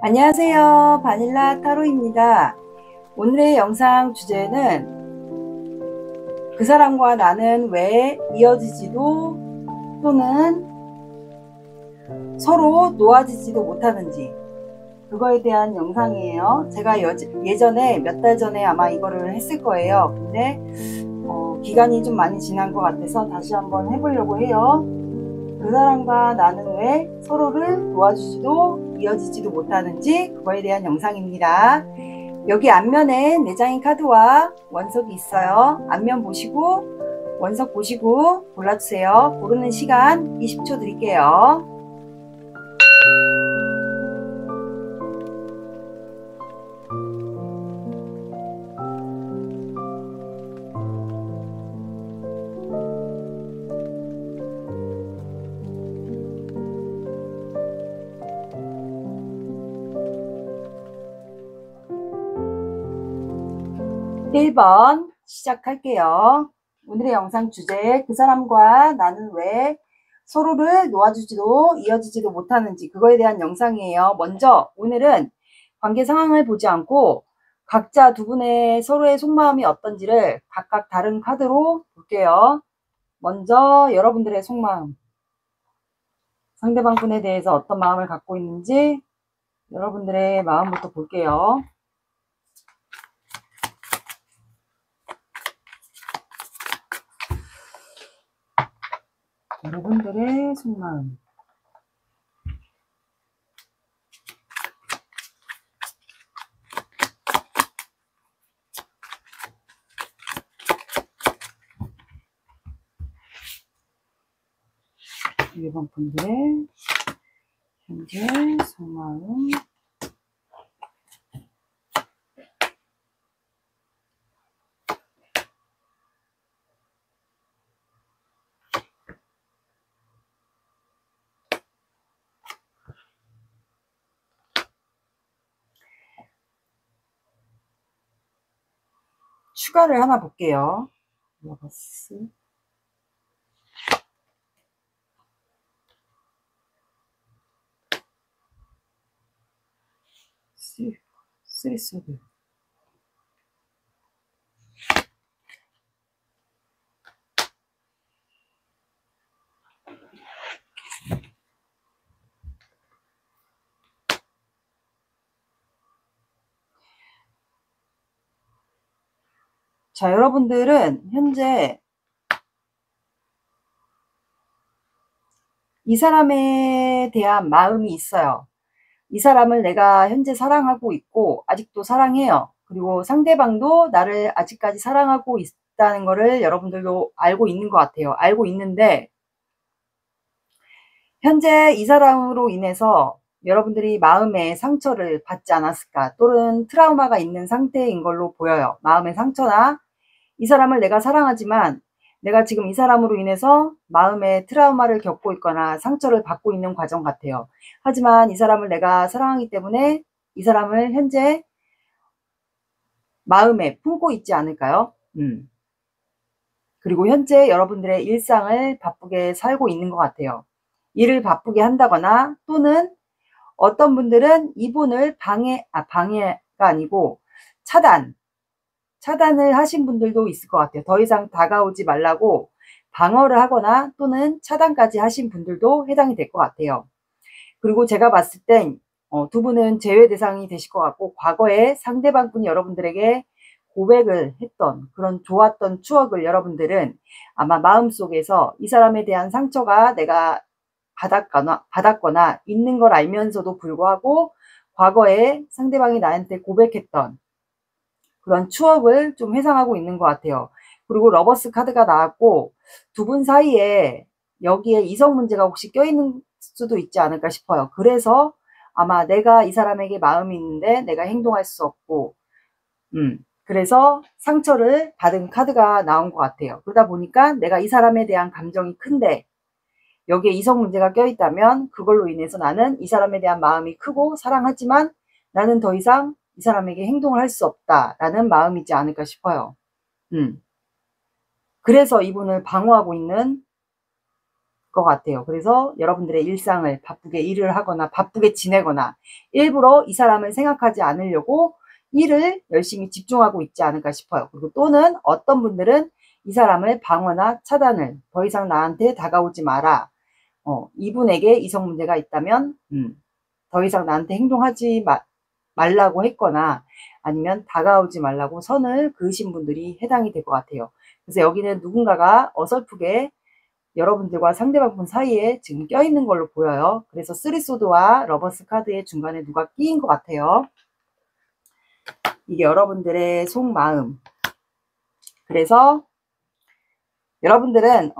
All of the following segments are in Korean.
안녕하세요. 바닐라 타로입니다. 오늘의 영상 주제는 그 사람과 나는 왜 이어지지도 또는 서로 놓아지지도 못하는지, 그거에 대한 영상이에요. 제가 예전에 몇 달 전에 아마 이거를 했을 거예요. 근데 기간이 좀 많이 지난 것 같아서 다시 한번 해보려고 해요. 그 사람과 나는 왜 서로를 도와주지도 이어지지도 못하는지, 그거에 대한 영상입니다. 여기 앞면에 4장의 카드와 원석이 있어요. 앞면 보시고 원석 보시고 골라주세요. 고르는 시간 20초 드릴게요. (1번) 시작할게요. 오늘의 영상 주제, 그 사람과 나는 왜 서로를 놓아주지도 이어지지도 못하는지, 그거에 대한 영상이에요. 먼저 오늘은 관계 상황을 보지 않고 각자 두 분의 서로의 속마음이 어떤지를 각각 다른 카드로 볼게요. 먼저 여러분들의 속마음, 상대방 분에 대해서 어떤 마음을 갖고 있는지 여러분들의 마음부터 볼게요. 여러분들의 속마음. 일본 분들의 현재 속마음. 추가를 하나 볼게요. 러버스. 쓰리소드. 자, 여러분들은 현재 이 사람에 대한 마음이 있어요. 이 사람을 내가 현재 사랑하고 있고 아직도 사랑해요. 그리고 상대방도 나를 아직까지 사랑하고 있다는 거를 여러분들도 알고 있는 것 같아요. 알고 있는데 현재 이 사람으로 인해서 여러분들이 마음의 상처를 받지 않았을까, 또는 트라우마가 있는 상태인 걸로 보여요. 마음의 상처나, 이 사람을 내가 사랑하지만 내가 지금 이 사람으로 인해서 마음의 트라우마를 겪고 있거나 상처를 받고 있는 과정 같아요. 하지만 이 사람을 내가 사랑하기 때문에 이 사람을 현재 마음에 품고 있지 않을까요? 그리고 현재 여러분들의 일상을 바쁘게 살고 있는 것 같아요. 일을 바쁘게 한다거나, 또는 어떤 분들은 이분을 방해가 아니고 차단을 하신 분들도 있을 것 같아요. 더 이상 다가오지 말라고 방어를 하거나 또는 차단까지 하신 분들도 해당이 될 것 같아요. 그리고 제가 봤을 땐 두 분은 제외 대상이 되실 것 같고, 과거에 상대방 분이 여러분들에게 고백을 했던 그런 좋았던 추억을 여러분들은 아마 마음속에서 이 사람에 대한 상처가 내가 받았거나 있는 걸 알면서도 불구하고 과거에 상대방이 나한테 고백했던 그런 추억을 좀 회상하고 있는 것 같아요. 그리고 러버스 카드가 나왔고, 두 분 사이에 여기에 이성 문제가 혹시 껴있는 수도 있지 않을까 싶어요. 그래서 아마 내가 이 사람에게 마음이 있는데 내가 행동할 수 없고, 그래서 상처를 받은 카드가 나온 것 같아요. 그러다 보니까 내가 이 사람에 대한 감정이 큰데 여기에 이성 문제가 껴있다면 그걸로 인해서 나는 이 사람에 대한 마음이 크고 사랑하지만 나는 더 이상 이 사람에게 행동을 할 수 없다라는 마음이지 않을까 싶어요. 그래서 이분을 방어하고 있는 것 같아요. 그래서 여러분들의 일상을 바쁘게 일을 하거나 바쁘게 지내거나 일부러 이 사람을 생각하지 않으려고 일을 열심히 집중하고 있지 않을까 싶어요. 그리고 또는 어떤 분들은 이 사람을 방어나 차단을 더 이상 나한테 다가오지 마라. 이분에게 이성 문제가 있다면 더 이상 나한테 행동하지 말라고 했거나 아니면 다가오지 말라고 선을 그으신 분들이 해당이 될 것 같아요. 그래서 여기는 누군가가 어설프게 여러분들과 상대방 사이에 지금 껴있는 걸로 보여요. 그래서 쓰리소드와 러버스 카드의 중간에 누가 끼인 것 같아요. 이게 여러분들의 속마음. 그래서 여러분들은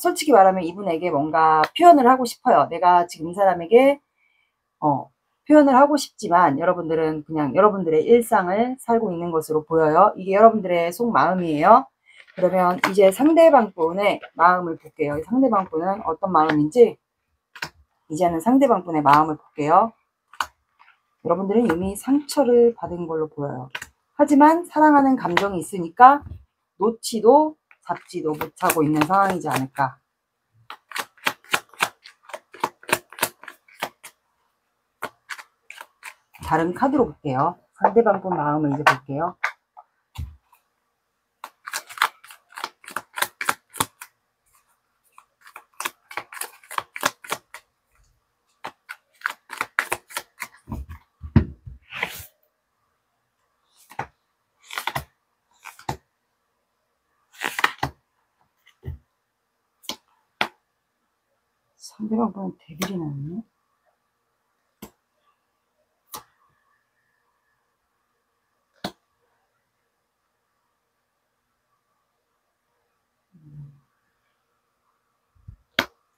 솔직히 말하면 이분에게 뭔가 표현을 하고 싶어요. 내가 지금 이 사람에게 표현을 하고 싶지만 여러분들은 그냥 여러분들의 일상을 살고 있는 것으로 보여요. 이게 여러분들의 속마음이에요. 그러면 이제 상대방 분의 마음을 볼게요. 상대방 분은 어떤 마음인지 이제는 상대방 분의 마음을 볼게요. 여러분들은 이미 상처를 받은 걸로 보여요. 하지만 사랑하는 감정이 있으니까 놓지도 잡지도 못하고 있는 상황이지 않을까. 다른 카드로 볼게요. 상대방 분 마음을 이제 볼게요. 상대방 분은 데빌이 나왔네.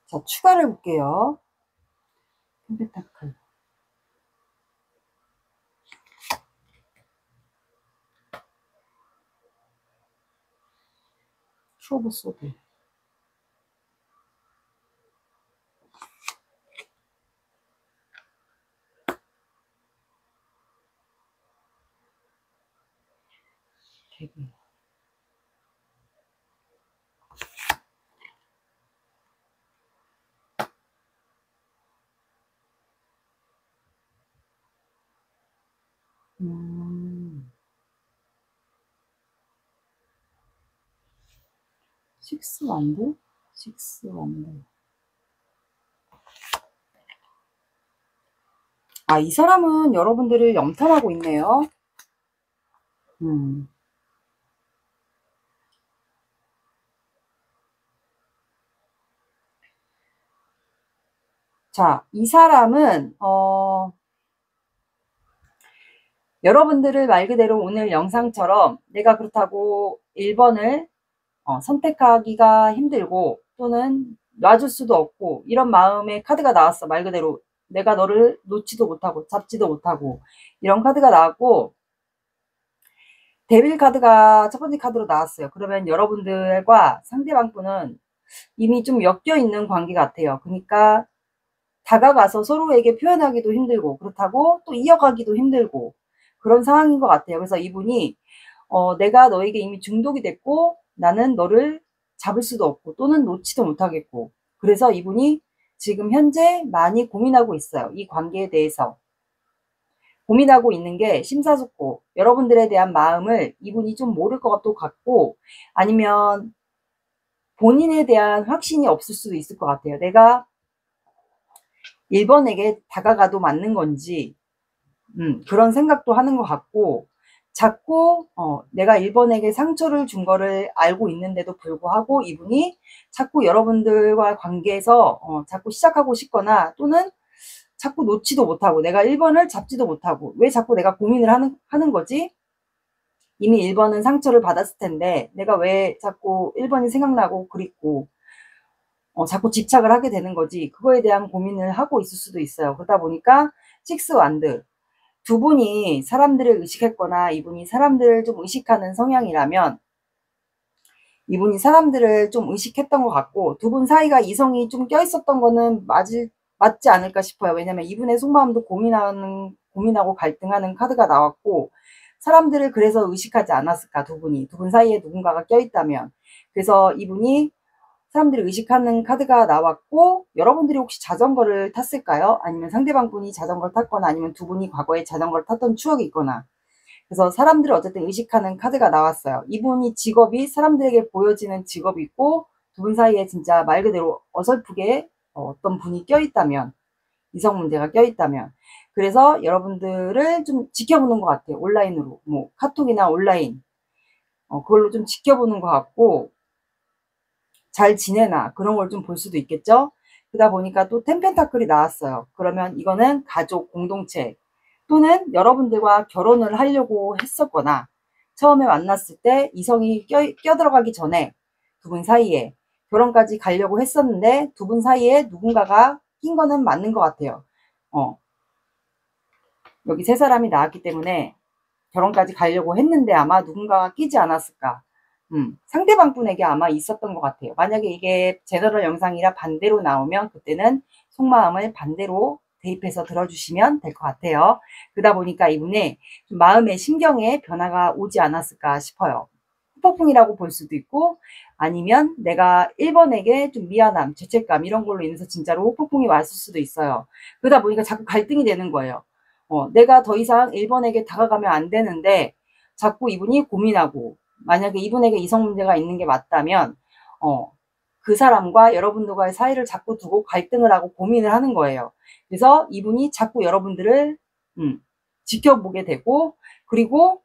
자, 추가를 볼게요. 펜펜타클. 투 오브 소드. 데빌. 식스 완드? 식스 완드. 아, 이 사람은 여러분들을 염탐하고 있네요. 자, 이 사람은 여러분들을 말 그대로 오늘 영상처럼 내가 그렇다고 1번을 선택하기가 힘들고 또는 놔줄 수도 없고 이런 마음의 카드가 나왔어. 말 그대로 내가 너를 놓지도 못하고 잡지도 못하고 이런 카드가 나왔고 데빌 카드가 첫 번째 카드로 나왔어요. 그러면 여러분들과 상대방 분은 이미 좀 엮여 있는 관계 같아요. 그러니까 다가가서 서로에게 표현하기도 힘들고 그렇다고 또 이어가기도 힘들고 그런 상황인 것 같아요. 그래서 이분이 내가 너에게 이미 중독이 됐고 나는 너를 잡을 수도 없고 또는 놓지도 못하겠고 그래서 이분이 지금 현재 많이 고민하고 있어요. 이 관계에 대해서 고민하고 있는 게 심사숙고 여러분들에 대한 마음을 이분이 좀 모를 것도 같고 아니면 본인에 대한 확신이 없을 수도 있을 것 같아요. 내가 1번에게 다가가도 맞는 건지 그런 생각도 하는 것 같고 자꾸 내가 1번에게 상처를 준 거를 알고 있는데도 불구하고 이분이 자꾸 여러분들과 관계에서 자꾸 시작하고 싶거나 또는 자꾸 놓지도 못하고 내가 1번을 잡지도 못하고 왜 자꾸 내가 고민을 하는 거지? 이미 1번은 상처를 받았을 텐데 내가 왜 자꾸 1번이 생각나고 그립고 자꾸 집착을 하게 되는 거지. 그거에 대한 고민을 하고 있을 수도 있어요. 그러다 보니까 식스 완드. 두 분이 사람들을 의식했거나 이분이 사람들을 좀 의식하는 성향이라면 이분이 사람들을 좀 의식했던 것 같고 두 분 사이가 이성이 좀 껴있었던 거는 맞지 않을까 싶어요. 왜냐면 이분의 속마음도 고민하고 갈등하는 카드가 나왔고 사람들을 그래서 의식하지 않았을까 두 분 사이에 누군가가 껴있다면 그래서 이분이 사람들이 의식하는 카드가 나왔고, 여러분들이 혹시 자전거를 탔을까요? 아니면 상대방 분이 자전거를 탔거나 아니면 두 분이 과거에 자전거를 탔던 추억이 있거나. 그래서 사람들이 어쨌든 의식하는 카드가 나왔어요. 이분이 직업이 사람들에게 보여지는 직업이 있고, 두 분 사이에 진짜 말 그대로 어설프게 어떤 분이 껴있다면, 이성 문제가 껴있다면. 그래서 여러분들을 좀 지켜보는 것 같아요. 온라인으로. 뭐, 카톡이나 온라인. 그걸로 좀 지켜보는 것 같고, 잘 지내나 그런 걸 좀 볼 수도 있겠죠. 그러다 보니까 또 텐펜타클이 나왔어요. 그러면 이거는 가족 공동체 또는 여러분들과 결혼을 하려고 했었거나 처음에 만났을 때 이성이 껴들어가기 전에 두 분 사이에 결혼까지 가려고 했었는데 두 분 사이에 누군가가 낀 거는 맞는 것 같아요. 여기 세 사람이 나왔기 때문에 결혼까지 가려고 했는데 아마 누군가가 끼지 않았을까. 상대방 분에게 아마 있었던 것 같아요. 만약에 이게 제너럴 영상이라 반대로 나오면 그때는 속마음을 반대로 대입해서 들어주시면 될 것 같아요. 그러다 보니까 이분의 마음의 심경에 변화가 오지 않았을까 싶어요. 후폭풍이라고 볼 수도 있고 아니면 내가 1번에게 좀 미안함, 죄책감 이런 걸로 인해서 진짜로 후폭풍이 왔을 수도 있어요. 그러다 보니까 자꾸 갈등이 되는 거예요. 내가 더 이상 1번에게 다가가면 안 되는데 자꾸 이분이 고민하고 만약에 이분에게 이성 문제가 있는 게 맞다면 그 사람과 여러분들과의 사이를 자꾸 두고 갈등을 하고 고민을 하는 거예요. 그래서 이분이 자꾸 여러분들을 지켜보게 되고 그리고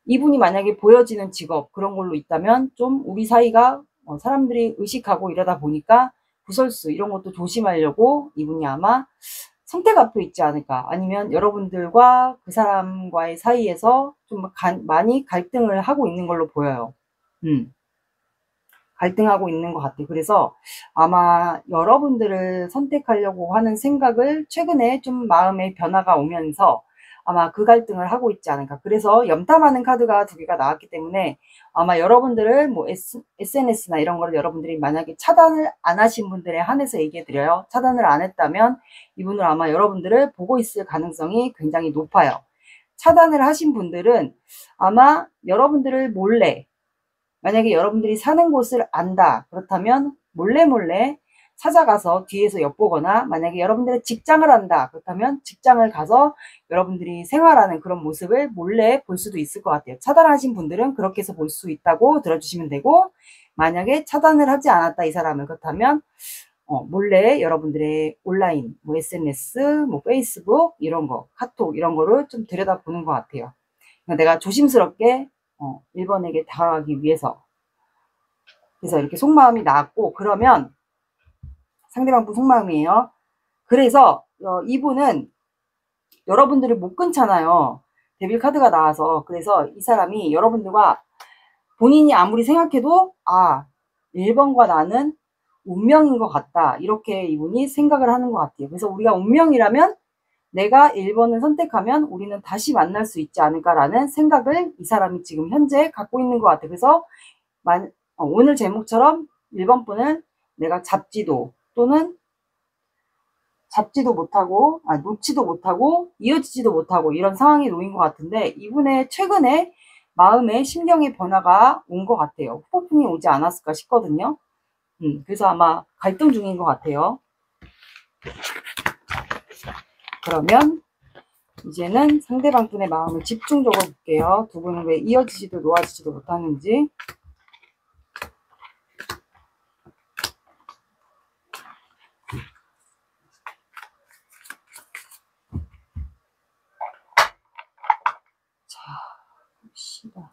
이분이 만약에 보여지는 직업 그런 걸로 있다면 좀 우리 사이가 사람들이 의식하고 이러다 보니까 구설수 이런 것도 조심하려고 이분이 아마 선택 앞에 있지 않을까. 아니면 여러분들과 그 사람과의 사이에서 좀 많이 갈등을 하고 있는 걸로 보여요. 갈등하고 있는 것 같아요. 그래서 아마 여러분들을 선택하려고 하는 생각을 최근에 좀 마음의 변화가 오면서 아마 그 갈등을 하고 있지 않을까. 그래서 염탐하는 카드가 두 개가 나왔기 때문에 아마 여러분들을 뭐 SNS나 이런 거를 여러분들이 만약에 차단을 안 하신 분들에 한해서 얘기해 드려요. 차단을 안 했다면 이분은 아마 여러분들을 보고 있을 가능성이 굉장히 높아요. 차단을 하신 분들은 아마 여러분들을 몰래 만약에 여러분들이 사는 곳을 안다. 그렇다면 몰래 찾아가서 뒤에서 엿보거나 만약에 여러분들의 직장을 안다. 그렇다면 직장을 가서 여러분들이 생활하는 그런 모습을 몰래 볼 수도 있을 것 같아요. 차단하신 분들은 그렇게 해서 볼 수 있다고 들어주시면 되고 만약에 차단을 하지 않았다 이 사람을 그렇다면 몰래 여러분들의 온라인 뭐 SNS 뭐 페이스북 이런 거 카톡 이런 거를 좀 들여다보는 것 같아요. 내가 조심스럽게 1번에게 다가가기 위해서 그래서 이렇게 속마음이 나왔고 그러면 상대방 분 속마음이에요. 그래서 이분은 여러분들을 못 끊잖아요. 데빌 카드가 나와서 그래서 이 사람이 여러분들과 본인이 아무리 생각해도 1번과 나는 운명인 것 같다. 이렇게 이분이 생각을 하는 것 같아요. 그래서 우리가 운명이라면 내가 1번을 선택하면 우리는 다시 만날 수 있지 않을까라는 생각을 이 사람이 지금 현재 갖고 있는 것 같아요. 그래서 오늘 제목처럼 1번 분은 내가 잡지도 또는 잡지도 못하고 놓지도 못하고 이어지지도 못하고 이런 상황에 놓인 것 같은데 이분의 최근에 마음의 심경의 변화가 온 것 같아요. 후폭풍이 오지 않았을까 싶거든요. 그래서 아마 갈등 중인 것 같아요. 그러면 이제는 상대방 분의 마음을 집중적으로 볼게요. 두 분은 왜 이어지지도 놓아지지도 못하는지. 자, 봅시다.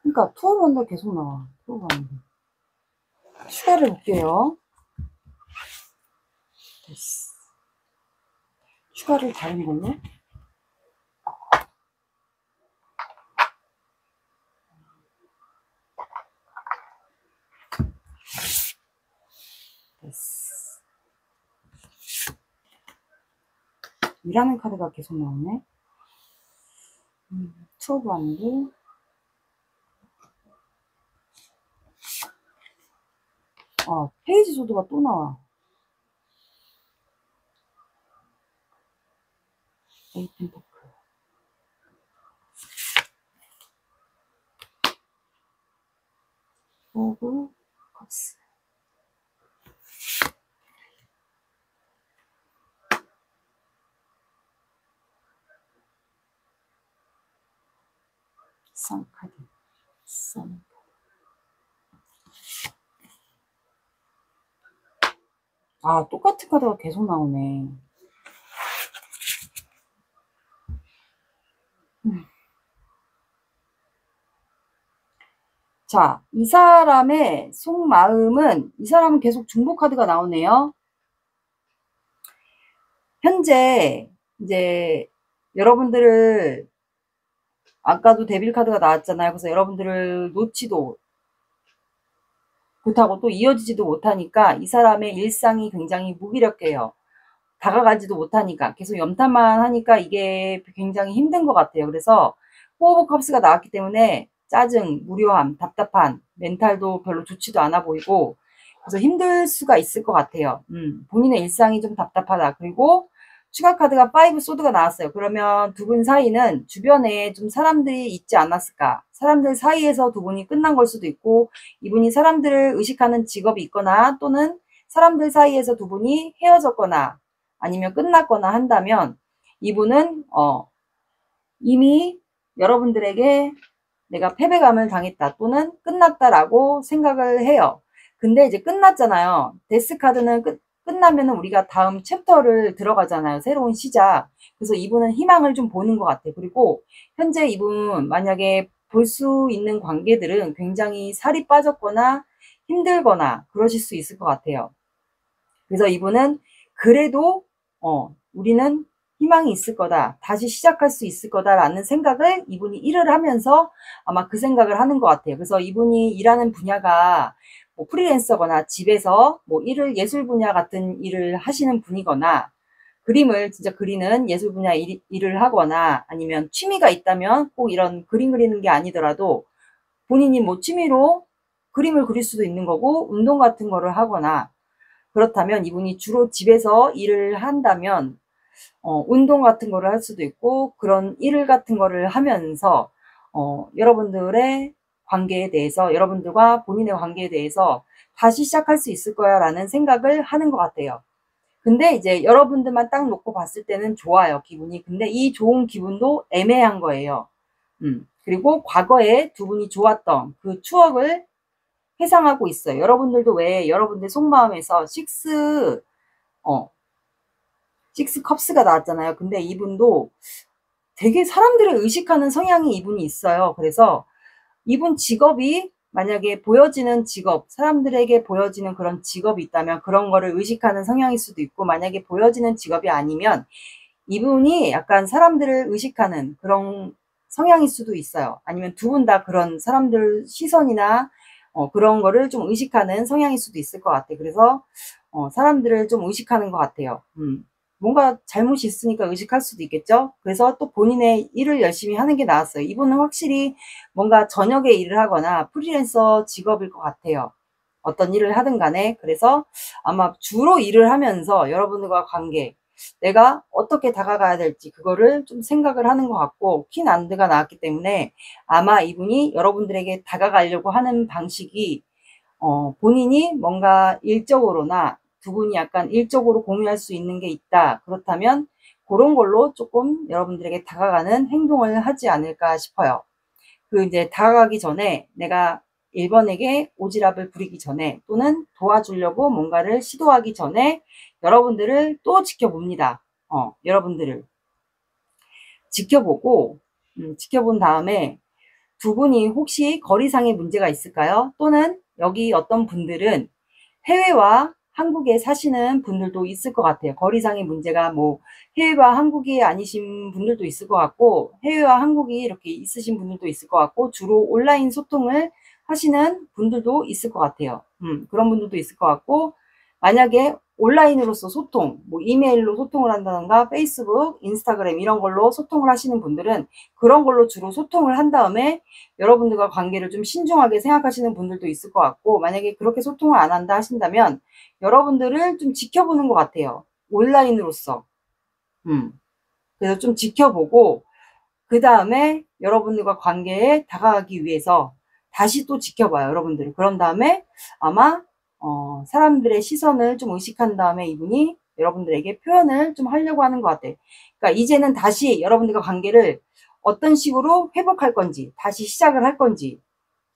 그러니까 투어 원더 계속 나와. 투어 원더. 추가를 볼게요. 됐어. 추가를 다른 걸로. 됐어. 일하는 카드가 계속 나오네. 투 오브 원드. 페이지 소드가 또 나와. 에이 펜터클. 오브 컵스. 선 카드. 선. 똑같은 카드가 계속 나오네. 자, 이 사람의 속마음은, 이 사람은 계속 중복 카드가 나오네요. 현재, 이제, 여러분들을, 아까도 데빌 카드가 나왔잖아요. 그래서 여러분들을 놓지도 못하고 또 이어지지도 못하니까 이 사람의 일상이 굉장히 무기력해요. 다가가지도 못하니까 계속 염탐만 하니까 이게 굉장히 힘든 것 같아요. 그래서 포 오브 컵스가 나왔기 때문에 짜증, 무료함, 답답한, 멘탈도 별로 좋지도 않아 보이고 그래서 힘들 수가 있을 것 같아요. 본인의 일상이 좀 답답하다. 그리고 추가 카드가 5 소드가 나왔어요. 그러면 두 분 사이는 주변에 좀 사람들이 있지 않았을까? 사람들 사이에서 두 분이 끝난 걸 수도 있고 이분이 사람들을 의식하는 직업이 있거나 또는 사람들 사이에서 두 분이 헤어졌거나 아니면 끝났거나 한다면 이분은 이미 여러분들에게 내가 패배감을 당했다 또는 끝났다라고 생각을 해요. 근데 이제 끝났잖아요. 데스 카드는 끝나면은 우리가 다음 챕터를 들어가잖아요. 새로운 시작. 그래서 이분은 희망을 좀 보는 것 같아요. 그리고 현재 이분 만약에 볼 수 있는 관계들은 굉장히 살이 빠졌거나 힘들거나 그러실 수 있을 것 같아요. 그래서 이분은 그래도 우리는 희망이 있을 거다. 다시 시작할 수 있을 거다라는 생각을 이분이 일을 하면서 아마 그 생각을 하는 것 같아요. 그래서 이분이 일하는 분야가 뭐 프리랜서거나 집에서 뭐 예술 분야 같은 일을 하시는 분이거나 그림을 진짜 그리는 예술 분야 일을 하거나 아니면 취미가 있다면 꼭 이런 그림 그리는 게 아니더라도 본인이 뭐 취미로 그림을 그릴 수도 있는 거고 운동 같은 거를 하거나 그렇다면 이분이 주로 집에서 일을 한다면 운동 같은 거를 할 수도 있고 그런 일 같은 거를 하면서 여러분들의 관계에 대해서 여러분들과 본인의 관계에 대해서 다시 시작할 수 있을 거야 라는 생각을 하는 것 같아요. 근데 이제 여러분들만 딱 놓고 봤을 때는 좋아요, 기분이. 근데 이 좋은 기분도 애매한 거예요. 그리고 과거에 두 분이 좋았던 그 추억을 회상하고 있어요. 여러분들도 왜 여러분들 속마음에서 식스 컵스가 나왔잖아요. 근데 이분도 되게 사람들을 의식하는 성향이 이분이 있어요. 그래서 이분 직업이 만약에 보여지는 직업, 사람들에게 보여지는 그런 직업이 있다면 그런 거를 의식하는 성향일 수도 있고 만약에 보여지는 직업이 아니면 이분이 약간 사람들을 의식하는 그런 성향일 수도 있어요. 아니면 두 분 다 그런 사람들 시선이나 그런 거를 좀 의식하는 성향일 수도 있을 것 같아요. 그래서 사람들을 좀 의식하는 것 같아요. 뭔가 잘못이 있으니까 의식할 수도 있겠죠. 그래서 또 본인의 일을 열심히 하는 게 나았어요. 이분은 확실히 뭔가 저녁에 일을 하거나 프리랜서 직업일 것 같아요. 어떤 일을 하든 간에. 그래서 아마 주로 일을 하면서 여러분들과 관계, 내가 어떻게 다가가야 될지 그거를 좀 생각을 하는 것 같고 퀸안드가 나왔기 때문에 아마 이분이 여러분들에게 다가가려고 하는 방식이 본인이 뭔가 일적으로나 두 분이 약간 일적으로 공유할 수 있는 게 있다. 그렇다면 그런 걸로 조금 여러분들에게 다가가는 행동을 하지 않을까 싶어요. 그 이제 다가가기 전에 내가 1번에게 오지랖을 부리기 전에 또는 도와주려고 뭔가를 시도하기 전에 여러분들을 또 지켜봅니다. 여러분들을 지켜보고 지켜본 다음에 두 분이 혹시 거리상의 문제가 있을까요? 또는 여기 어떤 분들은 해외와 한국에 사시는 분들도 있을 것 같아요. 거리상의 문제가 뭐 해외와 한국이 아니신 분들도 있을 것 같고, 해외와 한국이 이렇게 있으신 분들도 있을 것 같고, 주로 온라인 소통을 하시는 분들도 있을 것 같아요. 그런 분들도 있을 것 같고, 만약에 온라인으로서 소통, 뭐 이메일로 소통을 한다던가 페이스북, 인스타그램 이런 걸로 소통을 하시는 분들은 그런 걸로 주로 소통을 한 다음에 여러분들과 관계를 좀 신중하게 생각하시는 분들도 있을 것 같고, 만약에 그렇게 소통을 안 한다 하신다면 여러분들을 좀 지켜보는 것 같아요. 온라인으로서. 그래서 좀 지켜보고 그 다음에 여러분들과 관계에 다가가기 위해서 다시 또 지켜봐요, 여러분들을. 그런 다음에 아마 사람들의 시선을 좀 의식한 다음에 이분이 여러분들에게 표현을 좀 하려고 하는 것 같아요. 그러니까 이제는 다시 여러분들과 관계를 어떤 식으로 회복할 건지, 다시 시작을 할 건지,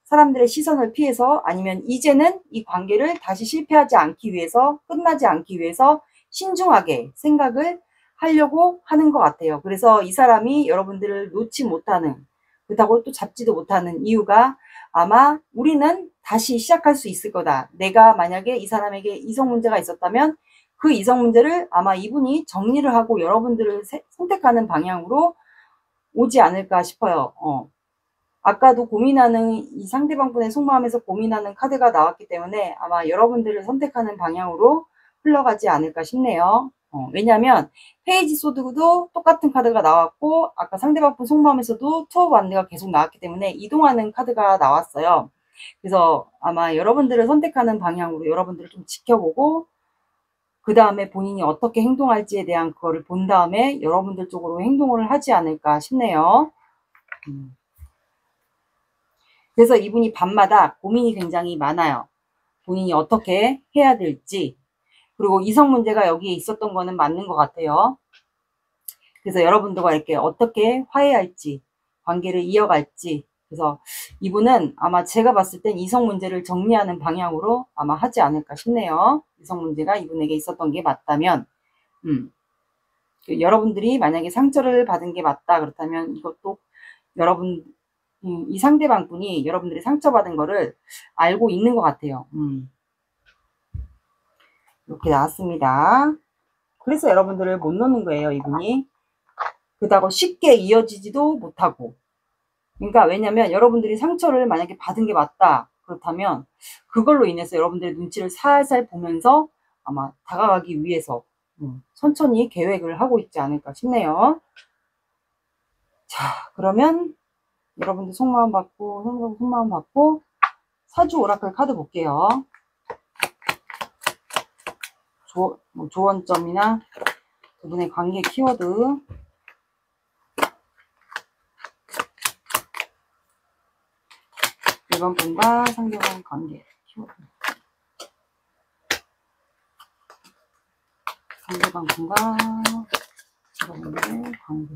사람들의 시선을 피해서, 아니면 이제는 이 관계를 다시 실패하지 않기 위해서, 끝나지 않기 위해서 신중하게 생각을 하려고 하는 것 같아요. 그래서 이 사람이 여러분들을 놓지 못하는, 그렇다고 또 잡지도 못하는 이유가 아마 우리는 다시 시작할 수 있을 거다. 내가 만약에 이 사람에게 이성 문제가 있었다면 그 이성 문제를 아마 이분이 정리를 하고 여러분들을 선택하는 방향으로 오지 않을까 싶어요. 아까도 고민하는, 이 상대방분의 속마음에서 고민하는 카드가 나왔기 때문에 아마 여러분들을 선택하는 방향으로 흘러가지 않을까 싶네요. 왜냐하면 페이지 소드도 똑같은 카드가 나왔고, 아까 상대방분 속마음에서도 투어 완드가 계속 나왔기 때문에 이동하는 카드가 나왔어요. 그래서 아마 여러분들을 선택하는 방향으로 여러분들을 좀 지켜보고, 그 다음에 본인이 어떻게 행동할지에 대한 그거를 본 다음에 여러분들 쪽으로 행동을 하지 않을까 싶네요. 그래서 이분이 밤마다 고민이 굉장히 많아요. 본인이 어떻게 해야 될지. 그리고 이성 문제가 여기에 있었던 거는 맞는 것 같아요. 그래서 여러분들과 이렇게 어떻게 화해할지, 관계를 이어갈지. 그래서 이분은 아마 제가 봤을 땐 이성 문제를 정리하는 방향으로 아마 하지 않을까 싶네요. 이성 문제가 이분에게 있었던 게 맞다면. 여러분들이 만약에 상처를 받은 게 맞다 그렇다면 이것도 여러분, 이 상대방 분이 여러분들이 상처받은 거를 알고 있는 것 같아요. 이렇게 나왔습니다. 그래서 여러분들을 못 놓는 거예요, 이분이. 그렇다고 쉽게 이어지지도 못하고. 그러니까 왜냐면 여러분들이 상처를 만약에 받은 게 맞다 그렇다면 그걸로 인해서 여러분들의 눈치를 살살 보면서 아마 다가가기 위해서 천천히 계획을 하고 있지 않을까 싶네요. 자, 그러면 여러분들 속마음 받고, 속마음 받고, 사주 오라클 카드 볼게요. 조언점이나 두 분의 관계 키워드. 1번 분과 상대방 관계 키워드. 상대방 분과 여러분의 관계.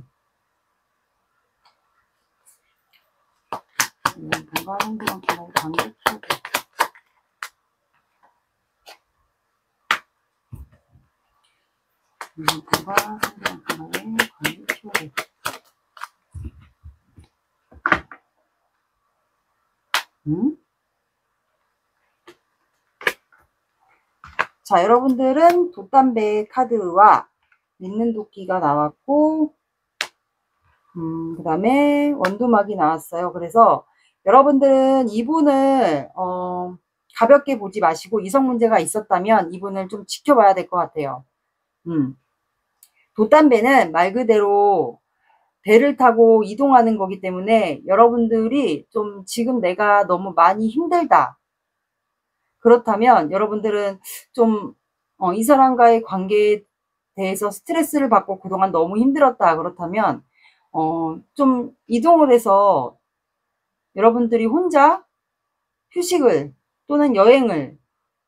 1번 분과 상대방 분의 관계 키워드. 이번 분과 상대방 분의 관계 키워드. 자, 여러분들은 돛담배 카드와 믿는 도끼가 나왔고, 그 다음에 원두막이 나왔어요. 그래서 여러분들은 이분을 가볍게 보지 마시고, 이성 문제가 있었다면 이분을 좀 지켜봐야 될 것 같아요. 돛담배는 말 그대로 배를 타고 이동하는 거기 때문에 여러분들이 좀 지금 내가 너무 많이 힘들다 그렇다면 여러분들은 좀 이 사람과의 관계에 대해서 스트레스를 받고 그동안 너무 힘들었다 그렇다면 좀 이동을 해서 여러분들이 혼자 휴식을 또는 여행을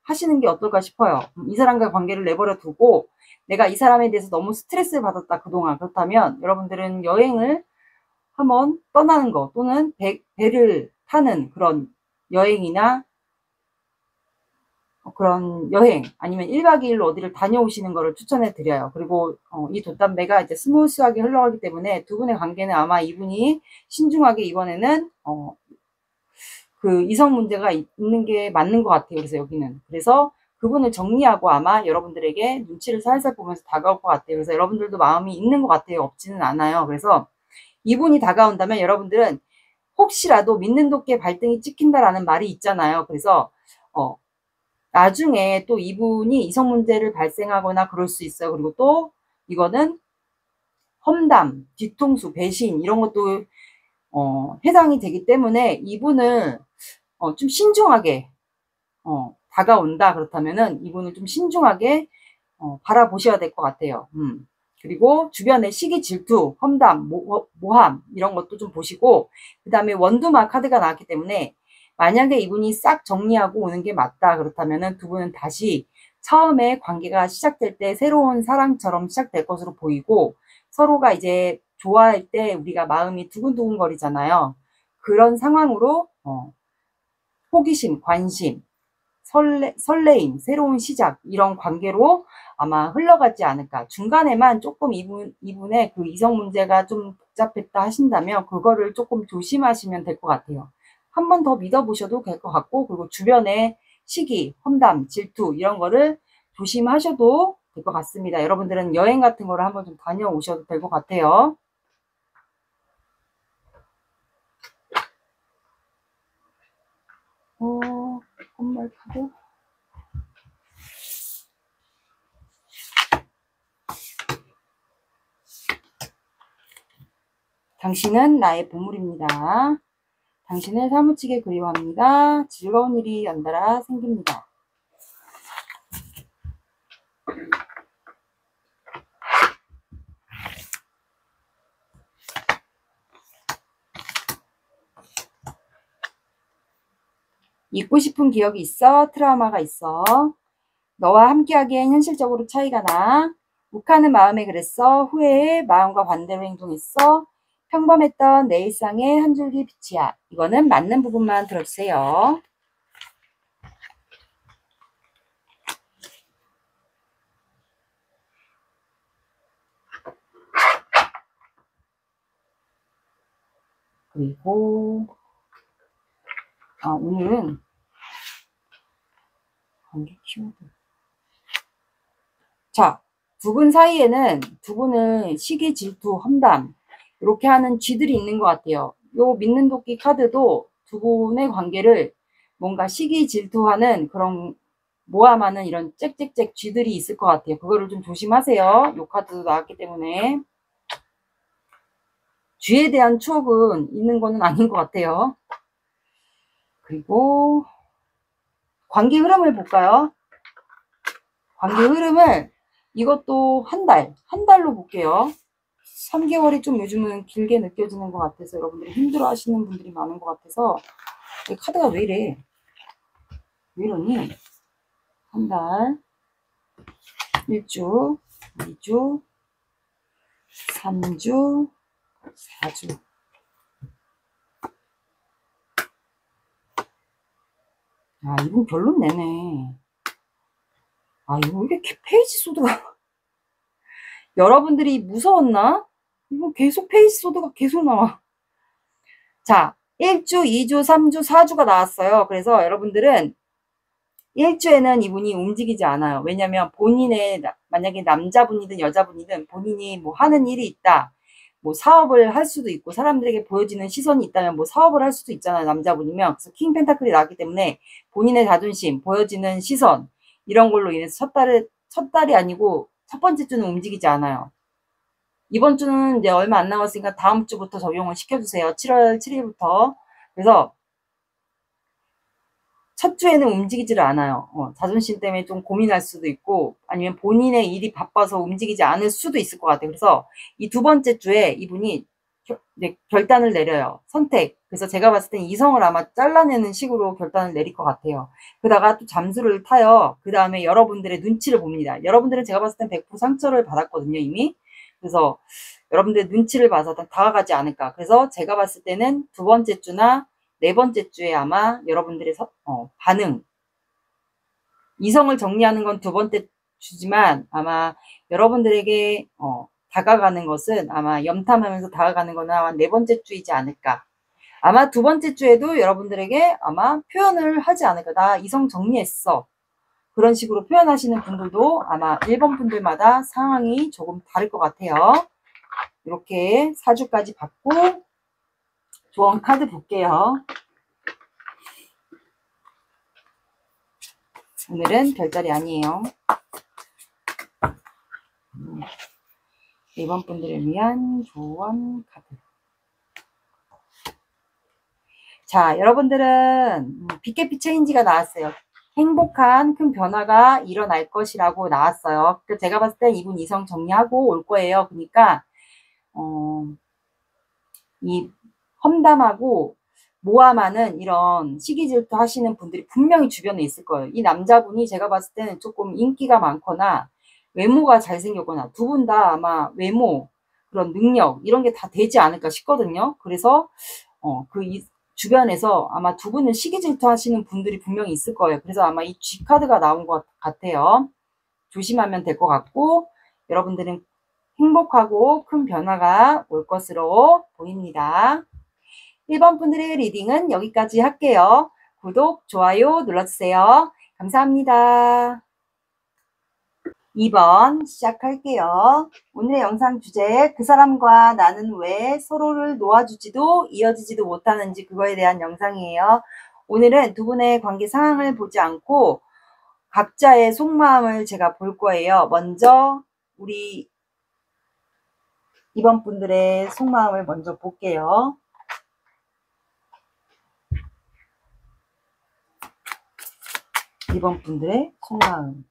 하시는 게 어떨까 싶어요. 이 사람과의 관계를 내버려 두고 내가 이 사람에 대해서 너무 스트레스를 받았다 그동안 그렇다면 여러분들은 여행을 한번 떠나는 거 또는 배를 타는 그런 여행이나 그런 여행 아니면 1박 2일로 어디를 다녀오시는 거를 추천해 드려요. 그리고 이 돛담배가 이제 스무스하게 흘러가기 때문에 두 분의 관계는 아마 이분이 신중하게 이번에는 그 이성 문제가 있는 게 맞는 것 같아요. 그래서 여기는 그래서 그분을 정리하고 아마 여러분들에게 눈치를 살살 보면서 다가올 것 같아요. 그래서 여러분들도 마음이 있는 것 같아요. 없지는 않아요. 그래서 이분이 다가온다면 여러분들은 혹시라도 믿는 도끼에 발등이 찍힌다라는 말이 있잖아요. 그래서 나중에 또 이분이 이성 문제를 발생하거나 그럴 수 있어요. 그리고 또 이거는 험담, 뒤통수, 배신 이런 것도 해당이 되기 때문에 이분을 좀 신중하게 다가온다 그렇다면은 이분을 좀 신중하게 바라보셔야 될 것 같아요. 그리고 주변에 시기, 질투, 험담, 모함 이런 것도 좀 보시고, 그 다음에 원두마 카드가 나왔기 때문에 만약에 이분이 싹 정리하고 오는 게 맞다 그렇다면은 두 분은 다시 처음에 관계가 시작될 때 새로운 사랑처럼 시작될 것으로 보이고, 서로가 이제 좋아할 때 우리가 마음이 두근두근 거리잖아요. 그런 상황으로 호기심, 관심, 설레임, 새로운 시작 이런 관계로 아마 흘러가지 않을까. 중간에만 조금 이분의 그 이성 문제가 좀 복잡했다 하신다면 그거를 조금 조심하시면 될 것 같아요. 한 번 더 믿어보셔도 될 것 같고, 그리고 주변에 시기, 험담, 질투 이런 거를 조심하셔도 될 것 같습니다. 여러분들은 여행 같은 거를 한번 좀 다녀오셔도 될 것 같아요. 선물 카드. 당신은 나의 보물입니다. 당신을 사무치게 그리워합니다. 즐거운 일이 연달아 생깁니다. 잊고 싶은 기억이 있어. 트라우마가 있어. 너와 함께하기엔 현실적으로 차이가 나. 욱하는 마음에 그랬어. 후회해. 마음과 반대로 행동했어. 평범했던 내 일상의 한 줄기 빛이야. 이거는 맞는 부분만 들어주세요. 그리고 오늘은 관계 키워드. 자, 두 분 사이에는 두 분은 시기, 질투, 험담 이렇게 하는 쥐들이 있는 것 같아요. 요 믿는 도끼 카드도 두 분의 관계를 뭔가 시기, 질투하는 그런 모함하는 이런 짹짹짹 쥐들이 있을 것 같아요. 그거를 좀 조심하세요. 요 카드도 나왔기 때문에. 쥐에 대한 추억은 있는 거는 아닌 것 같아요. 그리고 관계 흐름을 볼까요? 관계 흐름을 이것도 한 달로 볼게요. 3개월이 좀 요즘은 길게 느껴지는 것 같아서 여러분들이 힘들어 하시는 분들이 많은 것 같아서. 이 카드가 왜 이래? 왜 이러니? 한 달, 1주, 2주, 3주, 4주. 이분 결론 내네. 이거 왜 이렇게 페이지 소드가 여러분들이 무서웠나? 이거 계속 페이지 소드가 계속 나와. 자, 1주, 2주, 3주, 4주가 나왔어요. 그래서 여러분들은 1주에는 이분이 움직이지 않아요. 왜냐면 본인의, 만약에 남자분이든 여자분이든 본인이 뭐 하는 일이 있다. 뭐 사업을 할 수도 있고 사람들에게 보여지는 시선이 있다면 뭐 사업을 할 수도 있잖아요. 남자분이면. 그래서 킹 펜타클이 나왔기 때문에 본인의 자존심, 보여지는 시선 이런 걸로 인해서 첫 달이 아니고 첫 번째 주는 움직이지 않아요. 이번 주는 이제 얼마 안 남았으니까 다음 주부터 적용을 시켜주세요. 7월 7일부터. 그래서 첫 주에는 움직이지를 않아요. 자존심 때문에 좀 고민할 수도 있고 아니면 본인의 일이 바빠서 움직이지 않을 수도 있을 것 같아요. 그래서 이 두 번째 주에 이분이 결단을 내려요. 선택. 그래서 제가 봤을 땐 이성을 아마 잘라내는 식으로 결단을 내릴 것 같아요. 그러다가 또 잠수를 타요. 그 다음에 여러분들의 눈치를 봅니다. 여러분들은 제가 봤을 땐 100% 상처를 받았거든요, 이미. 그래서 여러분들의 눈치를 봐서 다가가지 않을까. 그래서 제가 봤을 때는 두 번째 주나 네 번째 주에 아마 여러분들의 반응, 이성을 정리하는 건 두 번째 주지만 아마 여러분들에게 다가가는 것은 아마 염탐하면서 다가가는 건 아마 네 번째 주이지 않을까. 아마 두 번째 주에도 여러분들에게 아마 표현을 하지 않을까. 나 이성 정리했어. 그런 식으로 표현하시는 분들도 아마 1번 분들마다 상황이 조금 다를 것 같아요. 이렇게 사주까지 받고 조언 카드 볼게요. 오늘은 별자리 아니에요. 1번 분들을 위한 조언 카드. 자, 여러분들은 빅해피 체인지가 나왔어요. 행복한 큰 변화가 일어날 것이라고 나왔어요. 제가 봤을 때 이분 이성 정리하고 올 거예요. 그러니까 이 험담하고 모함하는 이런 시기질투 하시는 분들이 분명히 주변에 있을 거예요. 이 남자분이 제가 봤을 때는 조금 인기가 많거나 외모가 잘생겼거나 두 분 다 아마 외모, 그런 능력 이런 게 다 되지 않을까 싶거든요. 그래서 주변에서 아마 두 분은 시기질투 하시는 분들이 분명히 있을 거예요. 그래서 아마 이 G카드가 나온 것 같아요. 조심하면 될 것 같고, 여러분들은 행복하고 큰 변화가 올 것으로 보입니다. 1번 분들의 리딩은 여기까지 할게요. 구독, 좋아요 눌러주세요. 감사합니다. 2번 시작할게요. 오늘의 영상 주제, 그 사람과 나는 왜 서로를 놓아주지도 이어지지도 못하는지, 그거에 대한 영상이에요. 오늘은 두 분의 관계 상황을 보지 않고 각자의 속마음을 제가 볼 거예요. 먼저 우리 2번 분들의 속마음을 먼저 볼게요. 2번 분들의 속마음.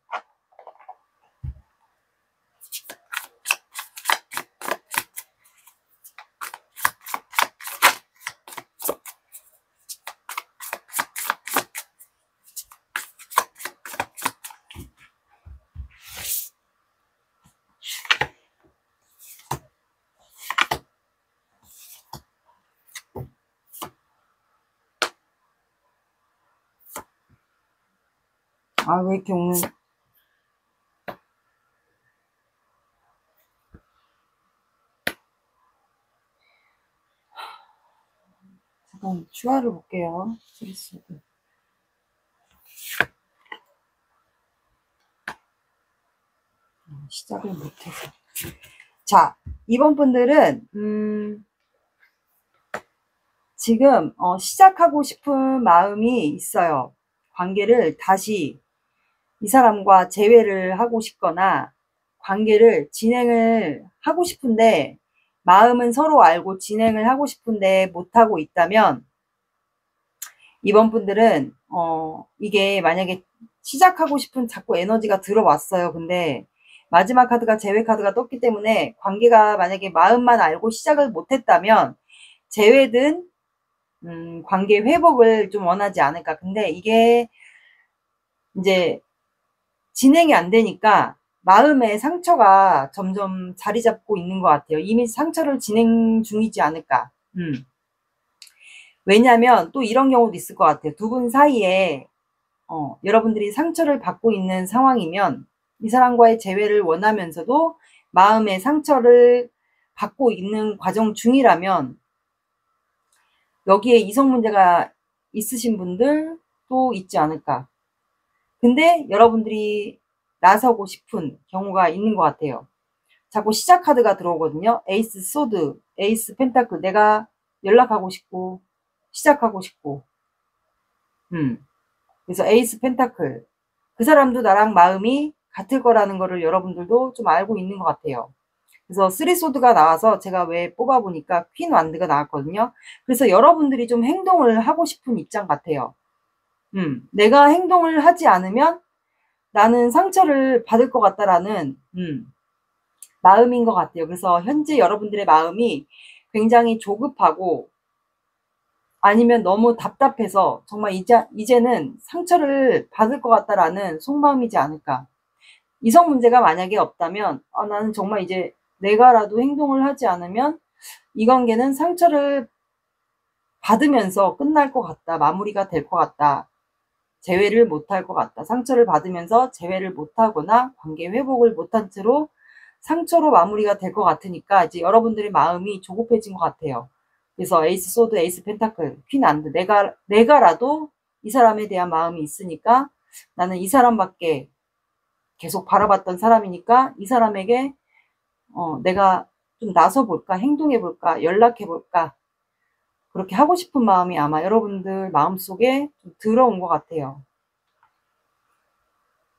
아, 왜 이렇게 오늘 잠깐 추가를 볼게요. 시작을 못해서. 자, 2번 분들은 지금 시작하고 싶은 마음이 있어요. 관계를 다시 이 사람과 재회를 하고 싶거나 관계를 진행을 하고 싶은데, 마음은 서로 알고 진행을 하고 싶은데 못하고 있다면, 이번 분들은 이게 만약에 시작하고 싶은 자꾸 에너지가 들어왔어요. 근데 마지막 카드가 재회 카드가 떴기 때문에 관계가 만약에 마음만 알고 시작을 못했다면 재회든 관계 회복을 좀 원하지 않을까. 근데 이게 이제 진행이 안 되니까 마음의 상처가 점점 자리 잡고 있는 것 같아요. 이미 상처를 진행 중이지 않을까. 왜냐하면 또 이런 경우도 있을 것 같아요. 두 분 사이에 여러분들이 상처를 받고 있는 상황이면 이 사람과의 재회를 원하면서도 마음의 상처를 받고 있는 과정 중이라면 여기에 이성 문제가 있으신 분들도 있지 않을까. 근데 여러분들이 나서고 싶은 경우가 있는 것 같아요. 자꾸 시작 카드가 들어오거든요. 에이스 소드, 에이스 펜타클. 내가 연락하고 싶고 시작하고 싶고. 그래서 에이스 펜타클. 그 사람도 나랑 마음이 같을 거라는 거를 여러분들도 좀 알고 있는 것 같아요. 그래서 3소드가 나와서 제가 왜 뽑아보니까 퀸 완드가 나왔거든요. 그래서 여러분들이 좀 행동을 하고 싶은 입장 같아요. 내가 행동을 하지 않으면 나는 상처를 받을 것 같다라는 마음인 것 같아요. 그래서 현재 여러분들의 마음이 굉장히 조급하고 아니면 너무 답답해서 정말 이제는 상처를 받을 것 같다라는 속마음이지 않을까. 이성 문제가 만약에 없다면 나는 정말 이제 내가라도 행동을 하지 않으면 이 관계는 상처를 받으면서 끝날 것 같다. 마무리가 될 것 같다. 재회를 못할 것 같다. 상처를 받으면서 재회를 못하거나 관계 회복을 못한 채로 상처로 마무리가 될 것 같으니까 이제 여러분들의 마음이 조급해진 것 같아요. 그래서 에이스 소드, 에이스 펜타클, 퀸 안드. 내가라도 이 사람에 대한 마음이 있으니까 나는 이 사람밖에 계속 바라봤던 사람이니까 이 사람에게 내가 좀 나서볼까, 행동해볼까, 연락해볼까, 그렇게 하고 싶은 마음이 아마 여러분들 마음속에 좀 들어온 것 같아요.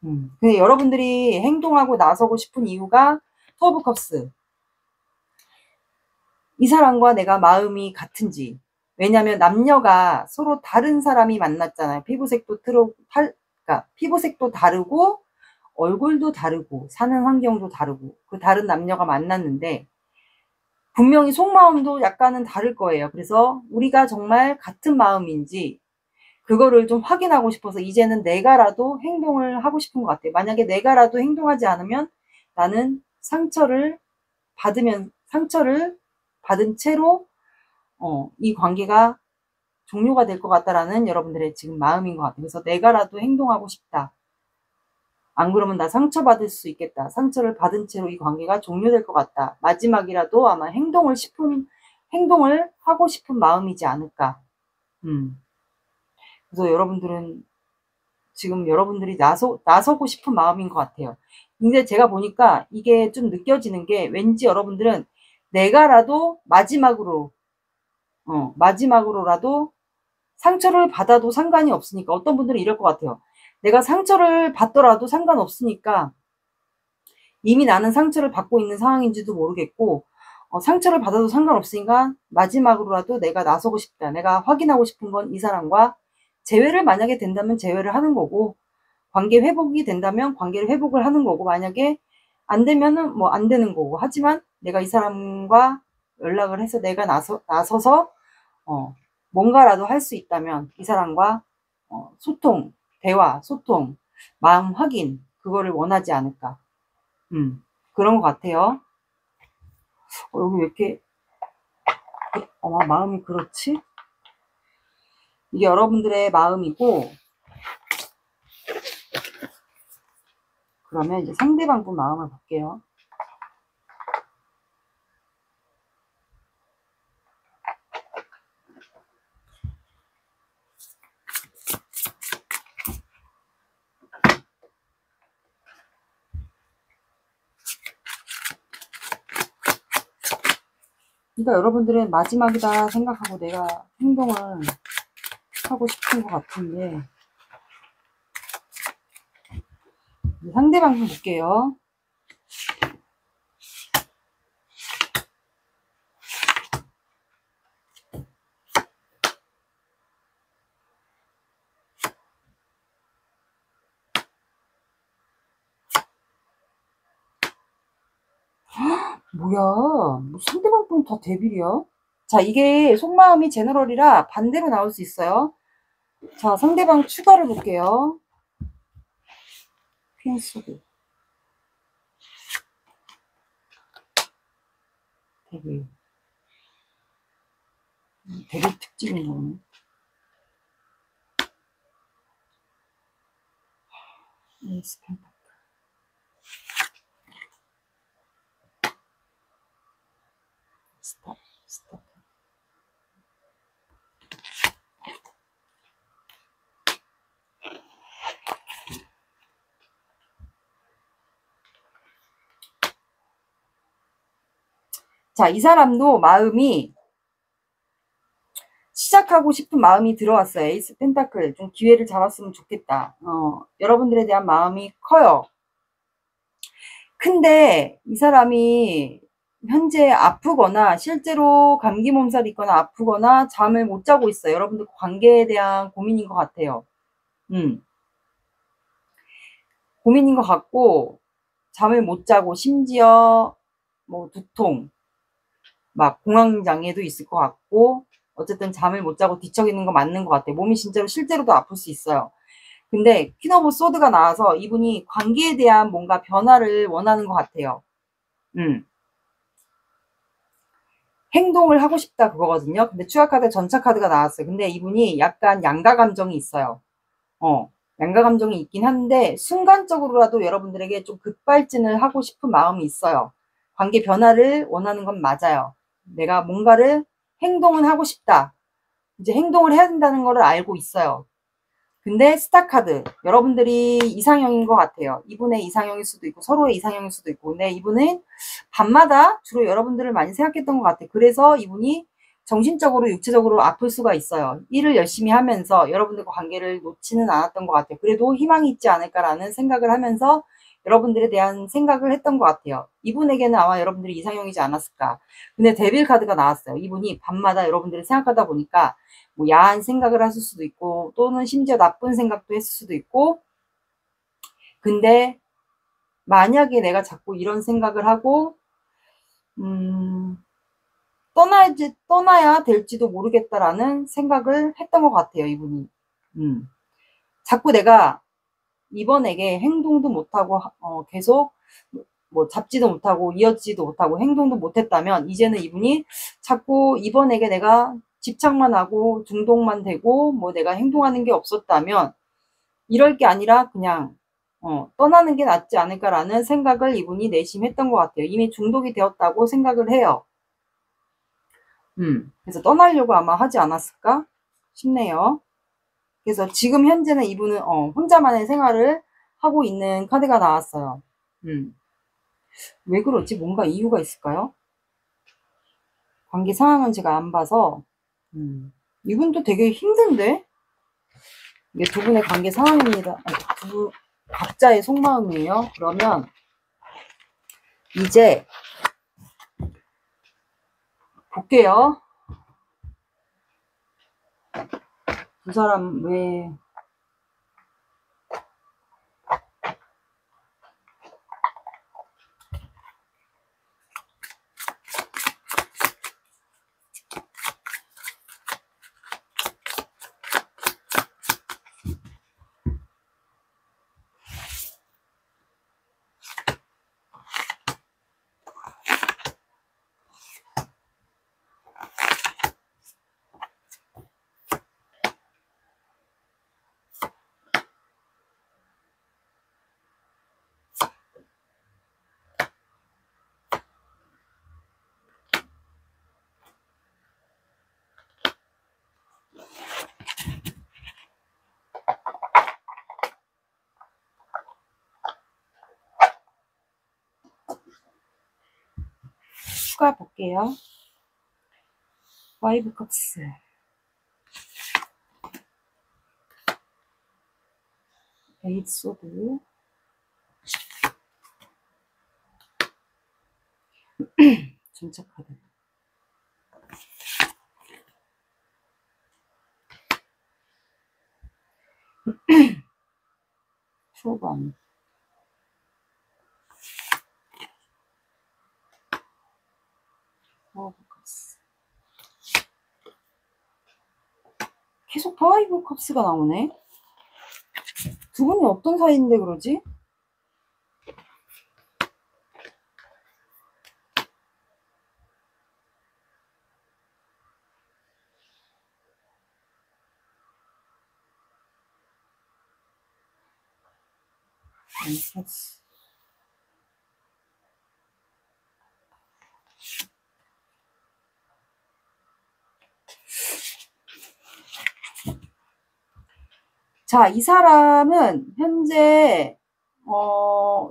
근데 여러분들이 행동하고 나서고 싶은 이유가 투 오브 컵스, 이 사람과 내가 마음이 같은지. 왜냐면 남녀가 서로 다른 사람이 만났잖아요. 그러니까 피부색도 다르고 얼굴도 다르고 사는 환경도 다르고 그 다른 남녀가 만났는데 분명히 속마음도 약간은 다를 거예요. 그래서 우리가 정말 같은 마음인지 그거를 좀 확인하고 싶어서 이제는 내가라도 행동을 하고 싶은 것 같아요. 만약에 내가라도 행동하지 않으면 나는 상처를 받은 채로 이 관계가 종료가 될 것 같다라는 여러분들의 지금 마음인 것 같아요. 그래서 내가라도 행동하고 싶다. 안 그러면 나 상처받을 수 있겠다. 상처를 받은 채로 이 관계가 종료될 것 같다. 마지막이라도 아마 행동을 하고 싶은 마음이지 않을까. 그래서 여러분들은 지금 여러분들이 나서고 싶은 마음인 것 같아요. 근데 제가 보니까 이게 좀 느껴지는 게 왠지 여러분들은 내가라도 마지막으로라도 상처를 받아도 상관이 없으니까 어떤 분들은 이럴 것 같아요. 내가 상처를 받더라도 상관없으니까 이미 나는 상처를 받고 있는 상황인지도 모르겠고 상처를 받아도 상관없으니까 마지막으로라도 내가 나서고 싶다. 내가 확인하고 싶은 건 이 사람과 재회를 만약에 된다면 재회를 하는 거고 관계 회복이 된다면 관계를 회복을 하는 거고 만약에 안 되면은 뭐 안 되는 거고 하지만 내가 이 사람과 연락을 해서 내가 나서서 뭔가라도 할 수 있다면 이 사람과 대화, 소통, 마음 확인 그거를 원하지 않을까. 그런 것 같아요. 여기 왜 이렇게 마음이 그렇지? 이게 여러분들의 마음이고 그러면 이제 상대방 분 마음을 볼게요. 그러니까 여러분들은 마지막이다 생각하고 내가 행동을 하고 싶은 것 같은데 상대방 좀 볼게요. 뭐야, 뭐 상대방 분 다 데빌이야? 자, 이게 속마음이 제너럴이라 반대로 나올 수 있어요. 자, 상대방 추가를 볼게요. 퀸스드 데빌 특징인 거네. 스탑. 자, 이 사람도 마음이 시작하고 싶은 마음이 들어왔어요. 에이스 펜타클. 좀 기회를 잡았으면 좋겠다. 여러분들에 대한 마음이 커요. 근데 이 사람이 현재 아프거나 실제로 감기 몸살이 있거나 아프거나 잠을 못 자고 있어요. 여러분들 관계에 대한 고민인 것 같아요. 고민인 것 같고 잠을 못 자고 심지어 뭐 두통 막 공황장애도 있을 것 같고 어쨌든 잠을 못 자고 뒤척이는 거 맞는 것 같아요. 몸이 실제로도 아플 수 있어요. 근데 퀸 오브 소드가 나와서 이분이 관계에 대한 뭔가 변화를 원하는 것 같아요. 행동을 하고 싶다 그거거든요. 근데 추가 카드 전차 카드가 나왔어요. 근데 이분이 약간 양가 감정이 있어요. 양가 감정이 있긴 한데 순간적으로라도 여러분들에게 좀 급발진을 하고 싶은 마음이 있어요. 관계 변화를 원하는 건 맞아요. 내가 뭔가를 행동을 하고 싶다. 이제 행동을 해야 된다는 걸 알고 있어요. 근데 스타카드, 여러분들이 이상형인 것 같아요. 이분의 이상형일 수도 있고 서로의 이상형일 수도 있고, 근데 이분은 밤마다 주로 여러분들을 많이 생각했던 것 같아요. 그래서 이분이 정신적으로 육체적으로 아플 수가 있어요. 일을 열심히 하면서 여러분들과 관계를 놓지는 않았던 것 같아요. 그래도 희망이 있지 않을까라는 생각을 하면서 여러분들에 대한 생각을 했던 것 같아요. 이분에게는 아마 여러분들이 이상형이지 않았을까. 근데 데빌 카드가 나왔어요. 이분이 밤마다 여러분들을 생각하다 보니까 뭐 야한 생각을 하실 수도 있고, 또는 심지어 나쁜 생각도 했을 수도 있고, 근데 만약에 내가 자꾸 이런 생각을 하고 떠나야 될지도 모르겠다라는 생각을 했던 것 같아요, 이분이. 자꾸 내가 이번에게 행동도 못하고 계속 뭐 잡지도 못하고 이어지지도 못하고 행동도 못했다면, 이제는 이분이 자꾸 이번에게 내가 집착만 하고 중독만 되고 뭐 내가 행동하는 게 없었다면, 이럴 게 아니라 그냥 떠나는 게 낫지 않을까라는 생각을 이분이 내심했던 것 같아요. 이미 중독이 되었다고 생각을 해요. 그래서 떠나려고 아마 하지 않았을까 싶네요. 그래서 지금 현재는 이분은 혼자만의 생활을 하고 있는 카드가 나왔어요. 왜 그러지? 뭔가 이유가 있을까요? 관계 상황은 제가 안 봐서. 이분도 되게 힘든데? 이게 두 분의 관계 상황입니다. 두 각자의 속마음이에요. 그러면 이제 볼게요. 두 사람 왜 추가 볼게요. 파이브 컵스, 에이트 소드, 전체 카드, 초반, 파이브 컵스. 계속 파이브 컵스가 나오네. 두 분이 어떤 사이인데 그러지? 자, 이 사람은 현재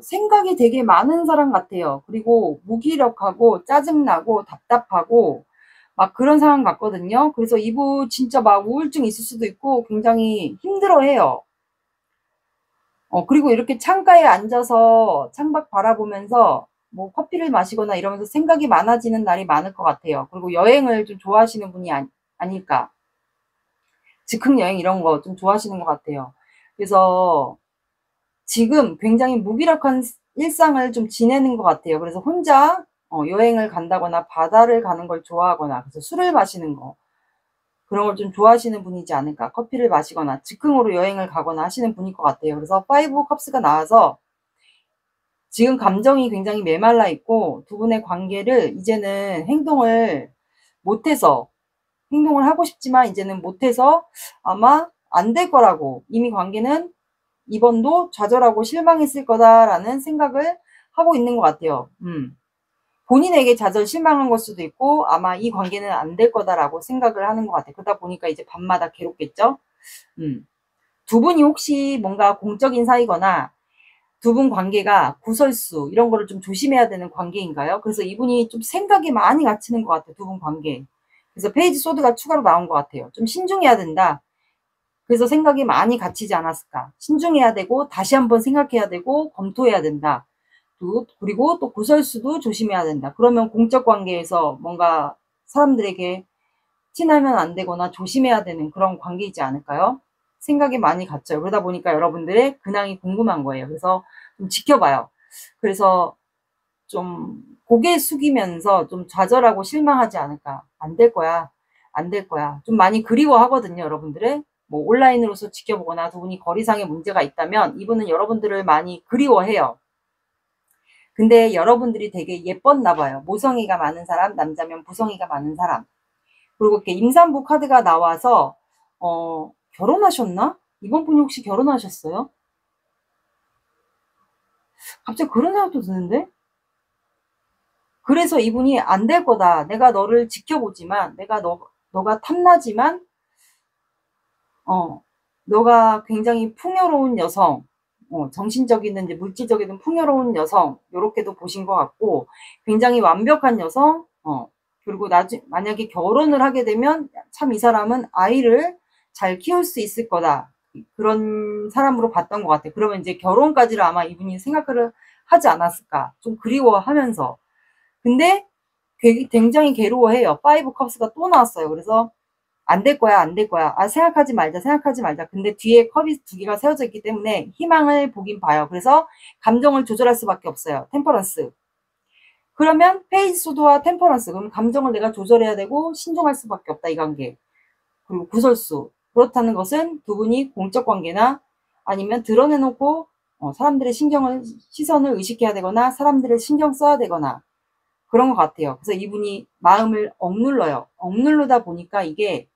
생각이 되게 많은 사람 같아요. 그리고 무기력하고 짜증나고 답답하고 막 그런 상황 같거든요. 그래서 이분 진짜 막 우울증 있을 수도 있고 굉장히 힘들어해요. 그리고 이렇게 창가에 앉아서 창밖 바라보면서 뭐 커피를 마시거나 이러면서 생각이 많아지는 날이 많을 것 같아요. 그리고 여행을 좀 좋아하시는 분이 아닐까. 즉흥 여행 이런 거 좀 좋아하시는 것 같아요. 그래서 지금 굉장히 무기력한 일상을 좀 지내는 것 같아요. 그래서 혼자 여행을 간다거나 바다를 가는 걸 좋아하거나, 그래서 술을 마시는 거, 그런 걸 좀 좋아하시는 분이지 않을까. 커피를 마시거나 즉흥으로 여행을 가거나 하시는 분일 것 같아요. 그래서 파이브 컵스가 나와서 지금 감정이 굉장히 메말라 있고, 두 분의 관계를 이제는 행동을 하고 싶지만 이제는 못해서 아마 안 될 거라고, 이미 관계는 이번도 좌절하고 실망했을 거다라는 생각을 하고 있는 것 같아요. 본인에게 좌절 실망한 걸 수도 있고, 아마 이 관계는 안 될 거다라고 생각을 하는 것 같아요. 그러다 보니까 이제 밤마다 괴롭겠죠. 두 분이 혹시 뭔가 공적인 사이거나 두 분 관계가 구설수 이런 거를 좀 조심해야 되는 관계인가요? 그래서 이분이 좀 생각이 많이 갇히는 것 같아요. 두 분 관계. 그래서 페이지 소드가 추가로 나온 것 같아요. 좀 신중해야 된다. 그래서 생각이 많이 갇히지 않았을까. 신중해야 되고 다시 한번 생각해야 되고 검토해야 된다. 그리고 또 구설수도 조심해야 된다. 그러면 공적 관계에서 뭔가 사람들에게 티나면 안 되거나 조심해야 되는 그런 관계이지 않을까요? 생각이 많이 갔죠. 그러다 보니까 여러분들의 근황이 궁금한 거예요. 그래서 좀 지켜봐요. 그래서 좀 고개 숙이면서 좀 좌절하고 실망하지 않을까. 안 될 거야. 안 될 거야. 좀 많이 그리워하거든요, 여러분들을. 뭐 온라인으로서 지켜보거나 두 분이 거리상의 문제가 있다면 이분은 여러분들을 많이 그리워해요. 근데 여러분들이 되게 예뻤나 봐요. 모성애가 많은 사람, 남자면 부성애가 많은 사람. 그리고 이렇게 임산부 카드가 나와서 결혼하셨나? 이번 분이 혹시 결혼하셨어요? 갑자기 그런 생각도 드는데? 그래서 이분이 안 될 거다. 내가 너를 지켜보지만, 너가 탐나지만, 너가 굉장히 풍요로운 여성, 정신적이든 이제 물질적이든 풍요로운 여성, 요렇게도 보신 것 같고, 굉장히 완벽한 여성, 그리고 만약에 결혼을 하게 되면 참 이 사람은 아이를 잘 키울 수 있을 거다. 그런 사람으로 봤던 것 같아요. 그러면 이제 결혼까지를 아마 이분이 생각을 하지 않았을까. 좀 그리워하면서. 근데 굉장히 괴로워해요. 파이브 컵스가 또 나왔어요. 그래서 안 될 거야, 안 될 거야. 아, 생각하지 말자, 생각하지 말자. 근데 뒤에 컵이 두 개가 세워져 있기 때문에 희망을 보긴 봐요. 그래서 감정을 조절할 수밖에 없어요. 템퍼런스. 그러면 페이지 소드와 템퍼런스. 그럼 감정을 내가 조절해야 되고 신중할 수밖에 없다, 이 관계. 그리고 구설수. 그렇다는 것은 두 분이 공적 관계나 아니면 드러내놓고 사람들의 시선을 의식해야 되거나 사람들을 신경 써야 되거나 그런 것 같아요. 그래서 이분이 마음을 억눌러요. 억누르다 보니까 이게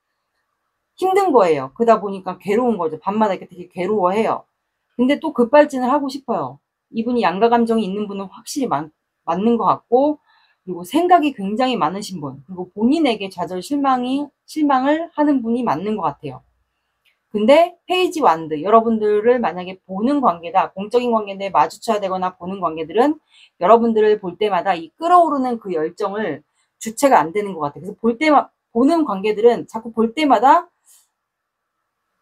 힘든 거예요. 그러다 보니까 괴로운 거죠. 밤마다 이렇게 되게 괴로워해요. 근데 또 급발진을 하고 싶어요. 이분이 양가 감정이 있는 분은 확실히 맞는 것 같고, 그리고 생각이 굉장히 많으신 분, 그리고 본인에게 실망을 하는 분이 맞는 것 같아요. 근데 페이지 완드, 여러분들을 만약에 보는 관계다, 공적인 관계인데 마주쳐야 되거나 보는 관계들은 여러분들을 볼 때마다 이 끌어오르는 그 열정을 주체가 안 되는 것 같아요. 그래서 보는 관계들은 자꾸 볼 때마다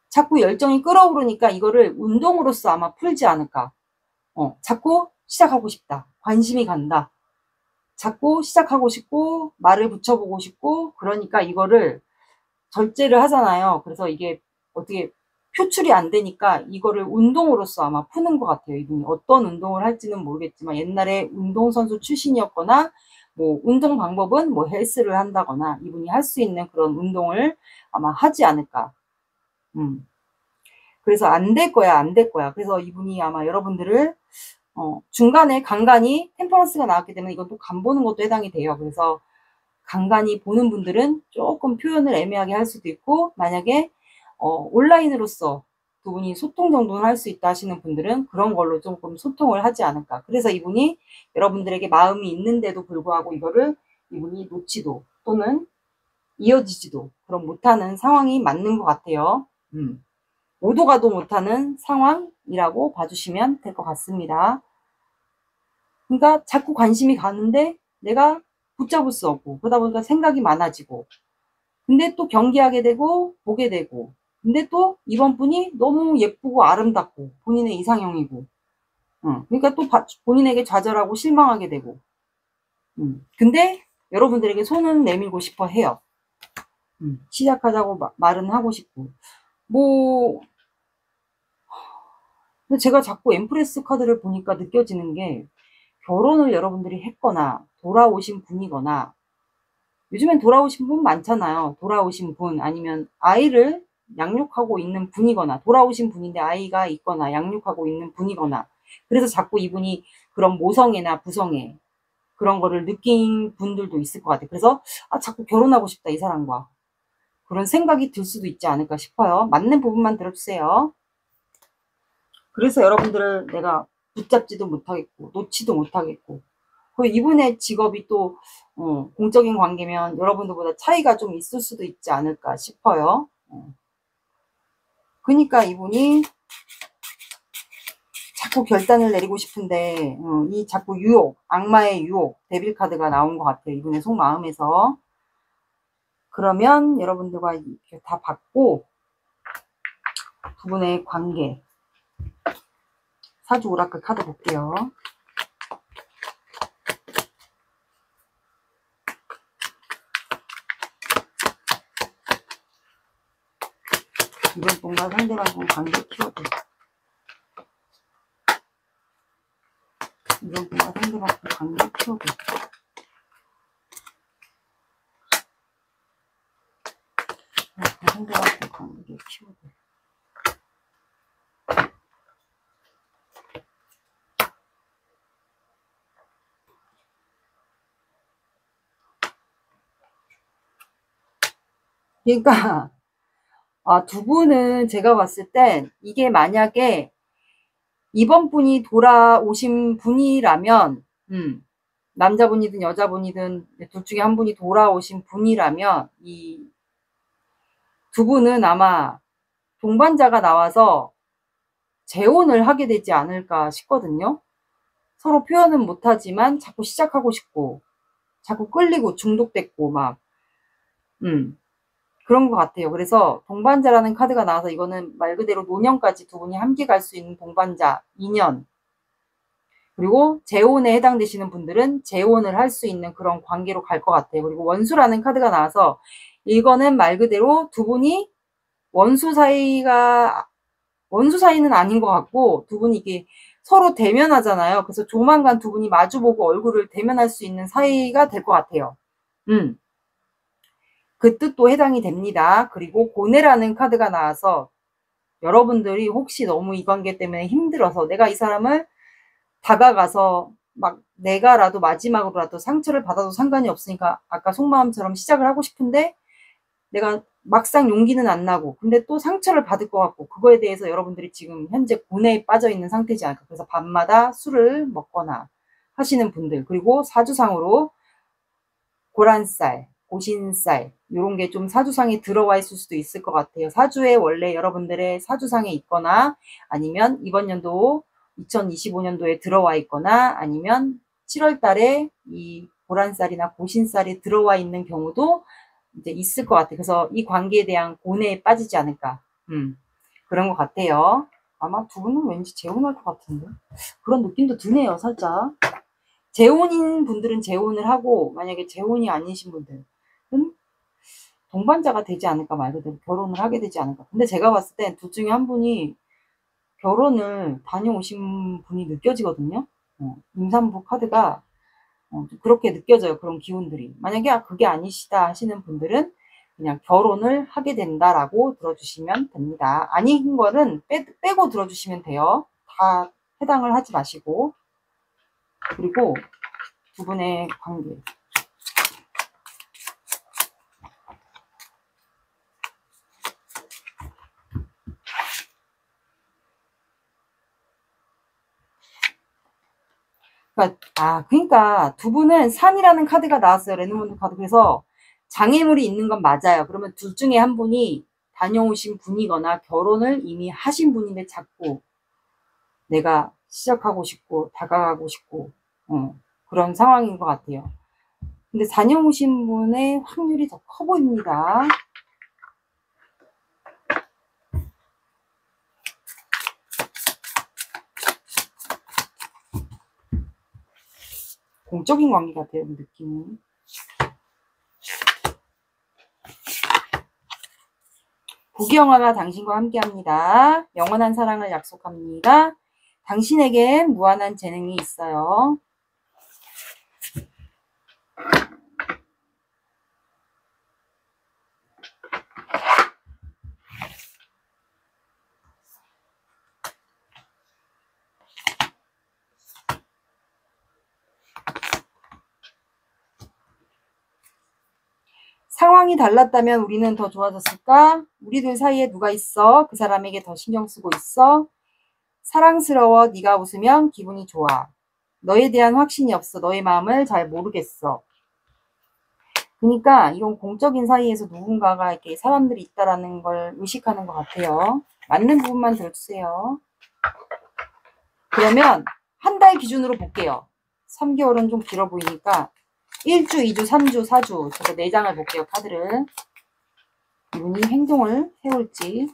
자꾸 열정이 끌어오르니까 이거를 운동으로서 아마 풀지 않을까. 자꾸 시작하고 싶다. 관심이 간다. 자꾸 시작하고 싶고 말을 붙여보고 싶고 그러니까 이거를 절제를 하잖아요. 그래서 이게 어떻게 표출이 안 되니까 이거를 운동으로서 아마 푸는 것 같아요. 이분이 어떤 운동을 할지는 모르겠지만 옛날에 운동선수 출신이었거나 뭐 운동 방법은 뭐 헬스를 한다거나 이분이 할 수 있는 그런 운동을 아마 하지 않을까. 그래서 안 될 거야, 안 될 거야. 그래서 이분이 아마 여러분들을 중간에 간간히 템퍼런스가 나왔기 때문에 이건 또 간 보는 것도 해당이 돼요. 그래서 간간히 보는 분들은 조금 표현을 애매하게 할 수도 있고 만약에 온라인으로서 두 분이 소통 정도는 할 수 있다 하시는 분들은 그런 걸로 조금 소통을 하지 않을까. 그래서 이분이 여러분들에게 마음이 있는데도 불구하고 이분이 놓지도 또는 이어지지도 그런 못하는 상황이 맞는 것 같아요. 오도 가도 못하는 상황이라고 봐주시면 될 것 같습니다. 그러니까 자꾸 관심이 가는데 내가 붙잡을 수 없고 그러다 보니까 생각이 많아지고 근데 또 경계하게 되고 보게 되고 근데 또 이번 분이 너무 예쁘고 아름답고 본인의 이상형이고 그러니까 또 본인에게 좌절하고 실망하게 되고 근데 여러분들에게 손은 내밀고 싶어 해요. 시작하자고 말은 하고 싶고 뭐 근데 제가 자꾸 엠프레스 카드를 보니까 느껴지는 게 결혼을 여러분들이 했거나 돌아오신 분이거나 요즘엔 돌아오신 분 많잖아요. 돌아오신 분 아니면 아이를 양육하고 있는 분이거나 돌아오신 분인데 아이가 있거나 양육하고 있는 분이거나 그래서 자꾸 이분이 그런 모성애나 부성애 그런 거를 느낀 분들도 있을 것 같아요. 그래서 자꾸 결혼하고 싶다 이 사람과 그런 생각이 들 수도 있지 않을까 싶어요. 맞는 부분만 들어주세요. 그래서 여러분들을 내가 붙잡지도 못하겠고 놓지도 못하겠고 이분의 직업이 또 공적인 관계면 여러분들보다 차이가 좀 있을 수도 있지 않을까 싶어요. 그러니까 이분이 자꾸 결단을 내리고 싶은데 이 자꾸 유혹, 악마의 유혹, 데빌 카드가 나온 것 같아요. 이분의 속마음에서. 그러면 여러분들과 이렇게 다 봤고 두 분의 관계 사주 오라클 카드 볼게요. 이번 분과 상대방과 관계 키워드. 이번 분과 상대방과 관계 키워드. 상대방과 관계 키워드. 그러니까 두 분은 제가 봤을 땐 이게 만약에 이번 분이 돌아오신 분이라면 남자분이든 여자분이든 둘 중에 한 분이 돌아오신 분이라면 이 두 분은 아마 동반자가 나와서 재혼을 하게 되지 않을까 싶거든요. 서로 표현은 못하지만 자꾸 시작하고 싶고 자꾸 끌리고 중독됐고 막 그런 것 같아요. 그래서 동반자라는 카드가 나와서 이거는 말 그대로 노년까지 두 분이 함께 갈 수 있는 동반자, 인연. 그리고 재혼에 해당되시는 분들은 재혼을 할 수 있는 그런 관계로 갈 것 같아요. 그리고 원수라는 카드가 나와서 이거는 말 그대로 두 분이 원수 사이는 아닌 것 같고 두 분이 이게 서로 대면하잖아요. 그래서 조만간 두 분이 마주보고 얼굴을 대면할 수 있는 사이가 될 것 같아요. 그 뜻도 해당이 됩니다. 그리고 고뇌라는 카드가 나와서 여러분들이 혹시 너무 이 관계 때문에 힘들어서 내가 이 사람을 다가가서 막 내가라도 마지막으로라도 상처를 받아도 상관이 없으니까 아까 속마음처럼 시작을 하고 싶은데 내가 막상 용기는 안 나고 근데 또 상처를 받을 것 같고 그거에 대해서 여러분들이 지금 현재 고뇌에 빠져 있는 상태지 않을까. 그래서 밤마다 술을 먹거나 하시는 분들, 그리고 사주상으로 고란살, 고신살 이런 게 좀 사주상에 들어와 있을 수도 있을 것 같아요. 사주에 원래 여러분들의 사주상에 있거나 아니면 이번 연도 2025년도에 들어와 있거나 아니면 7월 달에 이 고란살이나 고신살이 들어와 있는 경우도 이제 있을 것 같아요. 그래서 이 관계에 대한 고뇌에 빠지지 않을까. 그런 것 같아요. 아마 두 분은 왠지 재혼할 것 같은데. 그런 느낌도 드네요, 살짝. 재혼인 분들은 재혼을 하고 만약에 재혼이 아니신 분들은 동반자가 되지 않을까, 말 그대로 결혼을 하게 되지 않을까. 근데 제가 봤을 땐 둘 중에 한 분이 결혼을 다녀오신 분이 느껴지거든요. 임산부 카드가 그렇게 느껴져요. 그런 기운들이. 만약에 그게 아니시다 하시는 분들은 그냥 결혼을 하게 된다라고 들어주시면 됩니다. 아닌 거는 빼고 들어주시면 돼요. 다 해당을 하지 마시고. 그리고 두 분의 관계. 그러니까 두 분은 산이라는 카드가 나왔어요. 레노몬드 카드. 그래서 장애물이 있는 건 맞아요. 그러면 둘 중에 한 분이 다녀오신 분이거나 결혼을 이미 하신 분인데 자꾸 내가 시작하고 싶고 다가가고 싶고 그런 상황인 것 같아요. 근데 다녀오신 분의 확률이 더 커 보입니다. 공적인 관계 같아요, 느낌이. 부귀영화가 당신과 함께합니다. 영원한 사랑을 약속합니다. 당신에겐 무한한 재능이 있어요. 상황이 달랐다면 우리는 더 좋아졌을까? 우리들 사이에 누가 있어? 그 사람에게 더 신경 쓰고 있어? 사랑스러워. 네가 웃으면 기분이 좋아. 너에 대한 확신이 없어. 너의 마음을 잘 모르겠어. 그러니까 이런 공적인 사이에서 누군가가 이렇게 사람들이 있다라는 걸 의식하는 것 같아요. 맞는 부분만 들어주세요. 그러면 한 달 기준으로 볼게요. 3개월은 좀 길어 보이니까 1주, 2주, 3주, 4주 저도 4장을 볼게요. 카드를. 이분이 행동을 해올지.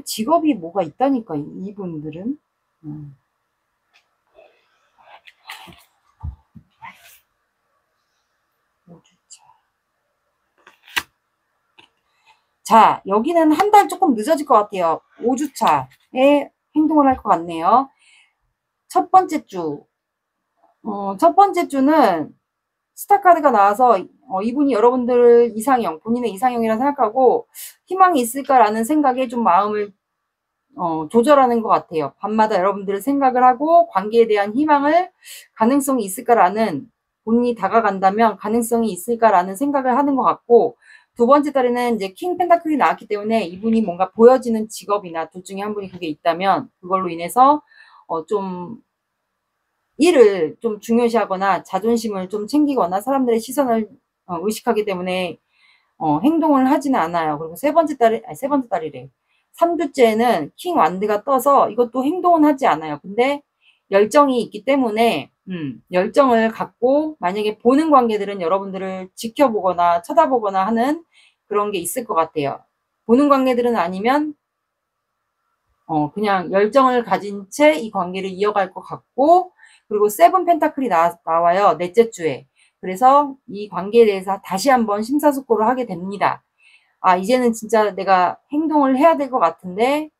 직업이 뭐가 있다니까, 이분들은. 자, 여기는 한 달 조금 늦어질 것 같아요. 5주차에 행동을 할 것 같네요. 첫 번째 주. 첫 번째 주는 스타카드가 나와서 이분이 여러분들 이상형, 본인의 이상형이라 생각하고 희망이 있을까라는 생각에 좀 마음을 조절하는 것 같아요. 밤마다 여러분들 생각을 하고 관계에 대한 희망을, 가능성이 있을까라는, 본인이 다가간다면 가능성이 있을까라는 생각을 하는 것 같고, 두 번째 달에는 이제 킹 펜타클이 나왔기 때문에 이분이 뭔가 보여지는 직업이나 둘 중에 한 분이 그게 있다면 그걸로 인해서 좀 일을 좀 중요시하거나 자존심을 좀 챙기거나 사람들의 시선을 의식하기 때문에 행동을 하지는 않아요. 그리고 세 번째 달이래. 3주째는 킹 완드가 떠서 이것도 행동은 하지 않아요. 근데 열정이 있기 때문에 열정을 갖고 만약에 보는 관계들은 여러분들을 지켜보거나 쳐다보거나 하는 그런 게 있을 것 같아요. 보는 관계들은 아니면 그냥 열정을 가진 채 이 관계를 이어갈 것 같고, 그리고 세븐 펜타클이 나와요. 넷째 주에. 그래서 이 관계에 대해서 다시 한번 심사숙고를 하게 됩니다. 아, 이제는 진짜 내가 행동을 해야 될 것 같은데,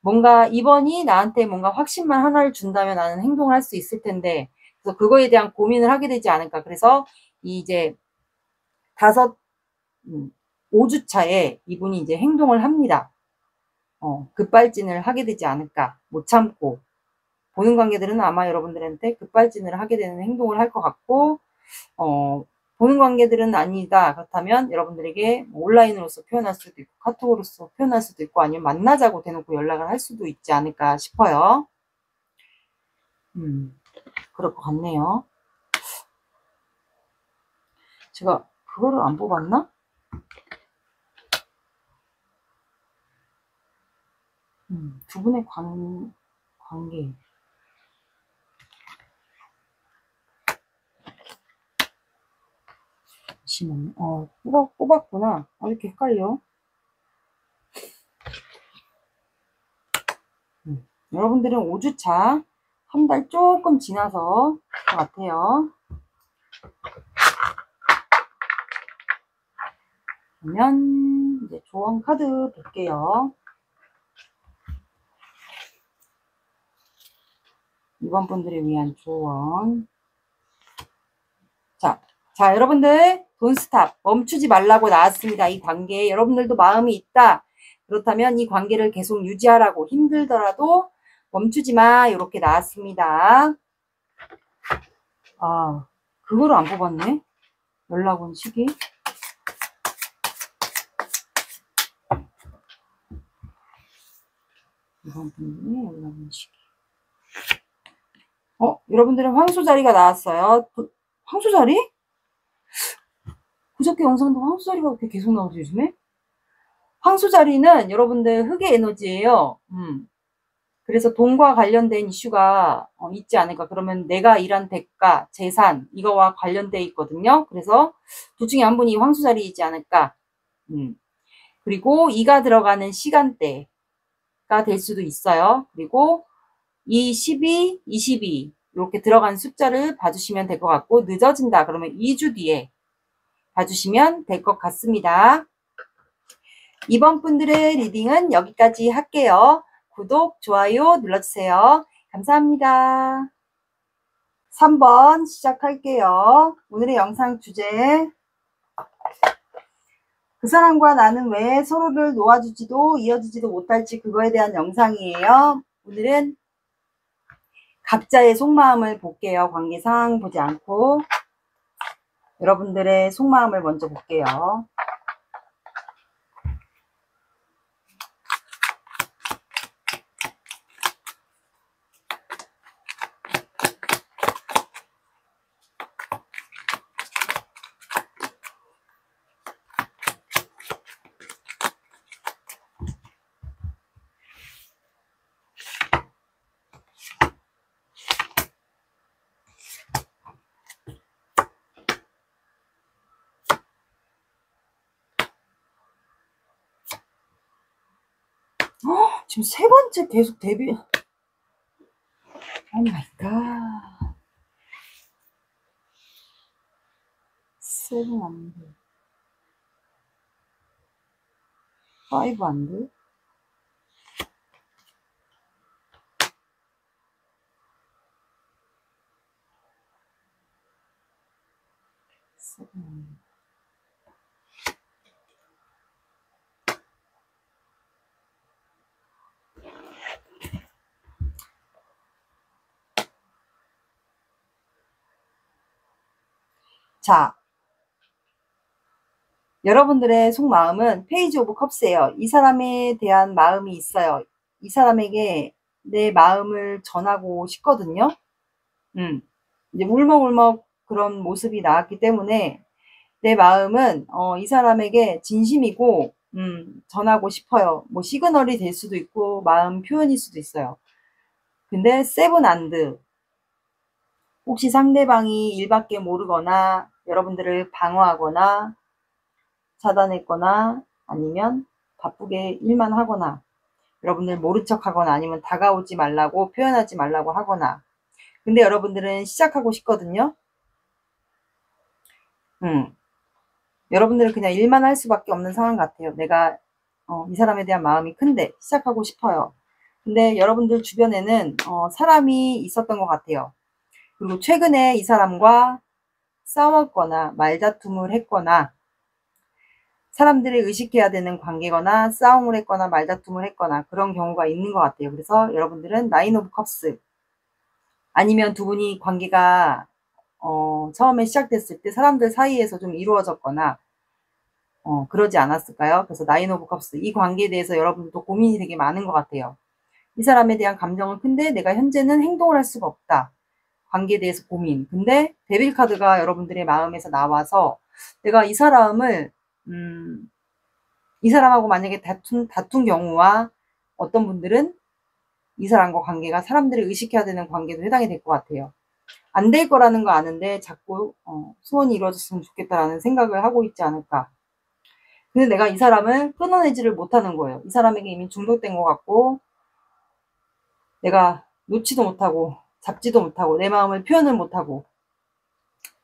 뭔가 이번이 나한테 뭔가 확신만 하나를 준다면 나는 행동을 할 수 있을 텐데, 그래서 그거에 대한 고민을 하게 되지 않을까. 그래서 이제 5주 차에 이분이 이제 행동을 합니다. 급발진을 하게 되지 않을까. 못 참고. 보는 관계들은 아마 여러분들한테 급발진을 하게 되는 행동을 할 것 같고, 보는 관계들은 아니다. 그렇다면 여러분들에게 온라인으로서 표현할 수도 있고, 카톡으로서 표현할 수도 있고, 아니면 만나자고 대놓고 연락을 할 수도 있지 않을까 싶어요. 그럴 것 같네요. 제가 그거를 안 뽑았나? 두 분의 관계. 잠시만요. 뽑았구나. 이렇게 헷갈려. 여러분들은 5주차, 한 달 조금 지나서 것 같아요. 그러면 이제 조언 카드 볼게요. 이번 분들을 위한 조언. 자, 여러분들 돈 스탑, 멈추지 말라고 나왔습니다. 이 관계에 여러분들도 마음이 있다. 그렇다면 이 관계를 계속 유지하라고, 힘들더라도 멈추지 마. 이렇게 나왔습니다. 아, 그거를 안 뽑았네. 연락 온 시기. 이번 분들이 연락 온 시기. 여러분들은 황소 자리가 나왔어요. 황소 자리? 그저께 영상도 황소 자리가 그렇게 계속 나오죠, 요즘에? 황소 자리는 여러분들 흑의 에너지예요. 그래서 돈과 관련된 이슈가 있지 않을까. 그러면 내가 일한 대가, 재산, 이거와 관련돼 있거든요. 그래서 둘 중에 한 분이 황소 자리이지 않을까. 그리고 이가 들어가는 시간대가 될 수도 있어요. 그리고 이 12, 22 이렇게 들어간 숫자를 봐주시면 될 것 같고, 늦어진다 그러면 2주 뒤에 봐주시면 될 것 같습니다. 이번 분들의 리딩은 여기까지 할게요. 구독, 좋아요 눌러주세요. 감사합니다. 3번 시작할게요. 오늘의 영상 주제, 그 사람과 나는 왜 서로를 놓아주지도 이어주지도 못할지, 그거에 대한 영상이에요. 오늘은 각자의 속마음을 볼게요. 관계 상황 보지 않고 여러분들의 속마음을 먼저 볼게요. 지금 세 번째 계속 데뷔. 오 마이 갓. 세븐 안 돼. 파이브 안 돼. 세븐 안 돼. 자, 여러분들의 속마음은 페이지 오브 컵스예요. 이 사람에 대한 마음이 있어요. 이 사람에게 내 마음을 전하고 싶거든요. 이제 울먹울먹 그런 모습이 나왔기 때문에 내 마음은 이 사람에게 진심이고 전하고 싶어요. 뭐 시그널이 될 수도 있고 마음 표현일 수도 있어요. 근데 세븐 안드, 혹시 상대방이 일밖에 모르거나 여러분들을 방어하거나 차단했거나 아니면 바쁘게 일만 하거나 여러분들 모른 척 하거나 아니면 다가오지 말라고 표현하지 말라고 하거나, 근데 여러분들은 시작하고 싶거든요. 여러분들은 그냥 일만 할 수밖에 없는 상황 같아요. 내가 이 사람에 대한 마음이 큰데 시작하고 싶어요. 근데 여러분들 주변에는 사람이 있었던 것 같아요. 그리고 최근에 이 사람과 싸웠거나 말다툼을 했거나 사람들이 의식해야 되는 관계거나 싸움을 했거나 말다툼을 했거나 그런 경우가 있는 것 같아요. 그래서 여러분들은 나인 오브 컵스, 아니면 두 분이 관계가 처음에 시작됐을 때 사람들 사이에서 좀 이루어졌거나 그러지 않았을까요? 그래서 나인 오브 컵스, 이 관계에 대해서 여러분들도 고민이 되게 많은 것 같아요. 이 사람에 대한 감정은 큰데 내가 현재는 행동을 할 수가 없다. 관계에 대해서 고민. 근데 데빌 카드가 여러분들의 마음에서 나와서 내가 이 사람을 이 사람하고 만약에 다툰 경우와 어떤 분들은 이 사람과 관계가 사람들이 의식해야 되는 관계도 해당이 될 것 같아요. 안 될 거라는 거 아는데 자꾸 소원이 이루어졌으면 좋겠다라는 생각을 하고 있지 않을까. 근데 내가 이 사람을 끊어내지를 못하는 거예요. 이 사람에게 이미 중독된 것 같고 내가 놓지도 못하고 잡지도 못하고 내 마음을 표현을 못하고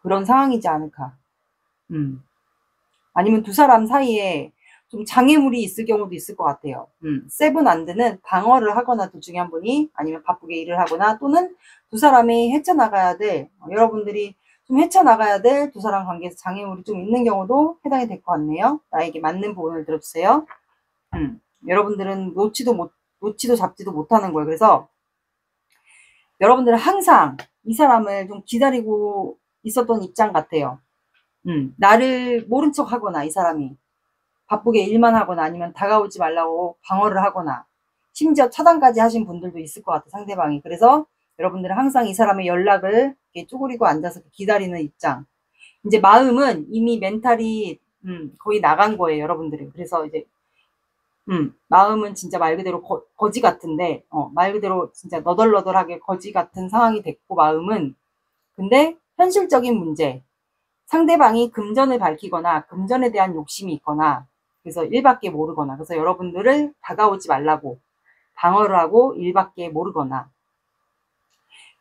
그런 상황이지 않을까. 아니면 두 사람 사이에 좀 장애물이 있을 경우도 있을 것 같아요. 세븐 안드는 방어를 하거나 둘 중에 한 분이, 아니면 바쁘게 일을 하거나, 또는 두 사람이 헤쳐나가야 될, 여러분들이 좀 헤쳐나가야 될 두 사람 관계에서 장애물이 좀 있는 경우도 해당이 될 것 같네요. 나에게 맞는 부분을 들어주세요. 여러분들은 놓지도 잡지도 못하는 거예요. 그래서 여러분들은 항상 이 사람을 좀 기다리고 있었던 입장 같아요. 나를 모른 척 하거나, 이 사람이 바쁘게 일만 하거나 아니면 다가오지 말라고 방어를 하거나 심지어 차단까지 하신 분들도 있을 것 같아요, 상대방이. 그래서 여러분들은 항상 이 사람의 연락을 이렇게 쪼그리고 앉아서 기다리는 입장. 이제 마음은 이미 멘탈이 거의 나간 거예요, 여러분들은. 그래서 이제 마음은 진짜 말 그대로 거지 같은데 말 그대로 진짜 너덜너덜하게 거지 같은 상황이 됐고, 마음은. 근데 현실적인 문제, 상대방이 금전을 밝히거나 금전에 대한 욕심이 있거나 그래서 일밖에 모르거나, 그래서 여러분들을 다가오지 말라고 방어를 하고 일밖에 모르거나,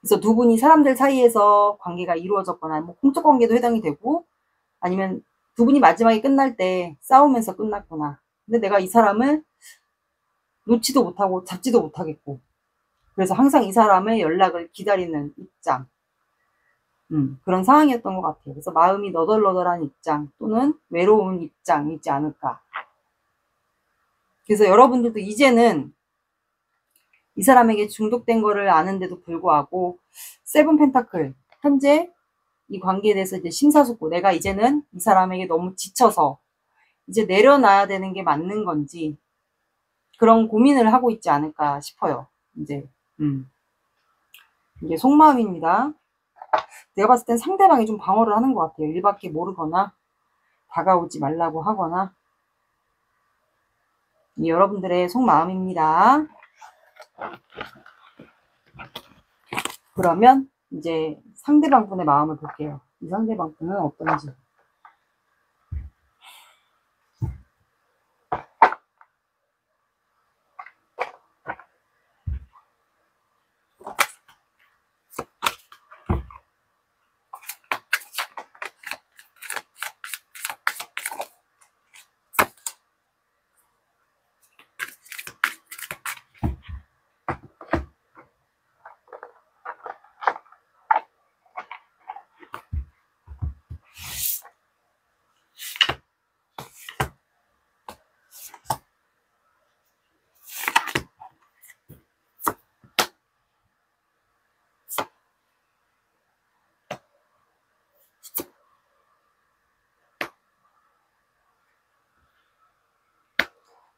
그래서 두 분이 사람들 사이에서 관계가 이루어졌거나, 뭐 공적 관계도 해당이 되고, 아니면 두 분이 마지막에 끝날 때 싸우면서 끝났거나, 근데 내가 이 사람을 놓지도 못하고 잡지도 못하겠고, 그래서 항상 이 사람의 연락을 기다리는 입장. 그런 상황이었던 것 같아요. 그래서 마음이 너덜너덜한 입장 또는 외로운 입장이지 않을까. 그래서 여러분들도 이제는 이 사람에게 중독된 거를 아는데도 불구하고 세븐 펜타클, 현재 이 관계에 대해서 이제 심사숙고, 내가 이제는 이 사람에게 너무 지쳐서 이제 내려놔야 되는 게 맞는 건지 그런 고민을 하고 있지 않을까 싶어요. 이게 속마음입니다. 내가 봤을 땐 상대방이 좀 방어를 하는 것 같아요. 일밖에 모르거나 다가오지 말라고 하거나. 여러분들의 속마음입니다. 그러면 이제 상대방 분의 마음을 볼게요. 이 상대방 분은 어떤지.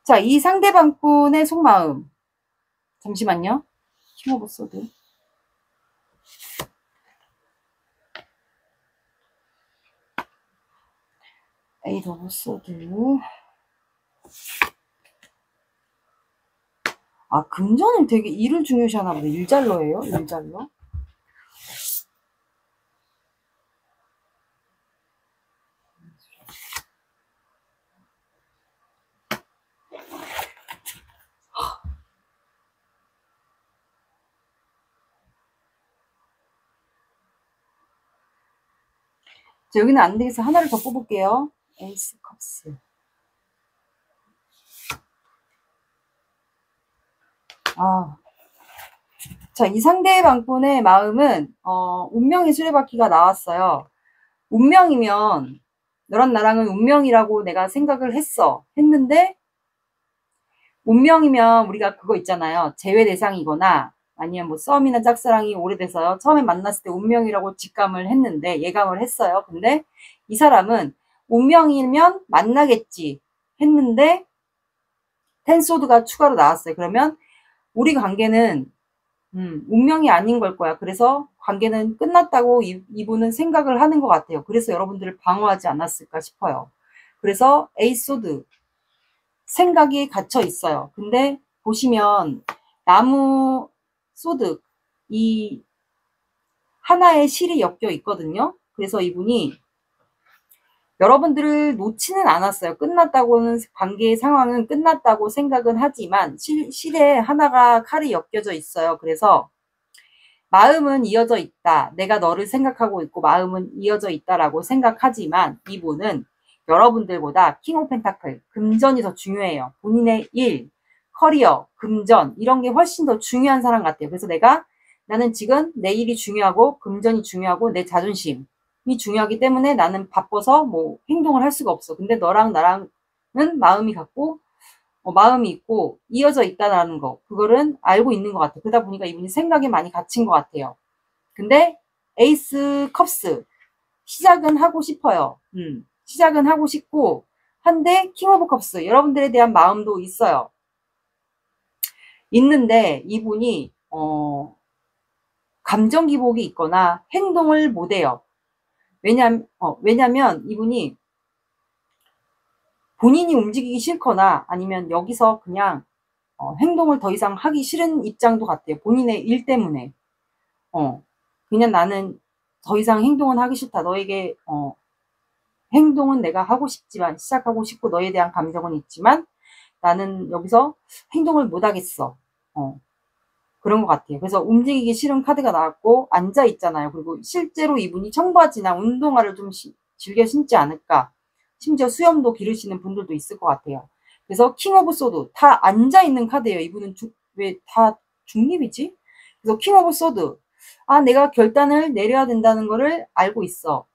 자, 이 상대방 분의 속마음. 잠시만요. 킹 오브 소드. 에이드 오브 소드. 아, 금전을 되게 일을 중요시하나 보네. 일잘러예요? 일잘러? 자, 여기는 안 되겠어. 하나를 더 뽑을게요. 에이스 컵스. 자, 이 상대방분의 마음은 운명의 수레바퀴가 나왔어요. 운명이면 너랑 나랑은 운명이라고 내가 생각을 했는데 운명이면 우리가 그거 있잖아요. 제외 대상이거나 아니면 뭐 썸이나 짝사랑이 오래돼서요. 처음에 만났을 때 운명이라고 직감을 했는데 예감을 했어요. 근데 이 사람은 운명이면 만나겠지 했는데 텐소드가 추가로 나왔어요. 그러면 우리 관계는 운명이 아닌 걸 거야. 그래서 관계는 끝났다고 이분은 생각을 하는 것 같아요. 그래서 여러분들을 방어하지 않았을까 싶어요. 그래서 에이소드 생각이 갇혀 있어요. 근데 보시면 나무 소드 이 하나의 실이 엮여 있거든요. 그래서 이분이 여러분들을 놓지는 않았어요. 끝났다고는 관계의 상황은 끝났다고 생각은 하지만 실에 하나가 칼이 엮여져 있어요. 그래서 마음은 이어져 있다. 내가 너를 생각하고 있고 마음은 이어져 있다라고 생각하지만 이분은 여러분들보다 킹 오브 펜타클, 금전이 더 중요해요. 본인의 일, 커리어, 금전 이런 게 훨씬 더 중요한 사람 같아요. 그래서 나는 지금 내 일이 중요하고 금전이 중요하고 내 자존심이 중요하기 때문에 나는 바빠서 뭐 행동을 할 수가 없어. 근데 너랑 나랑은 마음이 같고 마음이 있고 이어져 있다는 거 그거는 알고 있는 것 같아요. 그러다 보니까 이분이 생각에 많이 갇힌 것 같아요. 근데 에이스 컵스 시작은 하고 싶어요. 시작은 하고 싶고 한데 킹 오브 컵스 여러분들에 대한 마음도 있어요. 있는데 이분이 감정 기복이 있거나 행동을 못해요. 왜냐면 이분이 본인이 움직이기 싫거나 아니면 여기서 그냥 행동을 더 이상 하기 싫은 입장도 같아요. 본인의 일 때문에. 그냥 나는 더 이상 행동은 하기 싫다. 너에게 행동은 내가 하고 싶지만 시작하고 싶고 너에 대한 감정은 있지만 나는 여기서 행동을 못 하겠어. 그런 것 같아요. 그래서 움직이기 싫은 카드가 나왔고 앉아 있잖아요. 그리고 실제로 이분이 청바지나 운동화를 좀 즐겨 신지 않을까. 심지어 수염도 기르시는 분들도 있을 것 같아요. 그래서 킹 오브 소드 다 앉아 있는 카드예요. 이분은 왜 다 중립이지? 그래서 킹 오브 소드. 아, 내가 결단을 내려야 된다는 거를 알고 있어.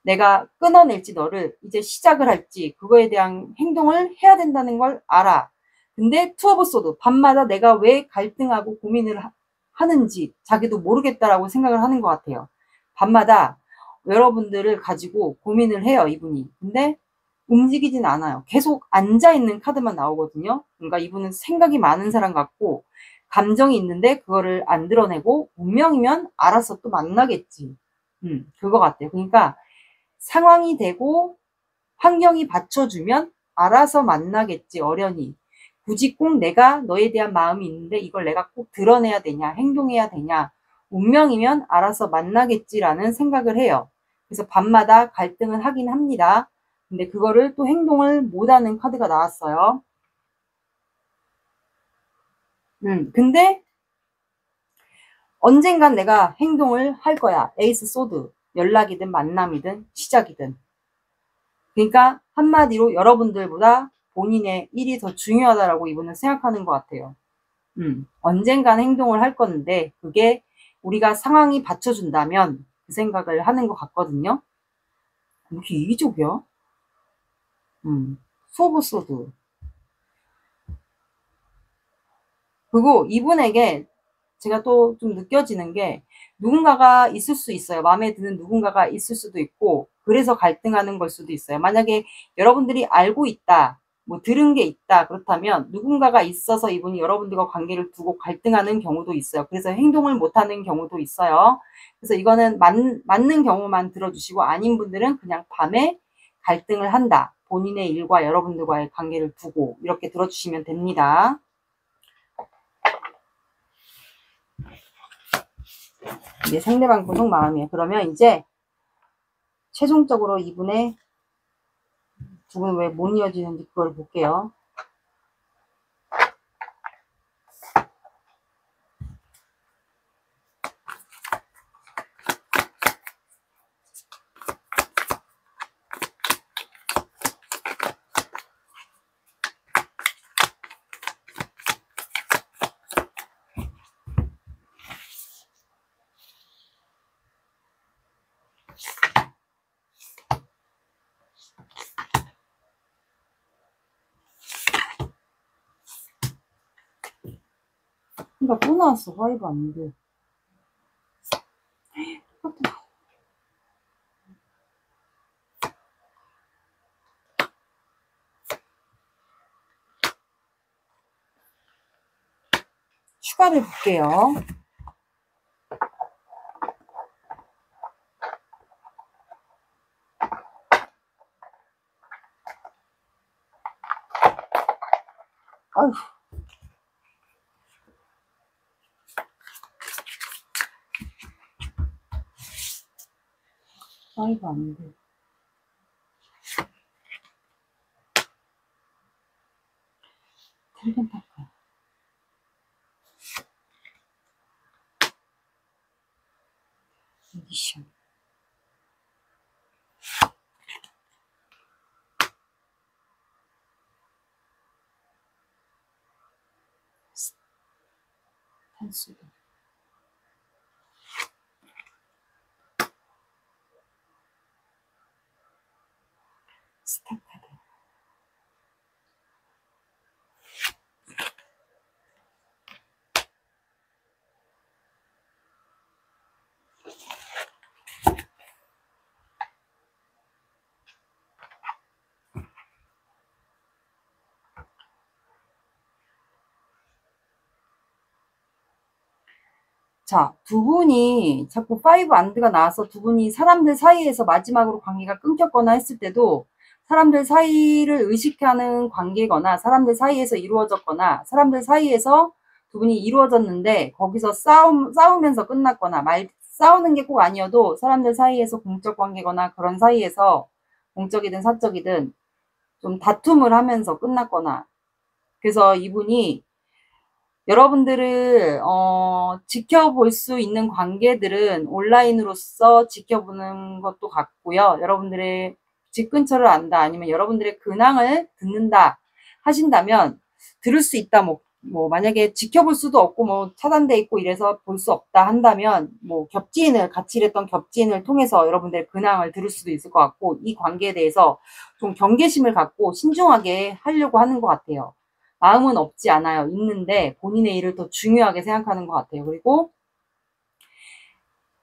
내가 끊어낼지 너를 이제 시작을 할지 그거에 대한 행동을 해야 된다는 걸 알아. 근데 투 오브 소드. 밤마다 내가 왜 갈등하고 고민을 하는지 자기도 모르겠다라고 생각을 하는 것 같아요. 밤마다 여러분들을 가지고 고민을 해요, 이분이. 근데 움직이진 않아요. 계속 앉아있는 카드만 나오거든요. 그러니까 이분은 생각이 많은 사람 같고 감정이 있는데 그거를 안 드러내고 운명이면 알아서 또 만나겠지. 그거 같아요. 그러니까 상황이 되고 환경이 받쳐주면 알아서 만나겠지, 어련히. 굳이 꼭 내가 너에 대한 마음이 있는데 이걸 내가 꼭 드러내야 되냐, 행동해야 되냐. 운명이면 알아서 만나겠지라는 생각을 해요. 그래서 밤마다 갈등을 하긴 합니다. 근데 그거를 또 행동을 못하는 카드가 나왔어요. 근데 언젠간 내가 행동을 할 거야. 에이스 소드. 연락이든 만남이든 시작이든. 그러니까 한마디로 여러분들보다 본인의 일이 더 중요하다라고 이분은 생각하는 것 같아요. 언젠간 행동을 할 건데 그게 우리가 상황이 받쳐준다면 그 생각을 하는 것 같거든요. 왜 이렇게 이기적이야? 소브 소드. 그리고 이분에게 제가 또 좀 느껴지는 게 누군가가 있을 수 있어요. 마음에 드는 누군가가 있을 수도 있고 그래서 갈등하는 걸 수도 있어요. 만약에 여러분들이 알고 있다, 뭐 들은 게 있다 그렇다면 누군가가 있어서 이분이 여러분들과 관계를 두고 갈등하는 경우도 있어요. 그래서 행동을 못하는 경우도 있어요. 그래서 이거는 맞는 경우만 들어주시고 아닌 분들은 그냥 밤에 갈등을 한다. 본인의 일과 여러분들과의 관계를 두고 이렇게 들어주시면 됩니다. 이게 상대방 고속 마음이에요. 그러면 이제 최종적으로 이분의 두 분 왜 못 이어지는지 그걸 볼게요. 그러니까 또 나왔어. 화이브 안 돼. 추가를 볼게요. 아휴. 화이브 안 돼. 텔레파카. 에디션. 탄수도. 스타카드. 자, 두 분이 자꾸 파이브 안드가 나와서 두 분이 사람들 사이에서 마지막으로 관계가 끊겼거나 했을 때도 사람들 사이를 의식하는 관계거나 사람들 사이에서 이루어졌거나 사람들 사이에서 두 분이 이루어졌는데 거기서 싸우면서 끝났거나 싸우는 게 꼭 아니어도 사람들 사이에서 공적 관계거나 그런 사이에서 공적이든 사적이든 좀 다툼을 하면서 끝났거나 그래서 이분이 여러분들을 지켜볼 수 있는 관계들은 온라인으로서 지켜보는 것도 같고요. 여러분들의 집 근처를 안다 아니면 여러분들의 근황을 듣는다 하신다면 들을 수 있다. 뭐 뭐 만약에 지켜볼 수도 없고 뭐 차단돼 있고 이래서 볼 수 없다 한다면 뭐 겹지인을 같이 일했던 겹지인을 통해서 여러분들의 근황을 들을 수도 있을 것 같고, 이 관계에 대해서 좀 경계심을 갖고 신중하게 하려고 하는 것 같아요. 마음은 없지 않아요. 있는데 본인의 일을 더 중요하게 생각하는 것 같아요. 그리고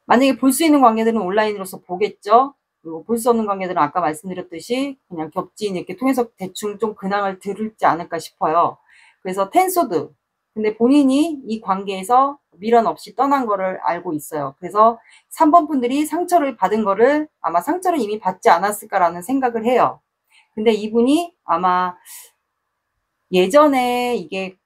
만약에 볼 수 있는 관계들은 온라인으로서 보겠죠. 그리고 볼 수 없는 관계들은 아까 말씀드렸듯이 그냥 겹지인 이렇게 통해서 대충 좀 근황을 들을지 않을까 싶어요. 그래서 텐소드. 근데 본인이 이 관계에서 미련 없이 떠난 거를 알고 있어요. 그래서 3번 분들이 상처를 받은 거를 아마 상처를 이미 받지 않았을까라는 생각을 해요. 근데 이분이 아마 예전에 이게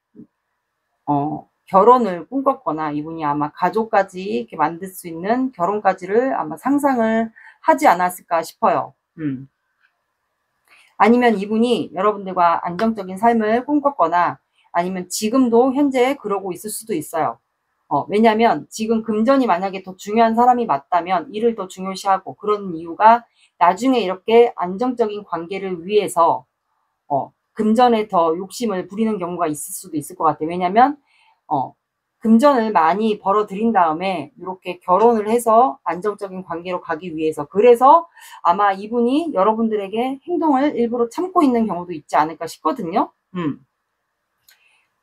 결혼을 꿈꿨거나 이분이 아마 가족까지 이렇게 만들 수 있는 결혼까지를 아마 상상을 하지 않았을까 싶어요. 아니면 이분이 여러분들과 안정적인 삶을 꿈꿨거나 아니면 지금도 현재 그러고 있을 수도 있어요. 왜냐면 지금 금전이 만약에 더 중요한 사람이 맞다면 일을 더 중요시하고, 그런 이유가 나중에 이렇게 안정적인 관계를 위해서 금전에 더 욕심을 부리는 경우가 있을 수도 있을 것 같아요. 왜냐면 금전을 많이 벌어들인 다음에 이렇게 결혼을 해서 안정적인 관계로 가기 위해서, 그래서 아마 이분이 여러분들에게 행동을 일부러 참고 있는 경우도 있지 않을까 싶거든요.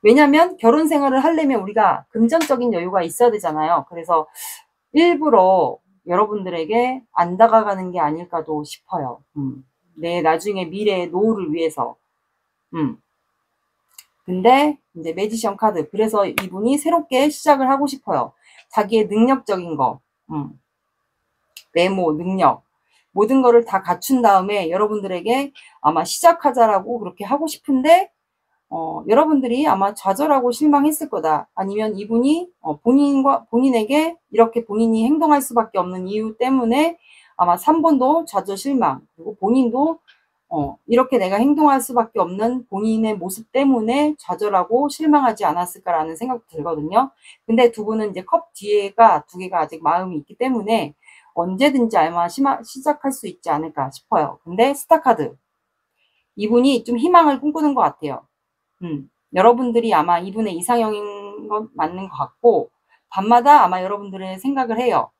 왜냐면 결혼 생활을 하려면 우리가 금전적인 여유가 있어야 되잖아요. 그래서 일부러 여러분들에게 안 다가가는 게 아닐까도 싶어요. 내 나중에 미래의 노후를 위해서. 근데 이제 매지션 카드. 그래서 이분이 새롭게 시작을 하고 싶어요. 자기의 능력적인 거, 메모, 능력, 모든 거를 다 갖춘 다음에 여러분들에게 아마 시작하자라고 그렇게 하고 싶은데, 여러분들이 아마 좌절하고 실망했을 거다. 아니면 이분이 본인에게 이렇게 본인이 행동할 수밖에 없는 이유 때문에 아마 3번도 좌절 실망, 그리고 본인도 이렇게 내가 행동할 수밖에 없는 본인의 모습 때문에 좌절하고 실망하지 않았을까라는 생각도 들거든요. 근데 두 분은 이제 컵 뒤에가 두 개가 아직 마음이 있기 때문에 언제든지 아마 시작할 수 있지 않을까 싶어요. 근데 스타카드. 이분이 좀 희망을 꿈꾸는 것 같아요. 여러분들이 아마 이분의 이상형인 건 맞는 것 같고, 밤마다 아마 여러분들의 생각을 해요.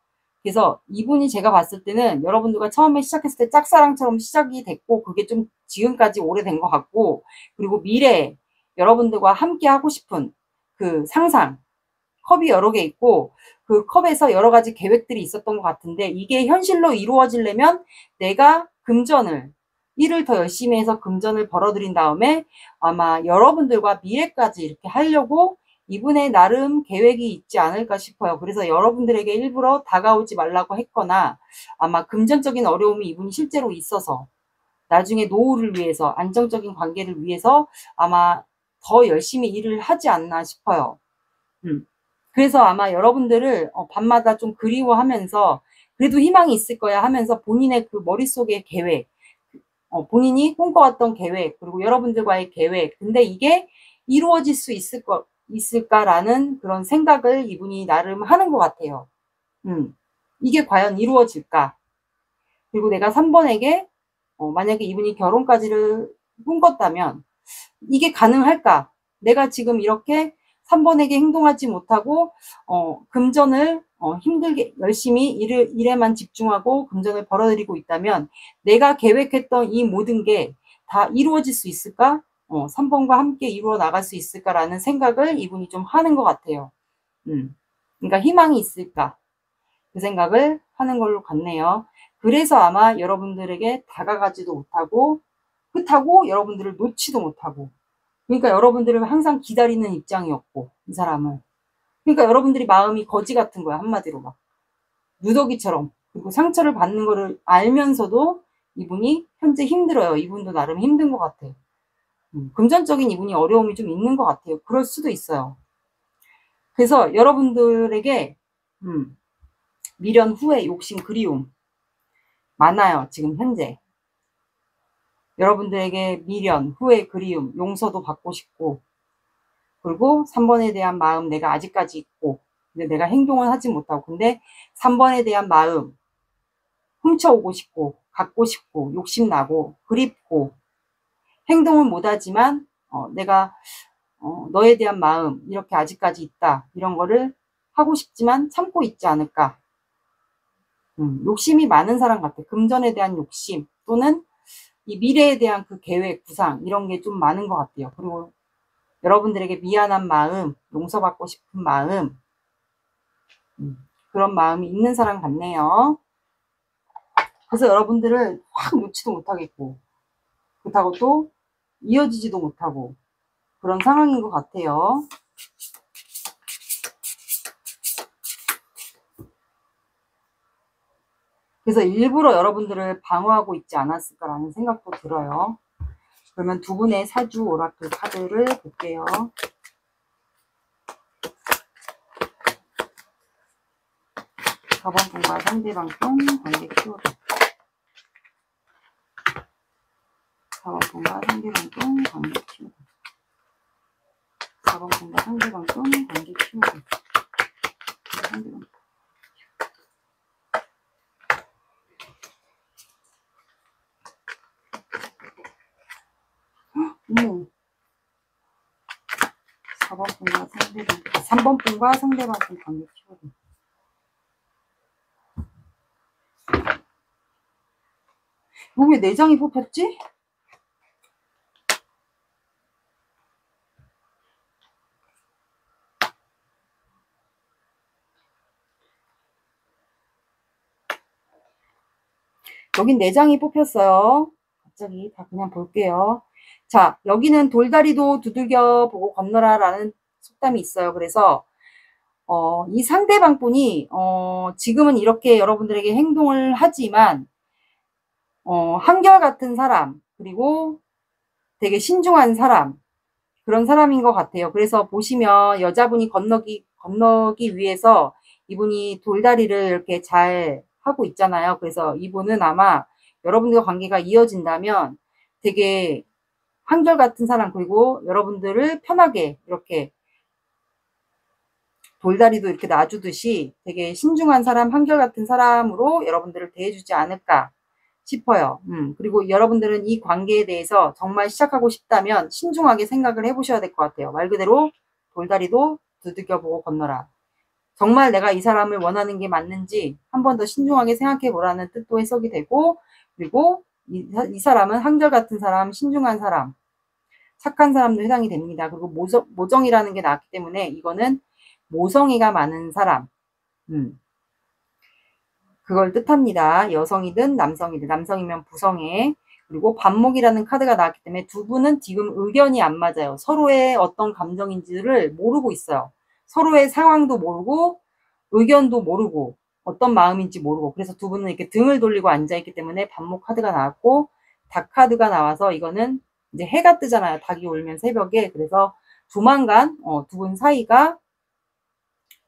그래서 이분이 제가 봤을 때는 여러분들과 처음에 시작했을 때 짝사랑처럼 시작이 됐고, 그게 좀 지금까지 오래된 것 같고, 그리고 미래에 여러분들과 함께 하고 싶은 그 상상, 컵이 여러 개 있고 그 컵에서 여러 가지 계획들이 있었던 것 같은데, 이게 현실로 이루어지려면 내가 일을 더 열심히 해서 금전을 벌어들인 다음에 아마 여러분들과 미래까지 이렇게 하려고 이분의 나름 계획이 있지 않을까 싶어요. 그래서 여러분들에게 일부러 다가오지 말라고 했거나, 아마 금전적인 어려움이 이분이 실제로 있어서 나중에 노후를 위해서, 안정적인 관계를 위해서 아마 더 열심히 일을 하지 않나 싶어요. 그래서 아마 여러분들을 밤마다 좀 그리워하면서 그래도 희망이 있을 거야 하면서 본인의 그 머릿속의 계획, 본인이 꿈꿔왔던 계획, 그리고 여러분들과의 계획, 근데 이게 이루어질 수 있을까라는 그런 생각을 이분이 나름 하는 것 같아요. 이게 과연 이루어질까? 그리고 내가 3번에게 만약에 이분이 결혼까지를 꿈꿨다면 이게 가능할까? 내가 지금 이렇게 3번에게 행동하지 못하고 금전을 힘들게 열심히 일에만 집중하고 금전을 벌어들이고 있다면 내가 계획했던 이 모든 게 다 이루어질 수 있을까? 3번과 함께 이루어 나갈 수 있을까라는 생각을 이분이 좀 하는 것 같아요. 그러니까 희망이 있을까? 그 생각을 하는 걸로 같네요. 그래서 아마 여러분들에게 다가가지도 못하고 끝하고 여러분들을 놓지도 못하고, 그러니까 여러분들을 항상 기다리는 입장이었고, 이 사람은. 그러니까 여러분들이 마음이 거지 같은 거야, 한마디로 막. 누더기처럼. 그리고 상처를 받는 거를 알면서도 이분이 현재 힘들어요. 이분도 나름 힘든 것 같아. 금전적인 이분이 어려움이 좀 있는 것 같아요. 그럴 수도 있어요. 그래서 여러분들에게 미련, 후회, 욕심, 그리움 많아요. 지금 현재. 여러분들에게 미련, 후회, 그리움, 용서도 받고 싶고, 그리고 3번에 대한 마음 내가 아직까지 있고, 근데 내가 행동을 하지 못하고, 근데 3번에 대한 마음 훔쳐오고 싶고, 갖고 싶고, 욕심나고, 그립고, 행동은 못하지만 내가 너에 대한 마음 이렇게 아직까지 있다. 이런 거를 하고 싶지만 참고 있지 않을까. 욕심이 많은 사람 같아. 금전에 대한 욕심 또는 이 미래에 대한 그 계획, 구상 이런 게 좀 많은 것 같아요. 그리고 여러분들에게 미안한 마음, 용서받고 싶은 마음 그런 마음이 있는 사람 같네요. 그래서 여러분들을 확 놓지도 못하겠고 그렇다고 또 이어지지도 못하고 그런 상황인 것 같아요. 그래서 일부러 여러분들을 방어하고 있지 않았을까라는 생각도 들어요. 그러면 두 분의 사주 오라클 카드를 볼게요. 4번 분과 상대방 분 관계 키워드. 4번 분과 상대방 분 관계 키워드. 4번 분과 상대방 분 관계 키워드. 상대방. 어머. 4번 분과 상대방, 3번 분과 상대방 분 관계 키워드. 이거 왜 4장이 뽑혔지? 여긴 4장이 뽑혔어요. 갑자기 다 그냥 볼게요. 자, 여기는 돌다리도 두들겨 보고 건너라 라는 속담이 있어요. 그래서 이 상대방 분이 지금은 이렇게 여러분들에게 행동을 하지만 한결같은 사람 그리고 되게 신중한 사람 그런 사람인 것 같아요. 그래서 보시면 여자분이 건너기 위해서 이분이 돌다리를 이렇게 잘 하고 있잖아요. 그래서 이분은 아마 여러분들과 관계가 이어진다면 되게 한결같은 사람 그리고 여러분들을 편하게 이렇게 돌다리도 이렇게 놔주듯이 되게 신중한 사람, 한결같은 사람으로 여러분들을 대해주지 않을까 싶어요. 그리고 여러분들은 이 관계에 대해서 정말 시작하고 싶다면 신중하게 생각을 해보셔야 될 것 같아요. 말 그대로 돌다리도 두들겨보고 건너라. 정말 내가 이 사람을 원하는 게 맞는지 한 번 더 신중하게 생각해 보라는 뜻도 해석이 되고 그리고 이 사람은 한결같은 사람, 신중한 사람, 착한 사람도 해당이 됩니다. 그리고 모정이라는 게 나왔기 때문에 이거는 모성애가 많은 사람 그걸 뜻합니다. 여성이든 남성이든 남성이면 부성애 그리고 반목이라는 카드가 나왔기 때문에 두 분은 지금 의견이 안 맞아요. 서로의 어떤 감정인지를 모르고 있어요. 서로의 상황도 모르고 의견도 모르고 어떤 마음인지 모르고 그래서 두 분은 이렇게 등을 돌리고 앉아있기 때문에 반목 카드가 나왔고 닭 카드가 나와서 이거는 이제 해가 뜨잖아요. 닭이 울면 새벽에 그래서 조만간 두 분 사이가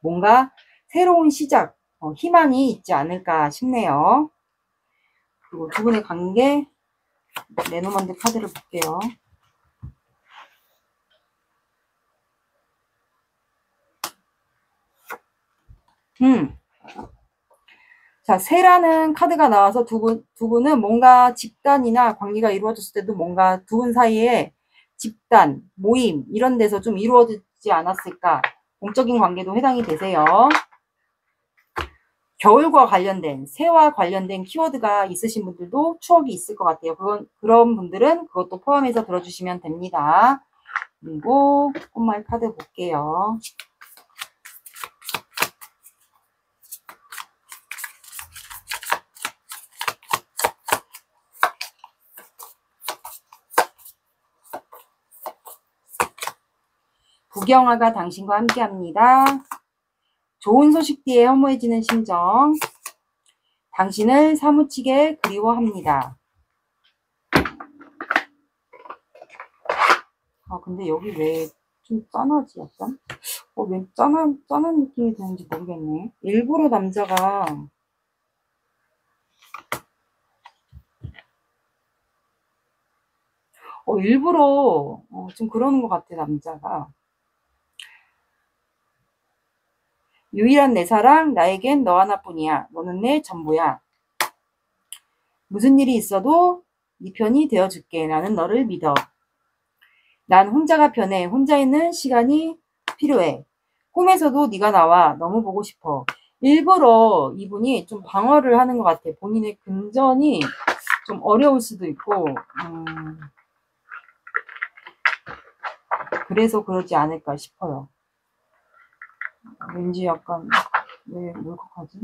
뭔가 새로운 시작 희망이 있지 않을까 싶네요. 그리고 두 분의 관계 레노먼드 카드를 볼게요. 자, 새라는 카드가 나와서 두 분은 뭔가 집단이나 관계가 이루어졌을 때도 뭔가 두 분 사이에 집단, 모임 이런 데서 좀 이루어지지 않았을까. 공적인 관계도 해당이 되세요. 겨울과 관련된, 새와 관련된 키워드가 있으신 분들도 추억이 있을 것 같아요. 그런 분들은 그것도 포함해서 들어주시면 됩니다. 그리고 꽃말 카드 볼게요. 부경화가 당신과 함께합니다. 좋은 소식 뒤에 허무해지는 심정. 당신을 사무치게 그리워합니다. 아 근데 여기 왜 좀 짠하지 약간? 왜 짠한 느낌이 드는지 모르겠네. 일부러 남자가 일부러 좀 그러는 것 같아 남자가. 유일한 내 사랑 나에겐 너 하나뿐이야. 너는 내 전부야. 무슨 일이 있어도 네 편이 되어줄게. 나는 너를 믿어. 난 혼자가 편해. 혼자 있는 시간이 필요해. 꿈에서도 네가 나와. 너무 보고 싶어. 일부러 이분이 좀 방어를 하는 것 같아. 본인의 금전이 좀 어려울 수도 있고, 그래서 그러지 않을까 싶어요. 왠지 약간, 왜 울컥하지?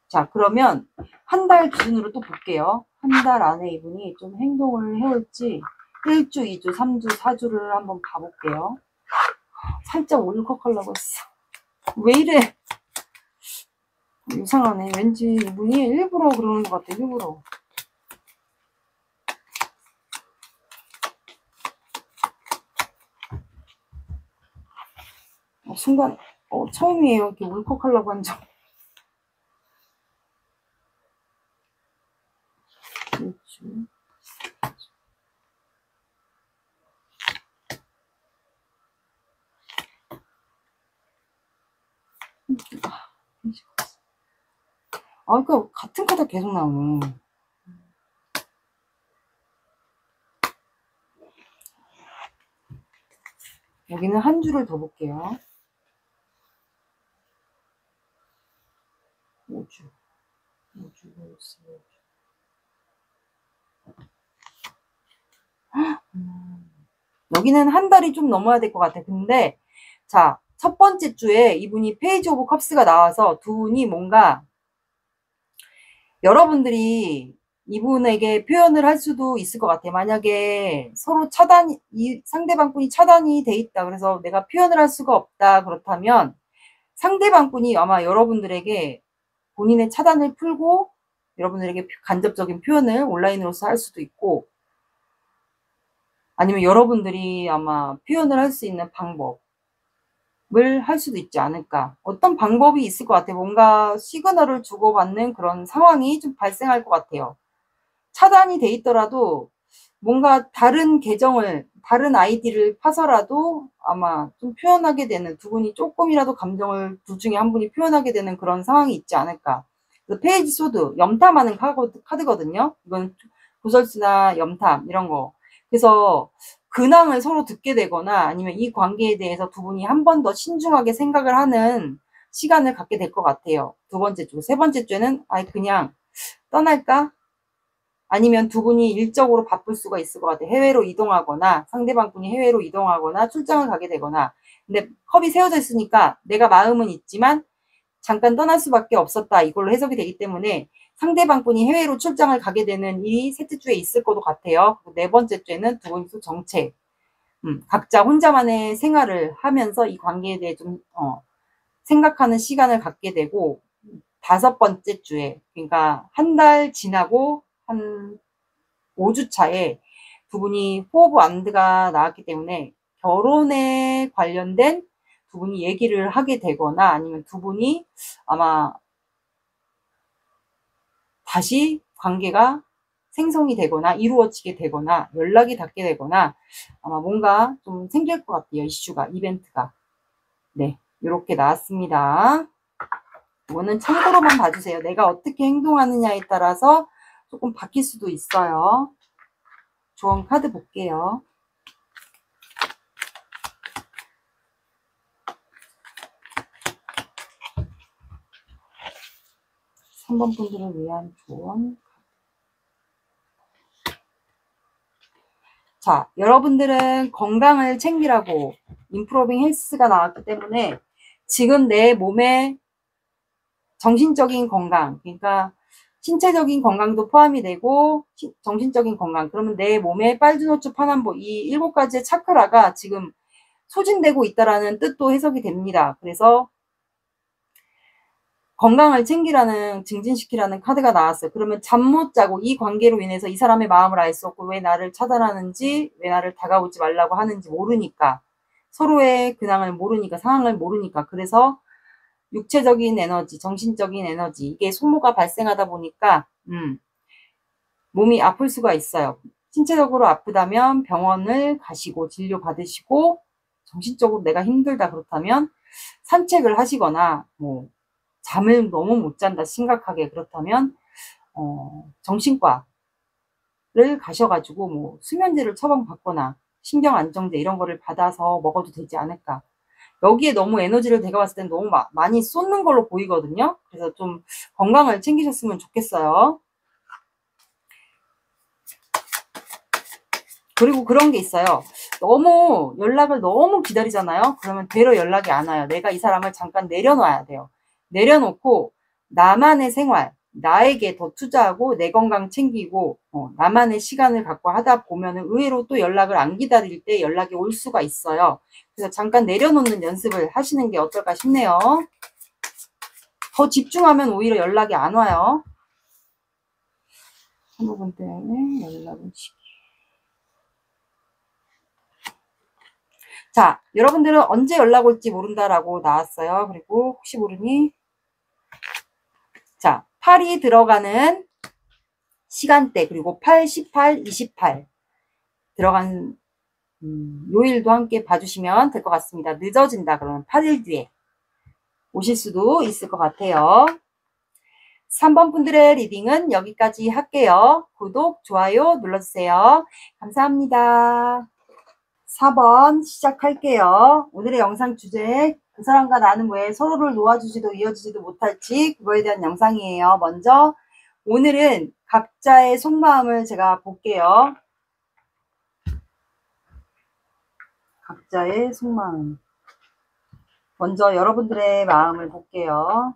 자, 그러면 한 달 기준으로 또 볼게요. 한 달 안에 이분이 좀 행동을 해올지 1주, 2주, 3주, 4주를 한번 봐볼게요. 살짝 울컥하려고 했어. 왜 이래? 이상하네. 왠지 이분이 일부러 그러는 것 같아. 일부러. 순간 처음이에요. 이렇게 울컥하려고 한 적. 그렇죠. 그러니까 같은 카드 계속 나오네. 여기는 한 줄을 더 볼게요. 5주. 5주, 5주. 여기는 한 달이 좀 넘어야 될 것 같아. 근데 자, 첫 번째 주에 이분이 페이지 오브 컵스가 나와서 두 분이 뭔가 여러분들이 이분에게 표현을 할 수도 있을 것 같아. 만약에 서로 이 상대방분이 차단이 돼 있다. 그래서 내가 표현을 할 수가 없다. 그렇다면 상대방분이 아마 여러분들에게 본인의 차단을 풀고 여러분들에게 간접적인 표현을 온라인으로서 할 수도 있고, 아니면 여러분들이 아마 표현을 할 수 있는 방법을 할 수도 있지 않을까. 어떤 방법이 있을 것 같아요. 뭔가 시그널을 주고받는 그런 상황이 좀 발생할 것 같아요. 차단이 돼 있더라도 뭔가 다른 계정을, 다른 아이디를 파서라도 아마 좀 표현하게 되는, 두 분이 조금이라도 감정을 둘 중에 한 분이 표현하게 되는 그런 상황이 있지 않을까. 페이지 소드, 염탐하는 카드거든요. 이건 구설수나 염탐 이런 거. 그래서 근황을 서로 듣게 되거나 아니면 이 관계에 대해서 두 분이 한 번 더 신중하게 생각을 하는 시간을 갖게 될 것 같아요. 두 번째 주. 세 번째 주에는 그냥 떠날까? 아니면 두 분이 일적으로 바쁠 수가 있을 것 같아요. 해외로 이동하거나 상대방 분이 해외로 이동하거나 출장을 가게 되거나. 근데 컵이 세워져 있으니까 내가 마음은 있지만 잠깐 떠날 수밖에 없었다. 이걸로 해석이 되기 때문에 상대방 분이 해외로 출장을 가게 되는 일이 셋째 주에 있을 것도 같아요. 네 번째 주에는 두 분이서 정체. 각자 혼자만의 생활을 하면서 이 관계에 대해 좀 생각하는 시간을 갖게 되고, 다섯 번째 주에, 그러니까 한 달 지나고 한 5주 차에 두 분이 포 오브 안드가 나왔기 때문에 결혼에 관련된 두 분이 얘기를 하게 되거나 아니면 두 분이 아마 다시 관계가 생성이 되거나 이루어지게 되거나 연락이 닿게 되거나 아마 뭔가 좀 생길 것 같아요. 이슈가, 이벤트가. 네, 이렇게 나왔습니다. 이거는 참고로만 봐주세요. 내가 어떻게 행동하느냐에 따라서 조금 바뀔 수도 있어요. 조언 카드 볼게요. 3번 분들을 위한 조언. 자, 여러분들은 건강을 챙기라고 임프로빙 헬스가 나왔기 때문에 지금 내 몸에 정신적인 건강, 그러니까 신체적인 건강도 포함이 되고 정신적인 건강, 그러면 내 몸에 빨주노초 파남보 이 7가지의 차크라가 지금 소진되고 있다라는 뜻도 해석이 됩니다. 그래서 건강을 챙기라는, 증진시키라는 카드가 나왔어요. 그러면 잠 못 자고 이 관계로 인해서 이 사람의 마음을 알 수 없고 왜 나를 차단하는지, 왜 나를 다가오지 말라고 하는지 모르니까, 서로의 근황을 모르니까, 상황을 모르니까, 그래서 육체적인 에너지, 정신적인 에너지, 이게 소모가 발생하다 보니까 몸이 아플 수가 있어요. 신체적으로 아프다면 병원을 가시고 진료 받으시고, 정신적으로 내가 힘들다 그렇다면 산책을 하시거나, 뭐 잠을 너무 못 잔다 심각하게 그렇다면 정신과 가셔가지고 뭐 수면제를 처방받거나 신경안정제 이런 거를 받아서 먹어도 되지 않을까. 여기에 너무 에너지를 제가 봤을 땐 너무 많이 쏟는 걸로 보이거든요. 그래서 좀 건강을 챙기셨으면 좋겠어요. 그리고 그런 게 있어요. 너무 연락을 너무 기다리잖아요. 그러면 되려 연락이 안 와요. 내가 이 사람을 잠깐 내려놔야 돼요. 내려놓고 나만의 생활, 나에게 더 투자하고 내 건강 챙기고 나만의 시간을 갖고 하다 보면은 의외로 또 연락을 안 기다릴 때 연락이 올 수가 있어요. 그래서 잠깐 내려놓는 연습을 하시는 게 어떨까 싶네요. 더 집중하면 오히려 연락이 안 와요. 한 부분 때문에 연락을 자, 여러분들은 언제 연락 올지 모른다라고 나왔어요. 그리고 혹시 모르니 자, 8이 들어가는 시간대 그리고 8, 18, 28 들어간 요일도 함께 봐주시면 될 것 같습니다. 늦어진다 그러면 8일 뒤에 오실 수도 있을 것 같아요. 3번 분들의 리딩은 여기까지 할게요. 구독, 좋아요 눌러주세요. 감사합니다. 4번 시작할게요. 오늘의 영상 주제 그 사람과 나는 왜 서로를 놓아주지도 이어지지도 못할지 그거에 대한 영상이에요. 먼저 오늘은 각자의 속마음을 제가 볼게요. 각자의 속마음. 먼저 여러분들의 마음을 볼게요.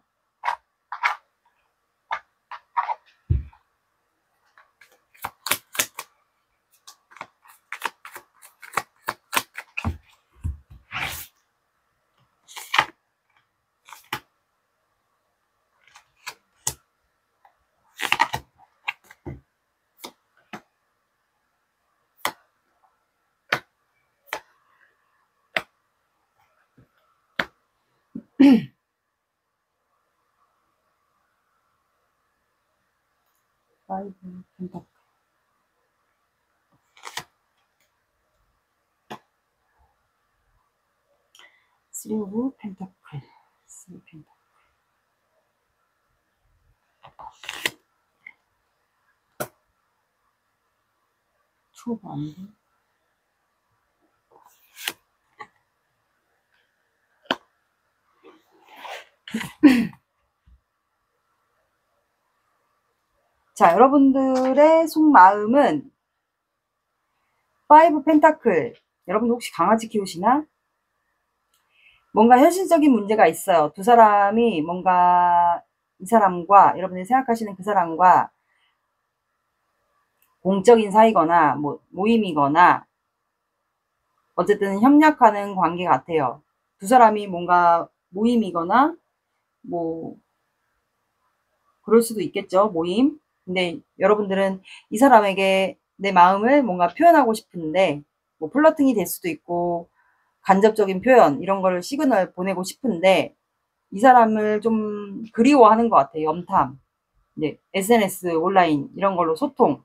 파이브 펜타클, 쓰리 오브 펜타클, 쓰리 펜타클, 투 오브 안드, 자, 여러분들의 속마음은 5 펜타클. 여러분 혹시 강아지 키우시나? 뭔가 현실적인 문제가 있어요. 두 사람이 뭔가 이 사람과 여러분이 생각하시는 그 사람과 공적인 사이거나 뭐 모임이거나 어쨌든 협력하는 관계 같아요. 두 사람이 뭔가 모임이거나 뭐 그럴 수도 있겠죠. 모임. 근데 여러분들은 이 사람에게 내 마음을 뭔가 표현하고 싶은데 뭐 플러팅이 될 수도 있고 간접적인 표현 이런 걸 시그널 보내고 싶은데 이 사람을 좀 그리워하는 것 같아요. 염탐. 네, SNS, 온라인 이런 걸로 소통.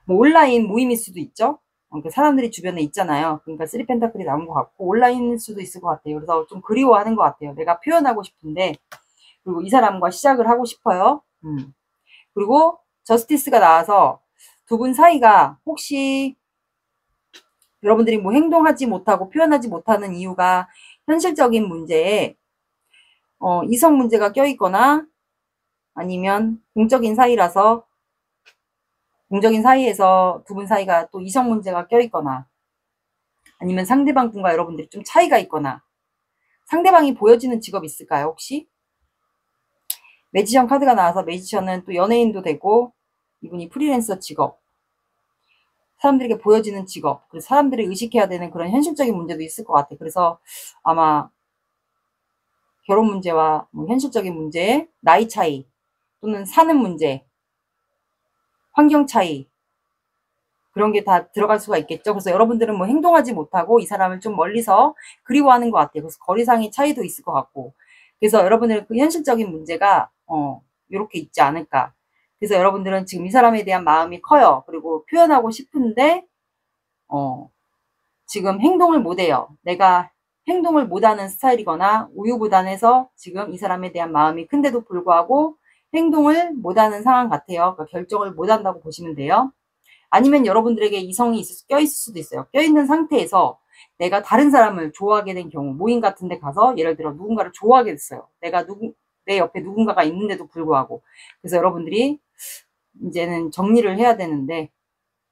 뭐 온라인 모임일 수도 있죠. 그러니까 사람들이 주변에 있잖아요. 그러니까 쓰리 펜타클이 나온 것 같고 온라인일 수도 있을 것 같아요. 그래서 좀 그리워하는 것 같아요. 내가 표현하고 싶은데 그리고 이 사람과 시작을 하고 싶어요. 그리고 저스티스가 나와서 두 분 사이가 혹시 여러분들이 뭐 행동하지 못하고 표현하지 못하는 이유가 현실적인 문제에 이성 문제가 껴있거나 아니면 공적인 사이라서 공적인 사이에서 두 분 사이가 또 이성 문제가 껴있거나 아니면 상대방 분과 여러분들이 좀 차이가 있거나 상대방이 보여지는 직업 있을까요 혹시? 매지션 카드가 나와서 매지션은 또 연예인도 되고 이분이 프리랜서 직업 사람들에게 보여지는 직업 그래서 사람들이 의식해야 되는 그런 현실적인 문제도 있을 것 같아요. 그래서 아마 결혼 문제와 뭐 현실적인 문제, 나이 차이 또는 사는 문제, 환경 차이 그런 게 다 들어갈 수가 있겠죠. 그래서 여러분들은 뭐 행동하지 못하고 이 사람을 좀 멀리서 그리워하는 것 같아요. 그래서 거리상의 차이도 있을 것 같고 그래서 여러분들은 그 현실적인 문제가 이렇게 있지 않을까. 그래서 여러분들은 지금 이 사람에 대한 마음이 커요. 그리고 표현하고 싶은데 지금 행동을 못해요. 내가 행동을 못하는 스타일이거나 우유부단해서 지금 이 사람에 대한 마음이 큰데도 불구하고 행동을 못하는 상황 같아요. 그러니까 결정을 못한다고 보시면 돼요. 아니면 여러분들에게 이성이 껴있을 수도 있어요. 껴있는 상태에서 내가 다른 사람을 좋아하게 된 경우, 모임 같은 데 가서 예를 들어 누군가를 좋아하게 됐어요. 내 옆에 누군가가 있는데도 불구하고. 그래서 여러분들이 이제는 정리를 해야 되는데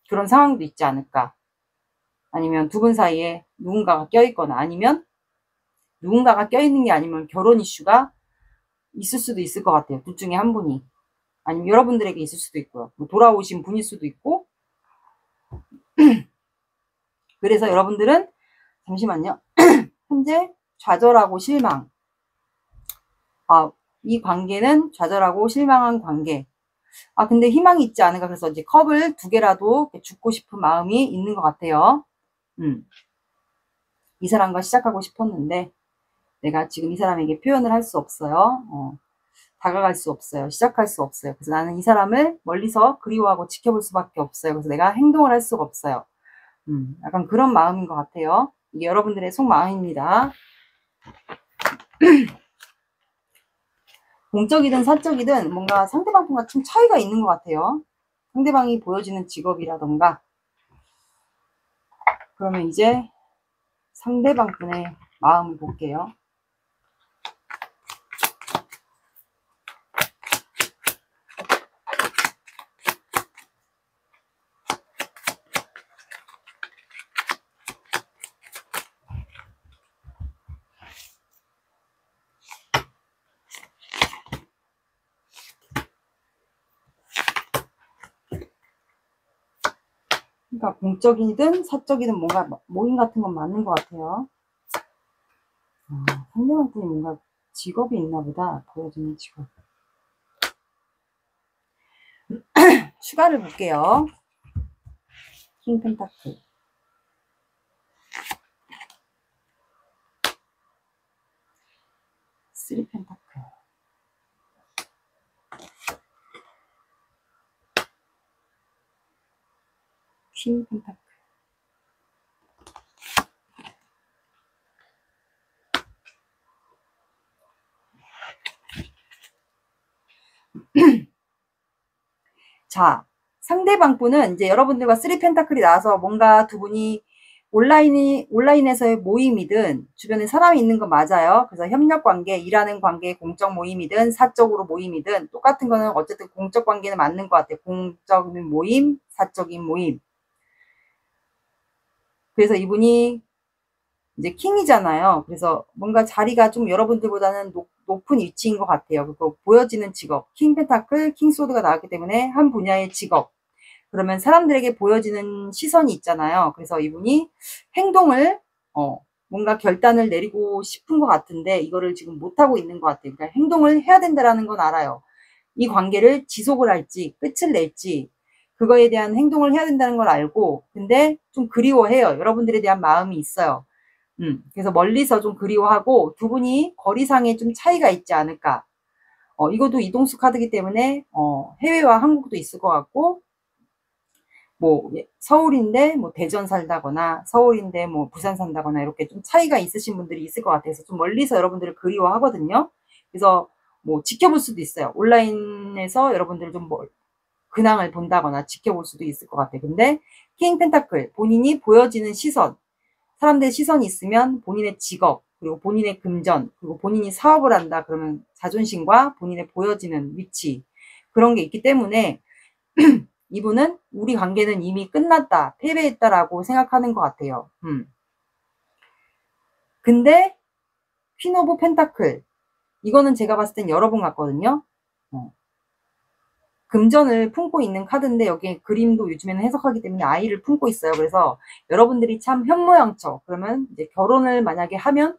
그런 상황도 있지 않을까. 아니면 두 분 사이에 누군가가 껴있거나, 아니면 누군가가 껴있는 게 아니면 결혼 이슈가 있을 수도 있을 것 같아요. 둘 중에 한 분이. 아니면 여러분들에게 있을 수도 있고요. 뭐 돌아오신 분일 수도 있고. 그래서 여러분들은 잠시만요. 현재 좌절하고 실망. 이 관계는 좌절하고 실망한 관계. 근데 희망이 있지 않은가. 그래서 이제 컵을 2개라도 줍고 싶은 마음이 있는 것 같아요. 이 사람과 시작하고 싶었는데 내가 지금 이 사람에게 표현을 할 수 없어요. 다가갈 수 없어요. 시작할 수 없어요. 그래서 나는 이 사람을 멀리서 그리워하고 지켜볼 수밖에 없어요. 그래서 내가 행동을 할 수가 없어요. 약간 그런 마음인 것 같아요. 이게 여러분들의 속마음입니다. 공적이든 사적이든 뭔가 상대방과 좀 차이가 있는 것 같아요. 상대방이 보여지는 직업이라던가. 그러면 이제 상대방 분의 마음을 볼게요. 그러니까 공적이든 사적이든 뭔가 모임 같은 건 맞는 것 같아요. 상대방 분이 뭔가 직업이 있나 보다. 보여주는 직업. 추가를 볼게요. 킹 펜타클. 쓰리 펜타클. 퀸 펜타클. 자, 상대방 분은 이제 여러분들과 쓰리 펜타클이 나와서 뭔가 두 분이 온라인에서의 모임이든 주변에 사람이 있는 거 맞아요. 그래서 협력 관계, 일하는 관계, 공적 모임이든 사적으로 모임이든 똑같은 거는 어쨌든 공적 관계는 맞는 것 같아요. 공적인 모임, 사적인 모임. 그래서 이분이 이제 킹이잖아요. 그래서 뭔가 자리가 좀 여러분들보다는 높은 위치인 것 같아요. 그리고 보여지는 직업, 킹 펜타클, 킹 소드가 나왔기 때문에 한 분야의 직업. 그러면 사람들에게 보여지는 시선이 있잖아요. 그래서 이분이 행동을 뭔가 결단을 내리고 싶은 것 같은데 이거를 지금 못하고 있는 것 같아요. 그러니까 행동을 해야 된다는 건 알아요. 이 관계를 지속을 할지 끝을 낼지 그거에 대한 행동을 해야 된다는 걸 알고, 근데 좀 그리워해요. 여러분들에 대한 마음이 있어요. 그래서 멀리서 좀 그리워하고 두 분이 거리상에 좀 차이가 있지 않을까. 이것도 이동수 카드이기 때문에 해외와 한국도 있을 것 같고, 뭐 서울인데 뭐 대전 살다거나 서울인데 뭐 부산 산다거나 이렇게 좀 차이가 있으신 분들이 있을 것 같아서 좀 멀리서 여러분들을 그리워하거든요. 그래서 뭐 지켜볼 수도 있어요. 온라인에서 여러분들 좀 뭐 근황을 본다거나 지켜볼 수도 있을 것 같아요. 근데 킹 펜타클, 본인이 보여지는 시선, 사람들의 시선이 있으면 본인의 직업, 그리고 본인의 금전, 그리고 본인이 사업을 한다 그러면 자존심과 본인의 보여지는 위치, 그런 게 있기 때문에 이분은 우리 관계는 이미 끝났다, 패배했다라고 생각하는 것 같아요. 근데 퀸 오브 펜타클, 이거는 제가 봤을 땐 여러분 같거든요. 금전을 품고 있는 카드인데 여기에 그림도 요즘에는 해석하기 때문에 아이를 품고 있어요. 그래서 여러분들이 참 현모양처, 그러면 이제 결혼을 만약에 하면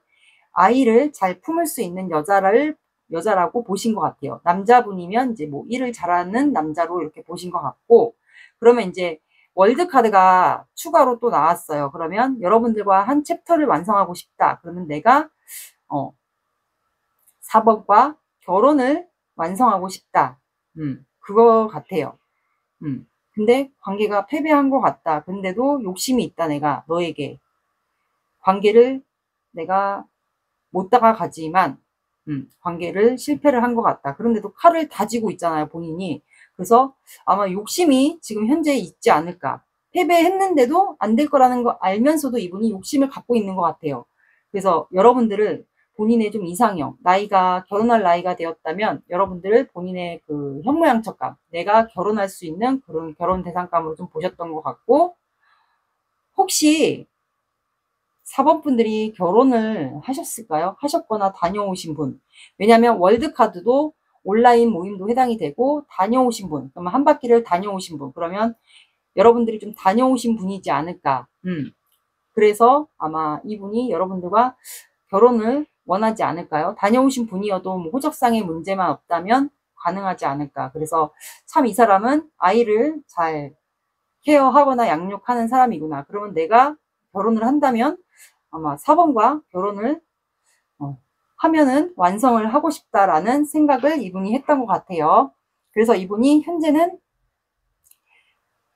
아이를 잘 품을 수 있는 여자라고 보신 것 같아요. 남자분이면 이제 뭐 일을 잘하는 남자로 이렇게 보신 것 같고, 그러면 이제 월드 카드가 추가로 또 나왔어요. 그러면 여러분들과 한 챕터를 완성하고 싶다. 그러면 내가 4번과 결혼을 완성하고 싶다. 그거 같아요. 근데 관계가 패배한 것 같다. 근데도 욕심이 있다. 내가 너에게 관계를 내가 못 다가가지만 관계를 실패를 한 것 같다. 그런데도 칼을 다지고 있잖아요, 본인이. 그래서 아마 욕심이 지금 현재 있지 않을까. 패배했는데도 안 될 거라는 거 알면서도 이분이 욕심을 갖고 있는 것 같아요. 그래서 여러분들을 본인의 좀 이상형, 나이가 결혼할 나이가 되었다면 여러분들을 본인의 그 현모양처감, 내가 결혼할 수 있는 그런 결혼 대상감으로 좀 보셨던 것 같고, 혹시 4번 분들이 결혼을 하셨을까요? 하셨거나 다녀오신 분. 왜냐하면 월드카드도 온라인 모임도 해당이 되고 다녀오신 분, 그러면 한 바퀴를 다녀오신 분, 그러면 여러분들이 좀 다녀오신 분이지 않을까. 그래서 아마 이분이 여러분들과 결혼을 원하지 않을까요? 다녀오신 분이어도 뭐 호적상의 문제만 없다면 가능하지 않을까. 그래서 참 이 사람은 아이를 잘 케어하거나 양육하는 사람이구나. 그러면 내가 결혼을 한다면 아마 4번과 결혼을 하면은 완성을 하고 싶다라는 생각을 이분이 했던 것 같아요. 그래서 이분이 현재는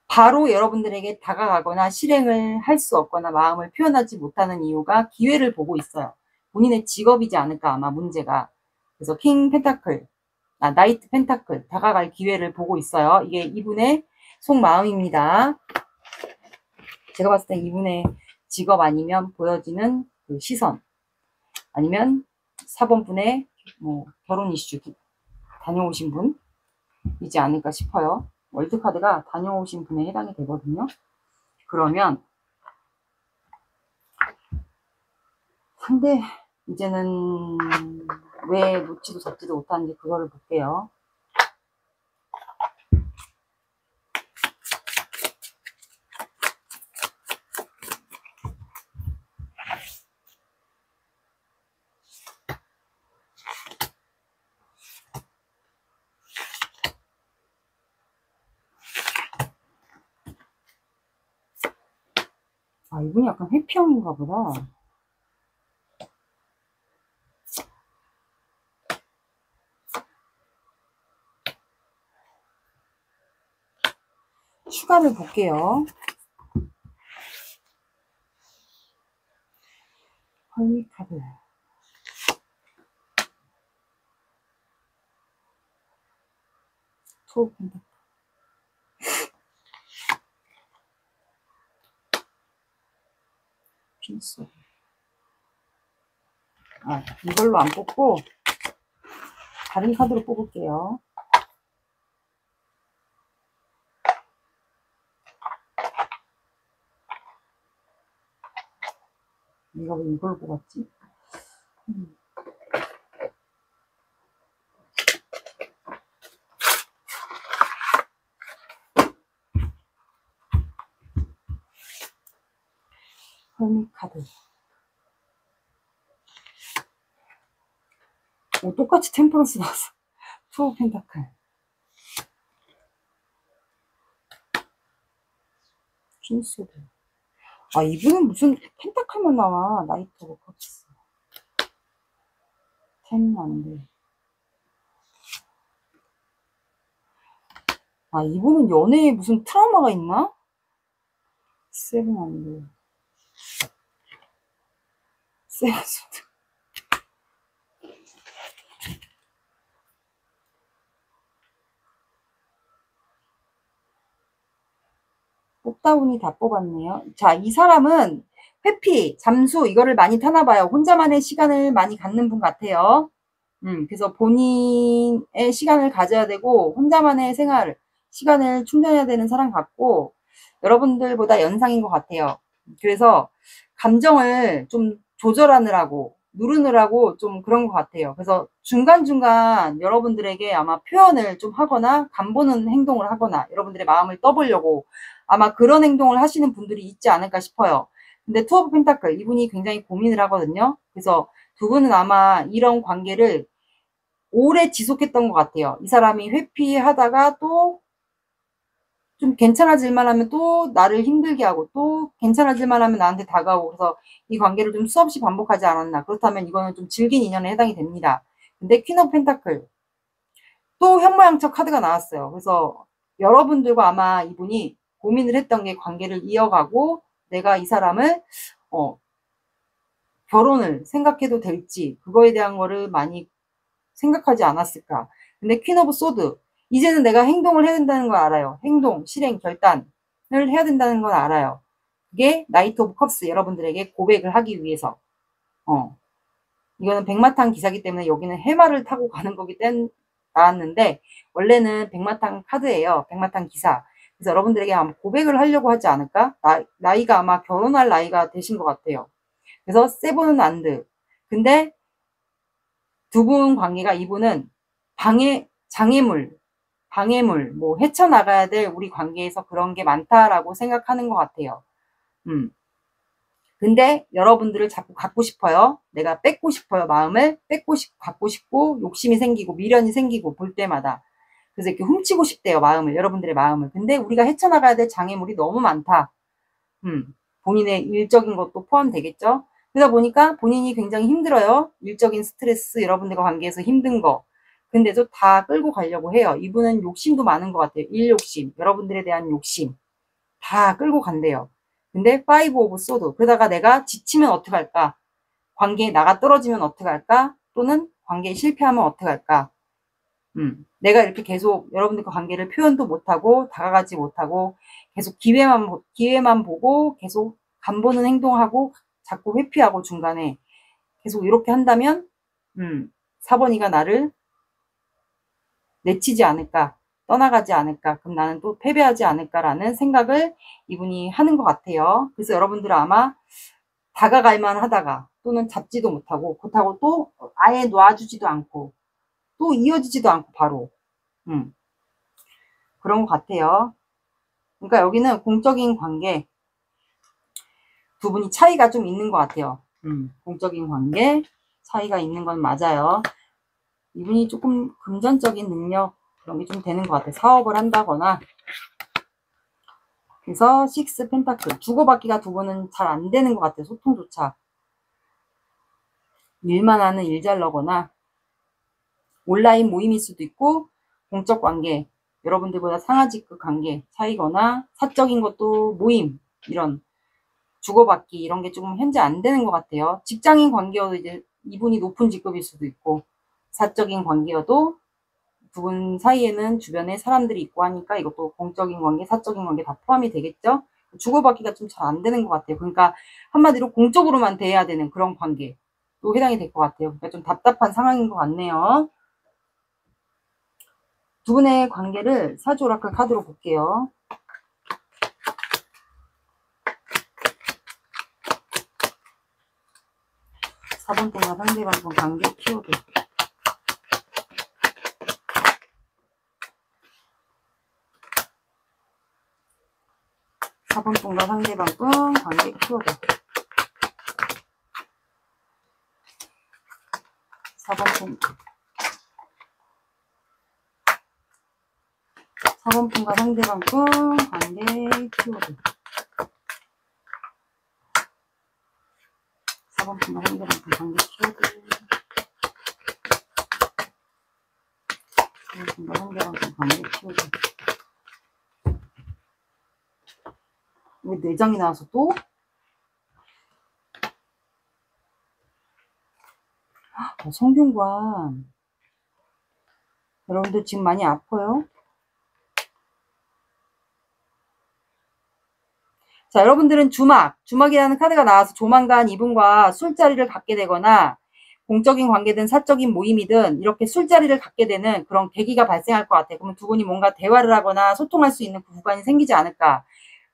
바로 여러분들에게 다가가거나 실행을 할 수 없거나 마음을 표현하지 못하는 이유가 기회를 보고 있어요. 본인의 직업이지 않을까 아마 문제가. 그래서 킹 펜타클, 나이트 펜타클, 다가갈 기회를 보고 있어요. 이게 이분의 속마음입니다. 제가 봤을 때 이분의 직업 아니면 보여지는 그 시선, 아니면 4번 분의 뭐 결혼 이슈 다녀오신 분이지 않을까 싶어요. 월드카드가 다녀오신 분에 해당이 되거든요. 그러면 상대 이제는 왜 놓지도 잡지도 못하는지 그거를 볼게요. 아, 이분이 약간 회피형인가 보다. 추가를 볼게요. 헐미 카드. 투 펜타클. 핀스. 아, 이걸로 안 뽑고 다른 카드로 뽑을게요. 내가 왜 이걸로 뽑았지? 헐미 카드. 오, 똑같이 템퍼런스 나왔어. 투 펜타클. 퀸스드. 아, 이분은 무슨 펜타클만 나와. 나이트 오브 컵스. 10 안 돼. 아, 이분은 연애에 무슨 트라우마가 있나? 7 안 돼. 세븐스드. 뽑다 보니 다 뽑았네요. 자, 이 사람은 회피, 잠수 이거를 많이 타나 봐요. 혼자만의 시간을 많이 갖는 분 같아요. 그래서 본인의 시간을 가져야 되고 혼자만의 생활, 시간을 충전해야 되는 사람 같고 여러분들보다 연상인 것 같아요. 그래서 감정을 좀 조절하느라고 누르느라고 좀 그런 것 같아요. 그래서 중간중간 여러분들에게 아마 표현을 좀 하거나 간보는 행동을 하거나 여러분들의 마음을 떠보려고 아마 그런 행동을 하시는 분들이 있지 않을까 싶어요. 근데 투 오브 펜타클 이분이 굉장히 고민을 하거든요. 그래서 두 분은 아마 이런 관계를 오래 지속했던 것 같아요. 이 사람이 회피하다가 또 좀 괜찮아질만 하면 또 나를 힘들게 하고 또 괜찮아질만 하면 나한테 다가오고 그래서 이 관계를 좀 수없이 반복하지 않았나. 그렇다면 이거는 좀 질긴 인연에 해당이 됩니다. 근데 퀸 오브 펜타클 또 현모양처 카드가 나왔어요. 그래서 여러분들과 아마 이분이 고민을 했던 게 관계를 이어가고 내가 이 사람을 결혼을 생각해도 될지 그거에 대한 거를 많이 생각하지 않았을까. 근데 퀸 오브 소드, 이제는 내가 행동을 해야 된다는 걸 알아요. 행동, 실행, 결단을 해야 된다는 걸 알아요. 그게 나이트 오브 컵스, 여러분들에게 고백을 하기 위해서. 이거는 백마탄 기사기 때문에 여기는 해마를 타고 가는 거기 때문에 나왔는데, 원래는 백마탄 카드예요. 백마탄 기사. 그래서 여러분들에게 아마 고백을 하려고 하지 않을까? 나이가 아마 결혼할 나이가 되신 것 같아요. 그래서 세븐 안드. 근데 두 분 관계가, 이분은 장애물, 방해물, 뭐 헤쳐나가야 될 우리 관계에서 그런 게 많다라고 생각하는 것 같아요. 근데 여러분들을 자꾸 갖고 싶어요. 내가 뺏고 싶어요. 마음을 갖고 싶고, 욕심이 생기고, 미련이 생기고, 볼 때마다. 그래서 이렇게 훔치고 싶대요. 마음을, 여러분들의 마음을. 근데 우리가 헤쳐나가야 될 장애물이 너무 많다. 본인의 일적인 것도 포함되겠죠. 그러다 보니까 본인이 굉장히 힘들어요. 일적인 스트레스, 여러분들과 관계에서 힘든 거. 근데도 다 끌고 가려고 해요. 이분은 욕심도 많은 것 같아요. 일 욕심, 여러분들에 대한 욕심. 다 끌고 간대요. 근데 파이브 오브 소드. 그러다가 내가 지치면 어떡할까? 관계에 나가 떨어지면 어떡할까? 또는 관계에 실패하면 어떡할까? 내가 이렇게 계속 여러분들과 관계를 표현도 못하고 다가가지 못하고 계속 기회만 보고 계속 간보는 행동하고 자꾸 회피하고 중간에 계속 이렇게 한다면 4번이가 나를 내치지 않을까, 떠나가지 않을까, 그럼 나는 또 패배하지 않을까라는 생각을 이분이 하는 것 같아요. 그래서 여러분들은 아마 다가갈만 하다가 또는 잡지도 못하고, 그렇다고 또 아예 놔주지도 않고 또 이어지지도 않고 바로 그런 것 같아요. 그러니까 여기는 공적인 관계, 두 분이 차이가 좀 있는 것 같아요. 공적인 관계 차이가 있는 건 맞아요. 이분이 조금 금전적인 능력 그런 게 좀 되는 것 같아요. 사업을 한다거나. 그래서 식스 펜타클, 주고받기가 두 분은 잘 안 되는 것 같아요. 소통조차. 일만 하는 일잘러거나 온라인 모임일 수도 있고, 공적 관계, 여러분들보다 상하직급 관계 차이거나, 사적인 것도 모임, 이런 주고받기 이런 게 조금 현재 안 되는 것 같아요. 직장인 관계여도 이제 이분이 높은 직급일 수도 있고, 사적인 관계여도 두 분 사이에는 주변에 사람들이 있고 하니까 이것도 공적인 관계, 사적인 관계 다 포함이 되겠죠. 주고받기가 좀 잘 안 되는 것 같아요. 그러니까 한마디로 공적으로만 대해야 되는 그런 관계 또 해당이 될 것 같아요. 그러니까 좀 답답한 상황인 것 같네요. 두 분의 관계를 사주 오라클 카드로 볼게요. 사번 동안 상대방 관계 키워드. 4번 분과 상대방 분 관계 키워드. 4번 분과 상대방 분 관계 키워드. 4번 분과 상대방 분 관계 키워드. 4번 분과 상대방 분 관계 키워드. 왜 내장이 나와서 또? 성균관. 여러분들 지금 많이 아파요? 자, 여러분들은 주막이라는 카드가 나와서 조만간 이분과 술자리를 갖게 되거나, 공적인 관계든 사적인 모임이든 이렇게 술자리를 갖게 되는 그런 계기가 발생할 것 같아요. 그러면 두 분이 뭔가 대화를 하거나 소통할 수 있는 그 구간이 생기지 않을까.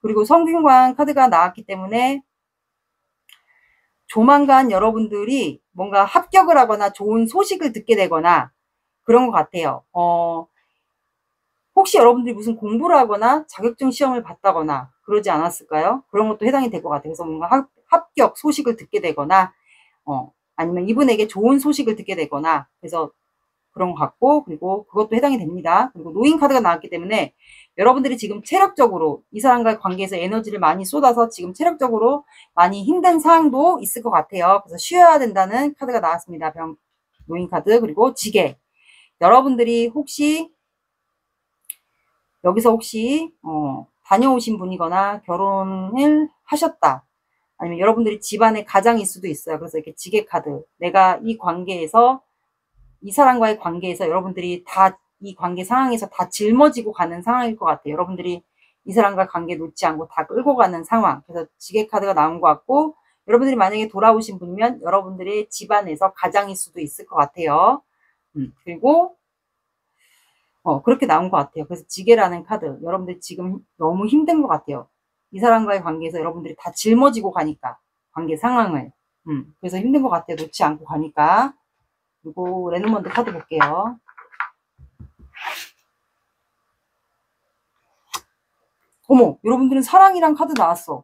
그리고 성균관 카드가 나왔기 때문에 조만간 여러분들이 뭔가 합격을 하거나 좋은 소식을 듣게 되거나 그런 것 같아요. 혹시 여러분들이 무슨 공부를 하거나 자격증 시험을 봤다거나 그러지 않았을까요? 그런 것도 해당이 될 것 같아요. 그래서 뭔가 합격 소식을 듣게 되거나, 아니면 이분에게 좋은 소식을 듣게 되거나, 그래서 그런 것 같고, 그리고 그것도 해당이 됩니다. 그리고 노인 카드가 나왔기 때문에 여러분들이 지금 체력적으로 이 사람과의 관계에서 에너지를 많이 쏟아서 지금 체력적으로 많이 힘든 상황도 있을 것 같아요. 그래서 쉬어야 된다는 카드가 나왔습니다. 노인 카드. 그리고 지게. 여러분들이 혹시 여기서 다녀오신 분이거나 결혼을 하셨다. 아니면 여러분들이 집안의 가장일 수도 있어요. 그래서 이렇게 지게 카드. 내가 이 관계에서 이 사람과의 관계에서 여러분들이 다 이 관계 상황에서 다 짊어지고 가는 상황일 것 같아요. 여러분들이 이 사람과 관계 놓지 않고 다 끌고 가는 상황. 그래서 지게 카드가 나온 것 같고, 여러분들이 만약에 돌아오신 분이면 여러분들의 집안에서 가장일 수도 있을 것 같아요. 그리고 그렇게 나온 것 같아요. 그래서 지게라는 카드, 여러분들 지금 너무 힘든 것 같아요. 이 사람과의 관계에서 여러분들이 다 짊어지고 가니까, 관계 상황을. 그래서 힘든 것 같아요. 놓지 않고 가니까. 그리고 레노먼드 카드 볼게요. 어머, 여러분들은 사랑이랑 카드 나왔어.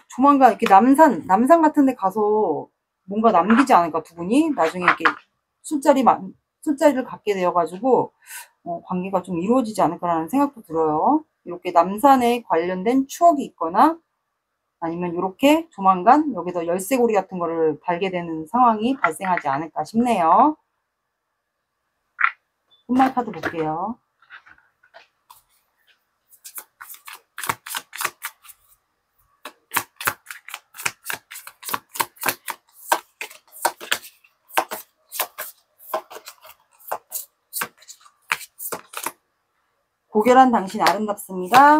조만간 이렇게 남산 같은 데 가서 뭔가 남기지 않을까, 두 분이? 나중에 이렇게 술자리를 갖게 되어가지고, 관계가 좀 이루어지지 않을까라는 생각도 들어요. 이렇게 남산에 관련된 추억이 있거나, 아니면 이렇게 조만간 여기서 열쇠고리 같은 거를 달게 되는 상황이 발생하지 않을까 싶네요. 혼말 카드 볼게요. 고결한 당신 아름답습니다.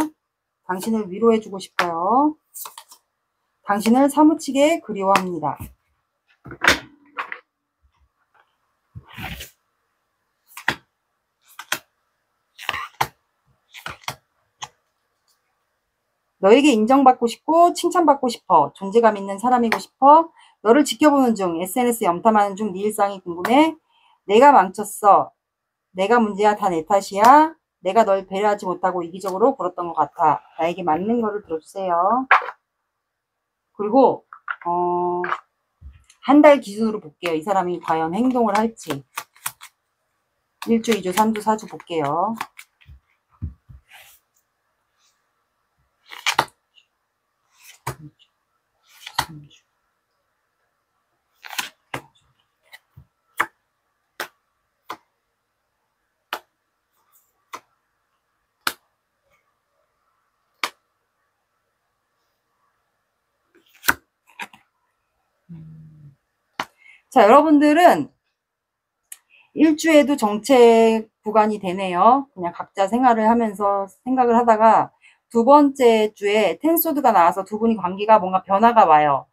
당신을 위로해주고 싶어요. 당신을 사무치게 그리워합니다. 너에게 인정받고 싶고 칭찬받고 싶어. 존재감 있는 사람이고 싶어. 너를 지켜보는 중, SNS 염탐하는 중, 네 일상이 궁금해. 내가 망쳤어. 내가 문제야. 다 내 탓이야. 내가 널 배려하지 못하고 이기적으로 굴었던 것 같아. 나에게 맞는 거를 들어주세요. 그리고 한 달 기준으로 볼게요. 이 사람이 과연 행동을 할지. 1주, 2주, 3주, 4주 볼게요. 자, 여러분들은 1주에도 정체 구간이 되네요. 그냥 각자 생활을 하면서 생각을 하다가 두 번째 주에 텐소드가 나와서 두 분이 관계가 뭔가 변화가 와요.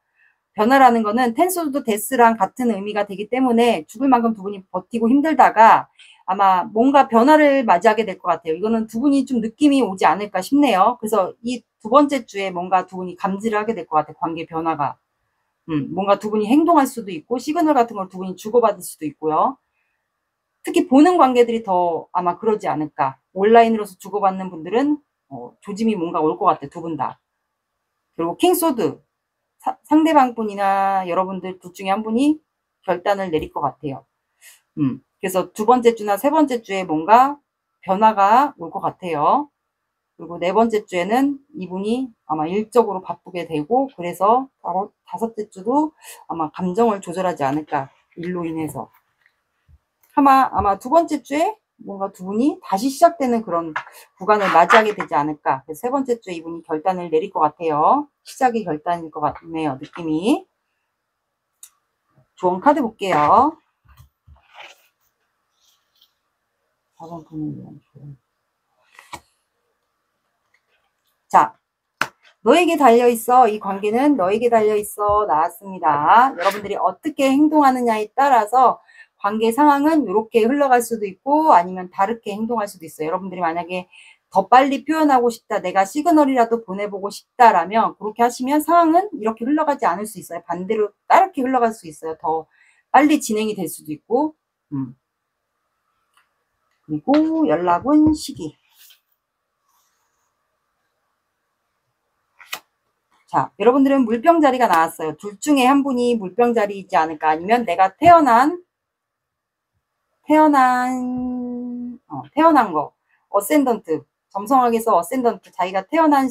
변화라는 거는 텐소드 데스랑 같은 의미가 되기 때문에 죽을 만큼 두 분이 버티고 힘들다가 아마 뭔가 변화를 맞이하게 될 것 같아요. 이거는 두 분이 좀 느낌이 오지 않을까 싶네요. 그래서 이 두 번째 주에 뭔가 두 분이 감지를 하게 될 것 같아요. 관계 변화가. 뭔가 두 분이 행동할 수도 있고 시그널 같은 걸 두 분이 주고받을 수도 있고요. 특히 보는 관계들이 더 아마 그러지 않을까. 온라인으로서 주고받는 분들은 조짐이 뭔가 올 것 같아요. 두 분 다. 그리고 킹소드. 상대방 분이나 여러분들 둘 중에 한 분이 결단을 내릴 것 같아요. 그래서 두 번째 주나 세 번째 주에 뭔가 변화가 올 것 같아요. 그리고 네 번째 주에는 이분이 아마 일적으로 바쁘게 되고, 그래서 다섯째 주도 아마 감정을 조절하지 않을까. 일로 인해서. 아마 두 번째 주에 뭔가 두 분이 다시 시작되는 그런 구간을 맞이하게 되지 않을까. 그래서 세 번째 주에 이분이 결단을 내릴 것 같아요. 시작이 결단일 것 같네요. 느낌이. 조언 카드 볼게요. 4번 분을 위한 조언. 자, 너에게 달려있어. 이 관계는 너에게 달려있어. 나왔습니다. 여러분들이 어떻게 행동하느냐에 따라서 관계 상황은 이렇게 흘러갈 수도 있고 아니면 다르게 행동할 수도 있어요. 여러분들이 만약에 더 빨리 표현하고 싶다, 내가 시그널이라도 보내보고 싶다라면 그렇게 하시면 상황은 이렇게 흘러가지 않을 수 있어요. 반대로 다르게 흘러갈 수 있어요. 더 빨리 진행이 될 수도 있고. 그리고 연락은 시기. 자, 여러분들은 물병 자리가 나왔어요. 둘 중에 한 분이 물병 자리이지 않을까. 아니면 내가 태어난 거. 어센던트. 점성학에서 어센던트. 자기가 태어난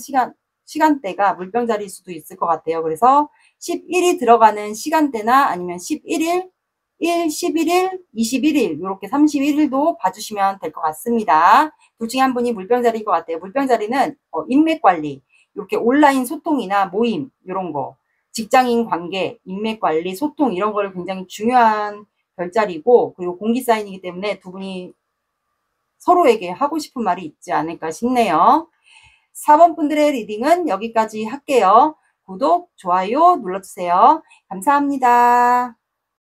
시간대가 물병 자리일 수도 있을 것 같아요. 그래서 11이 들어가는 시간대나 아니면 11일, 11일, 21일, 이렇게 31일도 봐주시면 될 것 같습니다. 둘 중에 한 분이 물병 자리일 것 같아요. 물병 자리는 인맥 관리. 이렇게 온라인 소통이나 모임, 이런 거. 직장인 관계, 인맥 관리, 소통, 이런 거를 굉장히 중요한 별자리고, 그리고 공기 사인이기 때문에 두 분이 서로에게 하고 싶은 말이 있지 않을까 싶네요. 4번 분들의 리딩은 여기까지 할게요. 구독, 좋아요 눌러주세요. 감사합니다.